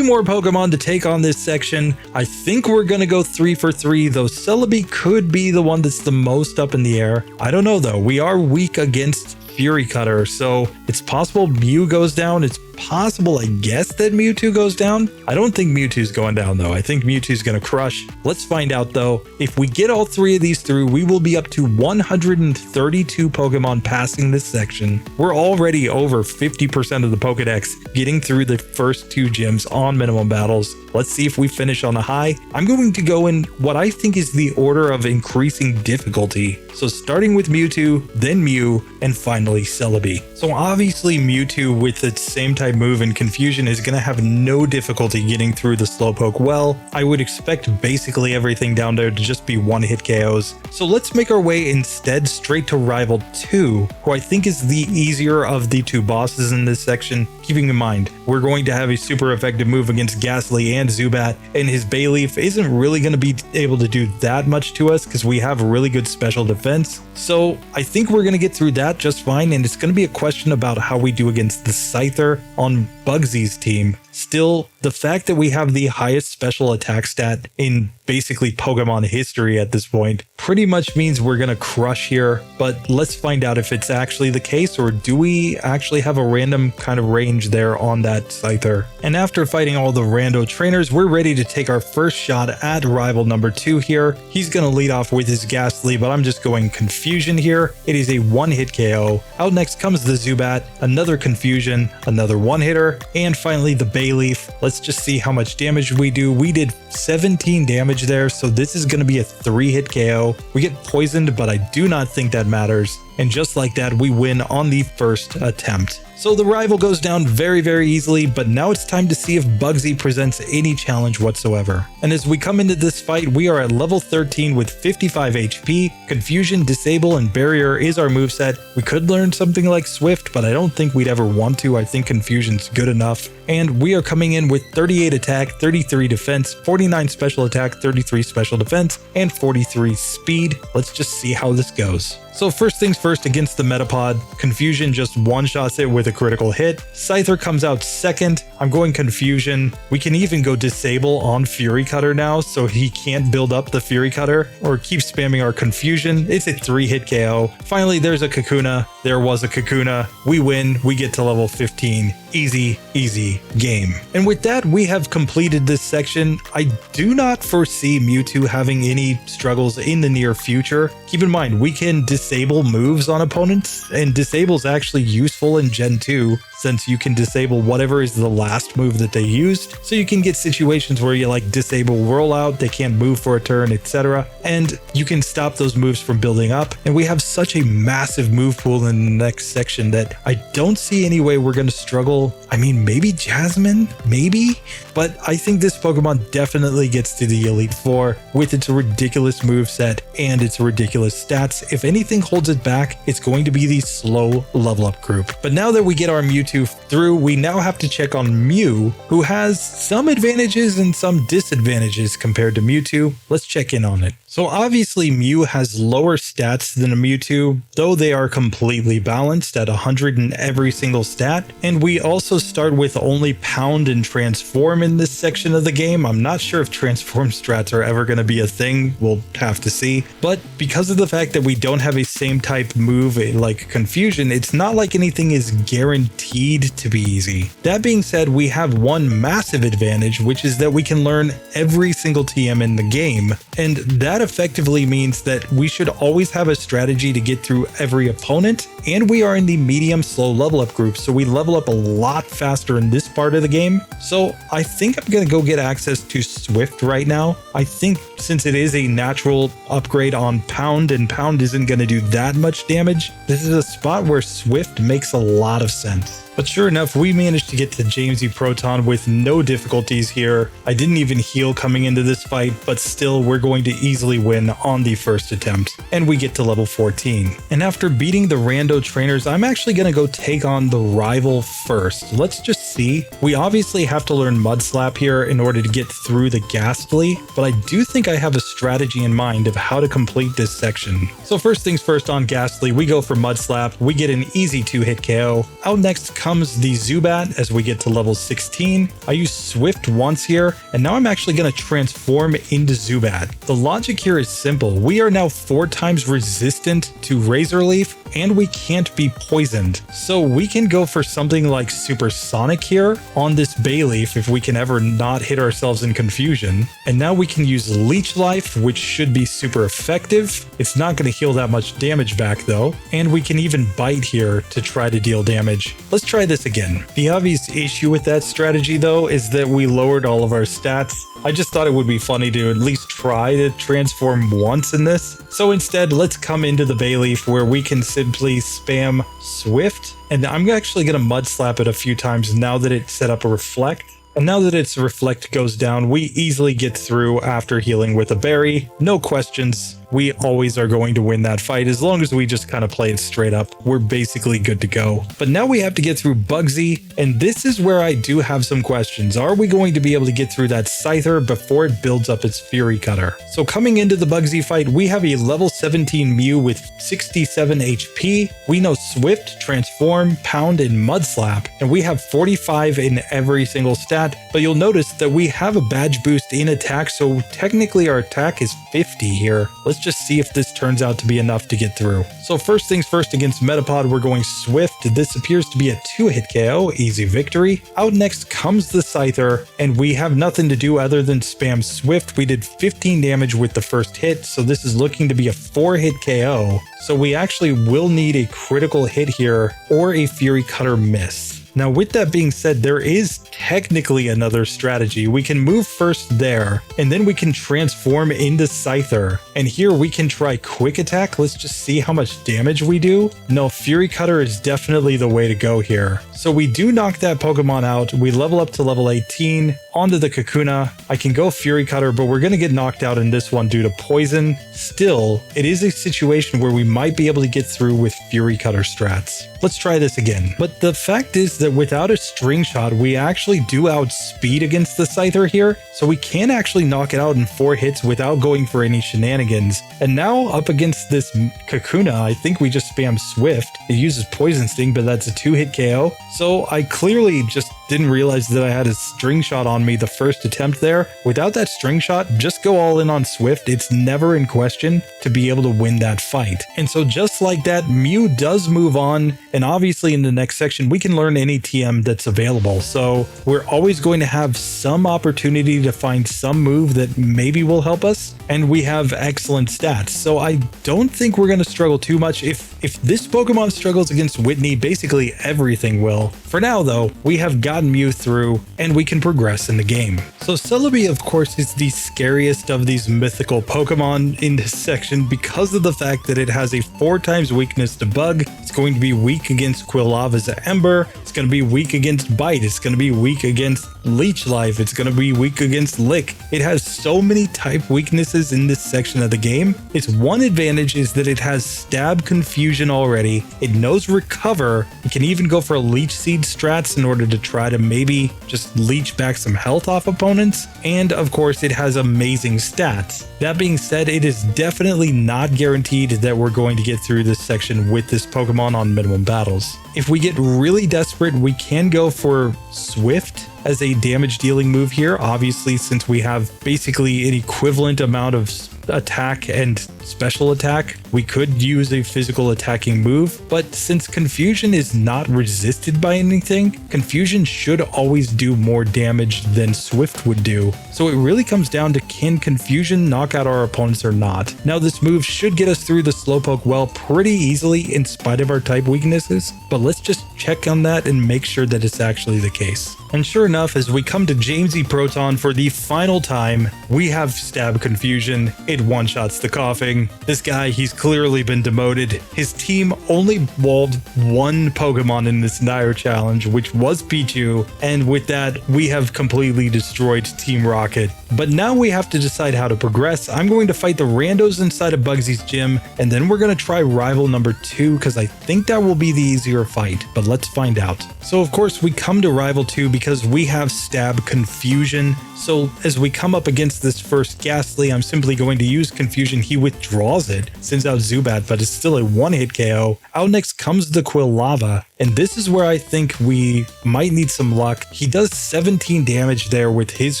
more Pokemon to take on this section. I think we're gonna go 3 for 3, though Celebi could be the one that's the most up in the air. I don't know though. We are weak against Fury Cutter, so it's possible Mew goes down. It's possible, I guess, that Mewtwo goes down. I don't think Mewtwo's going down though. I think Mewtwo's gonna crush. Let's find out though. If we get all 3 of these through, we will be up to 132 Pokemon passing this section. We're already over 50% of the Pokedex getting through the first 2 gyms on minimum battles. Let's see if we finish on a high. I'm going to go in what I think is the order of increasing difficulty. So starting with Mewtwo, then Mew, and finally Celebi. So obviously Mewtwo with its same type move and Confusion is going to have no difficulty getting through the Slowpoke well. I would expect basically everything down there to just be one-hit KOs. So let's make our way instead straight to Rival 2, who I think is the easier of the 2 bosses in this section. Keeping in mind, we're going to have a super effective move against Ghastly and Zubat, and his Bayleef isn't really going to be able to do that much to us because we have really good special defense. So I think we're going to get through that just fine, and it's going to be a question about how we do against the Scyther on Bugsy's team. Still, the fact that we have the highest special attack stat in basically Pokemon history at this point pretty much means we're gonna crush here, but let's find out if it's actually the case, or do we actually have a random kind of range there on that Scyther. And after fighting all the rando trainers, we're ready to take our first shot at rival number 2 here. He's gonna lead off with his Ghastly, but I'm just going Confusion here. It is a one-hit KO. Out next comes the Zubat, another Confusion, another one-hitter, and finally the Bayleef. Let's just see how much damage we do. We did 17 damage there, so this is going to be a 3-hit KO. We get poisoned, but I do not think that matters. And just like that, we win on the first attempt. So the rival goes down very, very easily, but now it's time to see if Bugsy presents any challenge whatsoever. And as we come into this fight, we are at level 13 with 55 HP. Confusion, Disable, and Barrier is our moveset. We could learn something like Swift, but I don't think we'd ever want to. I think Confusion's good enough. And we are coming in with 38 attack, 33 defense, 49 special attack, 33 special defense, and 43 speed. Let's just see how this goes. So first things first, against the Metapod, Confusion just one-shots it with a critical hit. Scyther comes out second. I'm going Confusion. We can even go Disable on Fury Cutter now, so he can't build up the Fury Cutter, or keep spamming our Confusion. It's a 3-hit KO. Finally, there's a Kakuna. There was a Kakuna. We win. We get to level 15. Easy, easy game. And with that, we have completed this section. I do not foresee Mewtwo having any struggles in the near future. Keep in mind, we can disable moves on opponents, and disable is actually useful in Gen 2 since you can disable whatever is the last move that they used. So you can get situations where you like disable rollout, they can't move for a turn, etc. And you can stop those moves from building up. And we have such a massive move pool in the next section that I don't see any way we're going to struggle. I mean, maybe Jasmine, maybe, but I think this Pokemon definitely gets to the Elite Four with its ridiculous moveset and its ridiculous stats. If anything holds it back, it's going to be the slow level up group. But now that we get our Mewtwo through, we now have to check on Mew, who has some advantages and some disadvantages compared to Mewtwo. Let's check in on it. So obviously Mew has lower stats than a Mewtwo, though they are completely balanced at 100 in every single stat. And we also start with only Pound and Transform in this section of the game. I'm not sure if Transform strats are ever going to be a thing. We'll have to see. But because of the fact that we don't have a same type move like Confusion, it's not like anything is guaranteed to be easy. That being said, we have one massive advantage, which is that we can learn every single TM in the game. And that effectively means that we should always have a strategy to get through every opponent, and we are in the medium slow level up group, so we level up a lot faster in this part of the game. So I think I'm gonna go get access to Swift right now. I think since it is a natural upgrade on Pound, and Pound isn't gonna do that much damage, this is a spot where Swift makes a lot of sense. But sure enough, we managed to get to Jamesy Proton with no difficulties here. I didn't even heal coming into this fight, but still we're going to easily win on the first attempt. And we get to level 14. And after beating the rando trainers, I'm actually going to go take on the rival first. Let's just see. We obviously have to learn Mud Slap here in order to get through the Ghastly, but I do think I have a strategy in mind of how to complete this section. So first things first on Ghastly, we go for Mud Slap. We get an easy 2-hit KO. Out next comes the Zubat as we get to level 16. I use Swift once here, and now I'm actually going to transform into Zubat. The logic here is simple. We are now 4 times resistant to Razor Leaf, and we can't be poisoned. So we can go for something like Supersonic here on this Bayleef if we can ever not hit ourselves in Confusion. And now we can use Leech Life, which should be super effective. It's not going to heal that much damage back though. And we can even Bite here to try to deal damage. Let's try this again. The obvious issue with that strategy though is that we lowered all of our stats. I just thought it would be funny to at least try to transform once in this. So instead, let's come into the Bayleef where we can simply spam Swift. And I'm actually going to Mud Slap it a few times now that it's set up a Reflect. And now that its Reflect goes down, we easily get through after healing with a Berry. No questions. we always are going to win that fight. As long as we just kind of play it straight up, we're basically good to go. But now we have to get through Bugsy, and this is where I do have some questions. Are we going to be able to get through that Scyther before it builds up its Fury Cutter? So coming into the Bugsy fight, we have a level 17 Mew with 67 HP. We know Swift, Transform, Pound, and Mud Slap, and we have 45 in every single stat. But you'll notice that we have a badge boost in attack, so technically our attack is 50 here. Let's just see if this turns out to be enough to get through. So first things first, against Metapod, we're going Swift. This appears to be a 2-hit KO, easy victory. Out next comes the Scyther, and we have nothing to do other than spam Swift. We did 15 damage with the first hit, so this is looking to be a 4-hit KO. So we actually will need a critical hit here or a Fury Cutter miss. Now, with that being said, there is technically another strategy. We can move first there, and then we can transform into Scyther. And here we can try Quick Attack. Let's just see how much damage we do. No, Fury Cutter is definitely the way to go here. So we do knock that Pokemon out. We level up to level 18. Onto the Kakuna. I can go Fury Cutter, but we're going to get knocked out in this one due to poison. Still, it is a situation where we might be able to get through with Fury Cutter strats. Let's try this again. But the fact is that without a String Shot, we actually do outspeed against the Scyther here, so we can actually knock it out in 4 hits without going for any shenanigans. And now up against this Kakuna, I think we just spam Swift. It uses Poison Sting, but that's a 2-hit KO. So I clearly just didn't realize that I had a String Shot on me the first attempt there. Without that String Shot, just go all in on Swift. It's never in question to be able to win that fight. And so just like that, Mew does move on, and obviously in the next section we can learn any TM that's available. So we're always going to have some opportunity to find some move that maybe will help us, and we have excellent stats. So I don't think we're going to struggle too much. If this Pokemon struggles against Whitney, basically everything will. For now though, we have gotten Mew through and we can progress in the game. So Celebi, of course, is the scariest of these mythical Pokemon in this section because of the fact that it has a 4x weakness to Bug. It's going to be weak against Quillava's Ember. It's going to be weak against Bite. It's going to be weak against Leech Life. It's going to be weak against Lick. It has so many type weaknesses in this section of the game. Its one advantage is that it has Stab Confusion already. It knows Recover. It can even go for Leech Seed strats in order to try to maybe just leech back some health off opponents. And of course, it has amazing stats. That being said, it is definitely not guaranteed that we're going to get through this section with this Pokemon on minimum battles. If we get really desperate, we can go for Swift as a damage dealing move here. Obviously, since we have basically an equivalent amount of attack and special attack, we could use a physical attacking move. But since Confusion is not resisted by anything, Confusion should always do more damage than Swift would do. So it really comes down to, can Confusion knock out our opponents or not? Now this move should get us through the Slowpoke well pretty easily in spite of our type weaknesses, but let's just check on that and make sure that it's actually the case. And sure enough, as we come to Jamesy Proton for the final time, we have Stab Confusion. It one-shots the Coughing. This guy, he's clearly been demoted. His team only walled one Pokemon in this entire challenge, which was Pichu, and with that, we have completely destroyed Team Rocket. But now we have to decide how to progress. I'm going to fight the randos inside of Bugsy's gym, and then we're going to try rival number 2, because I think that will be the easier fight, but let's find out. So of course, we come to rival 2 because we have Stab Confusion. So as we come up against this first Ghastly, I'm simply going to use Confusion. He withdraws it, sends out Zubat, but it's still a 1-hit KO. Out next comes the Quillava, and this is where I think we might need some luck. He does 17 damage there with his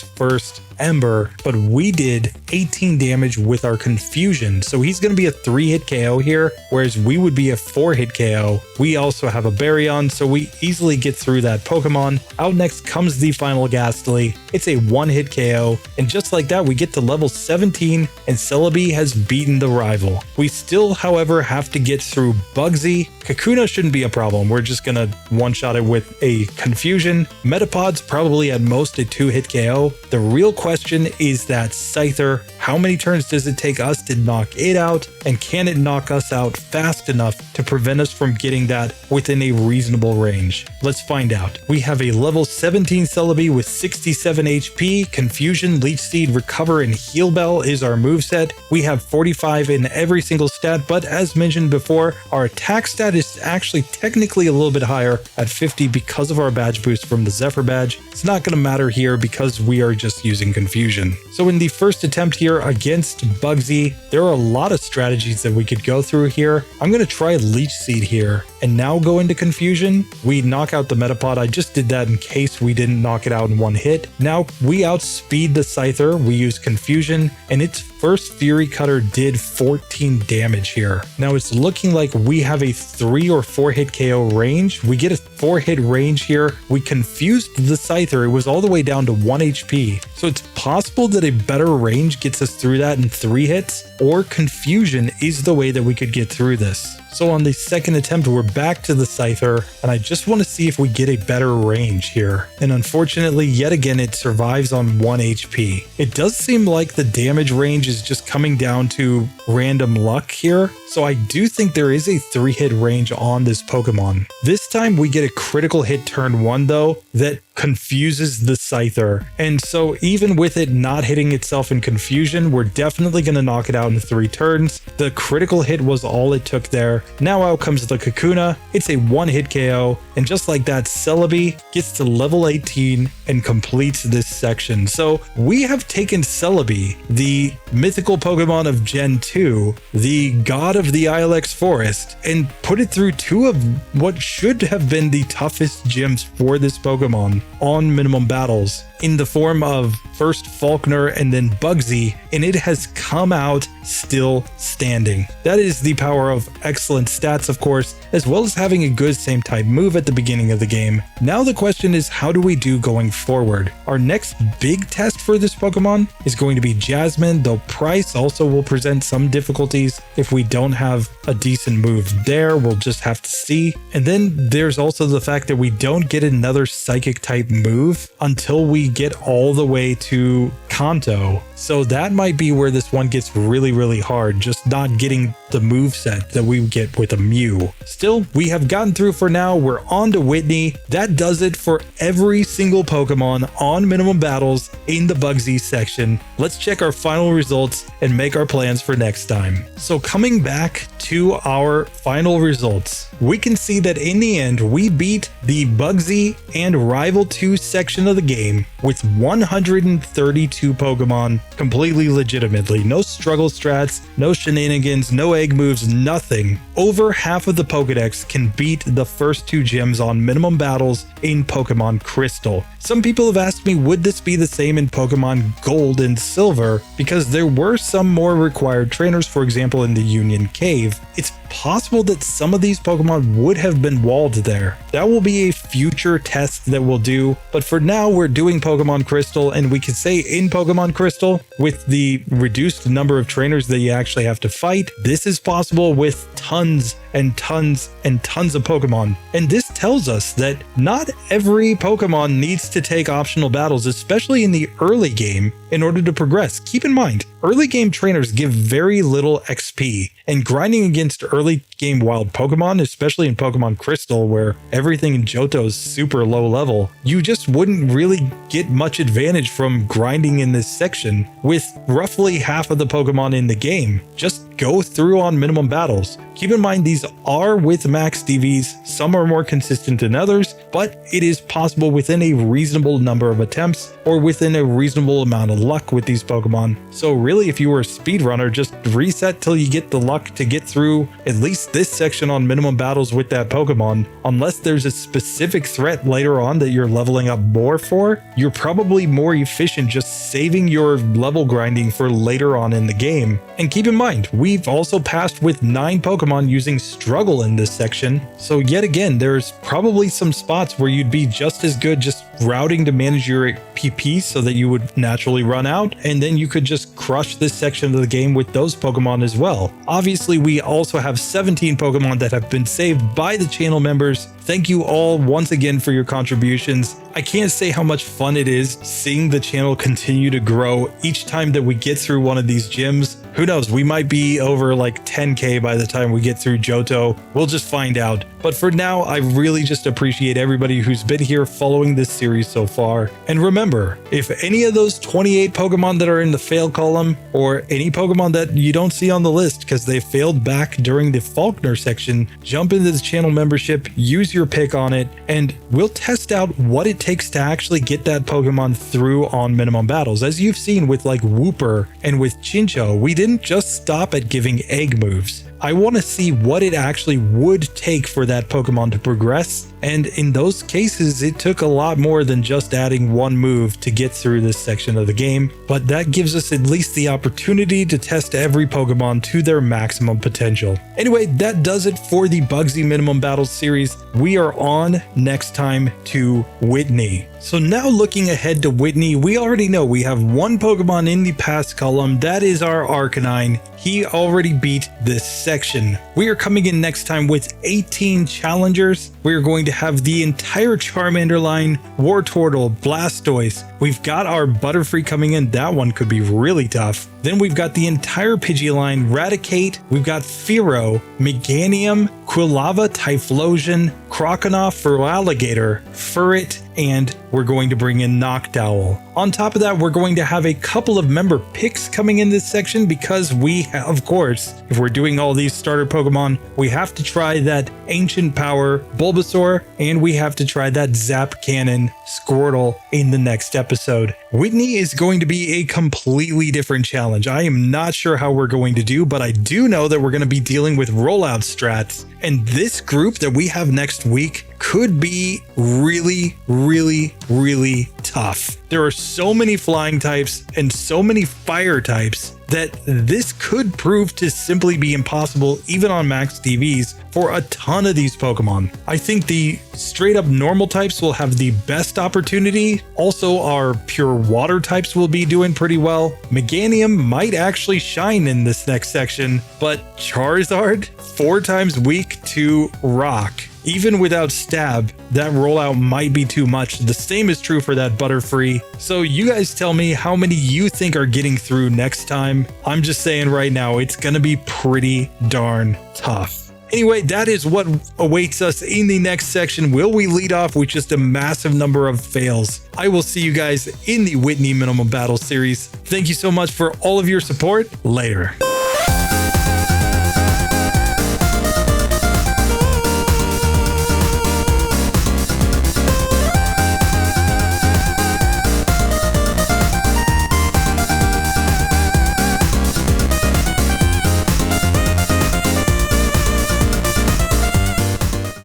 first Ember, but we did 18 damage with our Confusion, so he's going to be a 3-hit KO here, whereas we would be a 4-hit KO. We also have a Baryon, so we easily get through that Pokemon. Out next comes the final Ghastly. It's a 1-hit KO, and just like that, we get to level 17, and Celebi has beaten the rival. We still, however, have to get through Bugsy. Kakuna shouldn't be a problem. We're just going to one-shot it with a Confusion. Metapod's probably at most a 2-hit KO. The real question is that Scyther. How many turns does it take us to knock it out? And can it knock us out fast enough to prevent us from getting that within a reasonable range? Let's find out. We have a level 17 Celebi with 67 HP. Confusion, Leech Seed, Recover, and Heal Bell is our moveset. We have 45 in every single stat, but as mentioned before, our attack stat is actually technically a little bit higher at 50 because of our badge boost from the Zephyr badge. It's not going to matter here because we are just using Confusion. So in the first attempt here against Bugsy, there are a lot of strategies that we could go through here. I'm going to try Leech Seed here and now go into Confusion. We knock out the Metapod. I just did that in case we didn't knock it out in one hit. Now we outspeed the Scyther. We use Confusion, and its first Fury Cutter did 14 damage here. Now it's looking like we have a 3 or 4 hit KO range. We get a 4 hit range here. We confused the Scyther. It was all the way down to 1 HP. So it's possible that a better range gets us through that in 3 hits, or Confusion is the way that we could get through this. So on the second attempt, we're back to the Scyther, and I just want to see if we get a better range here. And unfortunately, yet again, it survives on 1 HP. It does seem like the damage range is just coming down to random luck here. So I do think there is a 3-hit range on this Pokemon. This time we get a critical hit turn 1 though that confuses the Scyther. And so even with it not hitting itself in Confusion, we're definitely going to knock it out in 3 turns. The critical hit was all it took there. Now out comes the Kakuna. It's a 1-hit KO. And just like that, Celebi gets to level 18 and completes this section. So we have taken Celebi, the mythical Pokemon of Gen 2, the god of the Ilex Forest, and put it through 2 of what should have been the toughest gyms for this Pokemon on minimum battles, in the form of first Falkner and then Bugsy, and it has come out still standing. That is the power of excellent stats, of course, as well as having a good same type move at the beginning of the game. Now the question is, how do we do going forward? Our next big test for this Pokemon is going to be Jasmine, though Price also will present some difficulties if we don't have a decent move there. We'll just have to see. And then there's also the fact that we don't get another psychic type move until we get all the way to Kanto. So that might be where this one gets really, really hard, just not getting the moveset that we get with a Mew. Still, we have gotten through for now. We're on to Whitney. That does it for every single Pokemon on minimum battles in the Bugsy section. Let's check our final results and make our plans for next time. So coming back to our final results, we can see that in the end, we beat the Bugsy and Rival 2 section of the game with 132 Pokemon completely legitimately. No struggle strats, no shenanigans, no egg moves, nothing. Over half of the Pokedex can beat the first 2 gyms on minimum battles in Pokemon Crystal. Some people have asked me, would this be the same in Pokemon Gold and Silver? Because there were some more required trainers, for example in the Union Cave. It's possible that some of these Pokemon would have been walled there. That will be a future test that we'll do, but for now we're doing Pokemon Crystal, and we can say in Pokemon Crystal, with the reduced number of trainers that you actually have to fight, this is possible with tons and tons and tons of Pokemon. And this tells us that not every Pokemon needs to take optional battles, especially in the early game, in order to progress. Keep in mind, early game trainers give very little XP, and grinding against early game wild Pokemon, especially in Pokemon Crystal where everything in Johto is super low level, you just wouldn't really get much advantage from grinding in this section with roughly half of the Pokemon in the game. Just go through on minimum battles. Keep in mind, these are with max DVs. Some are more consistent than others, but it is possible within a reasonable number of attempts or within a reasonable amount of luck with these Pokemon. So really, if you were a speedrunner, just reset till you get the luck to get through at least this section on minimum battles with that Pokemon. Unless there's a specific threat later on that you're leveling up more for, you're probably more efficient just saving your level grinding for later on in the game. And keep in mind, we've also passed with 9 Pokemon using struggle in this section. So yet again, there's probably some spots where you'd be just as good just routing to manage your PP so that you would naturally run out, and then you could just crush this section of the game with those Pokemon as well. Obviously, we also have 17 Pokemon that have been saved by the channel members. Thank you all once again for your contributions. I can't say how much fun it is seeing the channel continue to grow each time that we get through one of these gyms. Who knows, we might be over like 10k by the time we get through Johto. We'll just find out. But for now, I really just appreciate everybody who's been here following this series so far. And remember, if any of those 28 Pokemon that are in the fail column, or any Pokemon that you don't see on the list because they failed back during the Falkner section, jump into the channel membership, use your pick on it, and we'll test out what it takes to actually get that Pokemon through on minimum battles. As you've seen with like Wooper and with Chinchou, we didn't just stop at giving egg moves. I want to see what it actually would take for that Pokemon to progress, and in those cases it took a lot more than just adding one move to get through this section of the game, but that gives us at least the opportunity to test every Pokemon to their maximum potential. Anyway, that does it for the Bugsy Minimum Battles series. We are on next time to Whitney. So now looking ahead to Whitney, we already know we have one Pokemon in the past column, that is our Arcanine. He already beat this section. We are coming in next time with 18 challengers. We are going to have the entire Charmander line, Wartortle, Blastoise. We've got our Butterfree coming in, that one could be really tough. Then we've got the entire Pidgey line, Raticate, we've got Fearow, Meganium, Quilava, Typhlosion, Croconaw, Feraligatr, Furret, and we're going to bring in Noctowl. On top of that, we're going to have a couple of member picks coming in this section because we, of course, if we're doing all these starter Pokemon, we have to try that Ancient Power Bulbasaur, and we have to try that Zap Cannon Squirtle in the next episode. Whitney is going to be a completely different challenge. I am not sure how we're going to do, but I do know that we're going to be dealing with rollout strats. And this group that we have next week could be really, really, really tough. There are so many flying types and so many fire types that this could prove to simply be impossible even on max TVs for a ton of these Pokemon. I think the straight up normal types will have the best opportunity. Also, our pure water types will be doing pretty well. Meganium might actually shine in this next section, but Charizard, 4 times weak to rock. Even without stab, that rollout might be too much. The same is true for that Butterfree. So you guys tell me how many you think are getting through next time. I'm just saying right now, it's gonna be pretty darn tough. Anyway, that is what awaits us in the next section. Will we lead off with just a massive number of fails? I will see you guys in the Whitney Minimum Battle series. Thank you so much for all of your support. Later.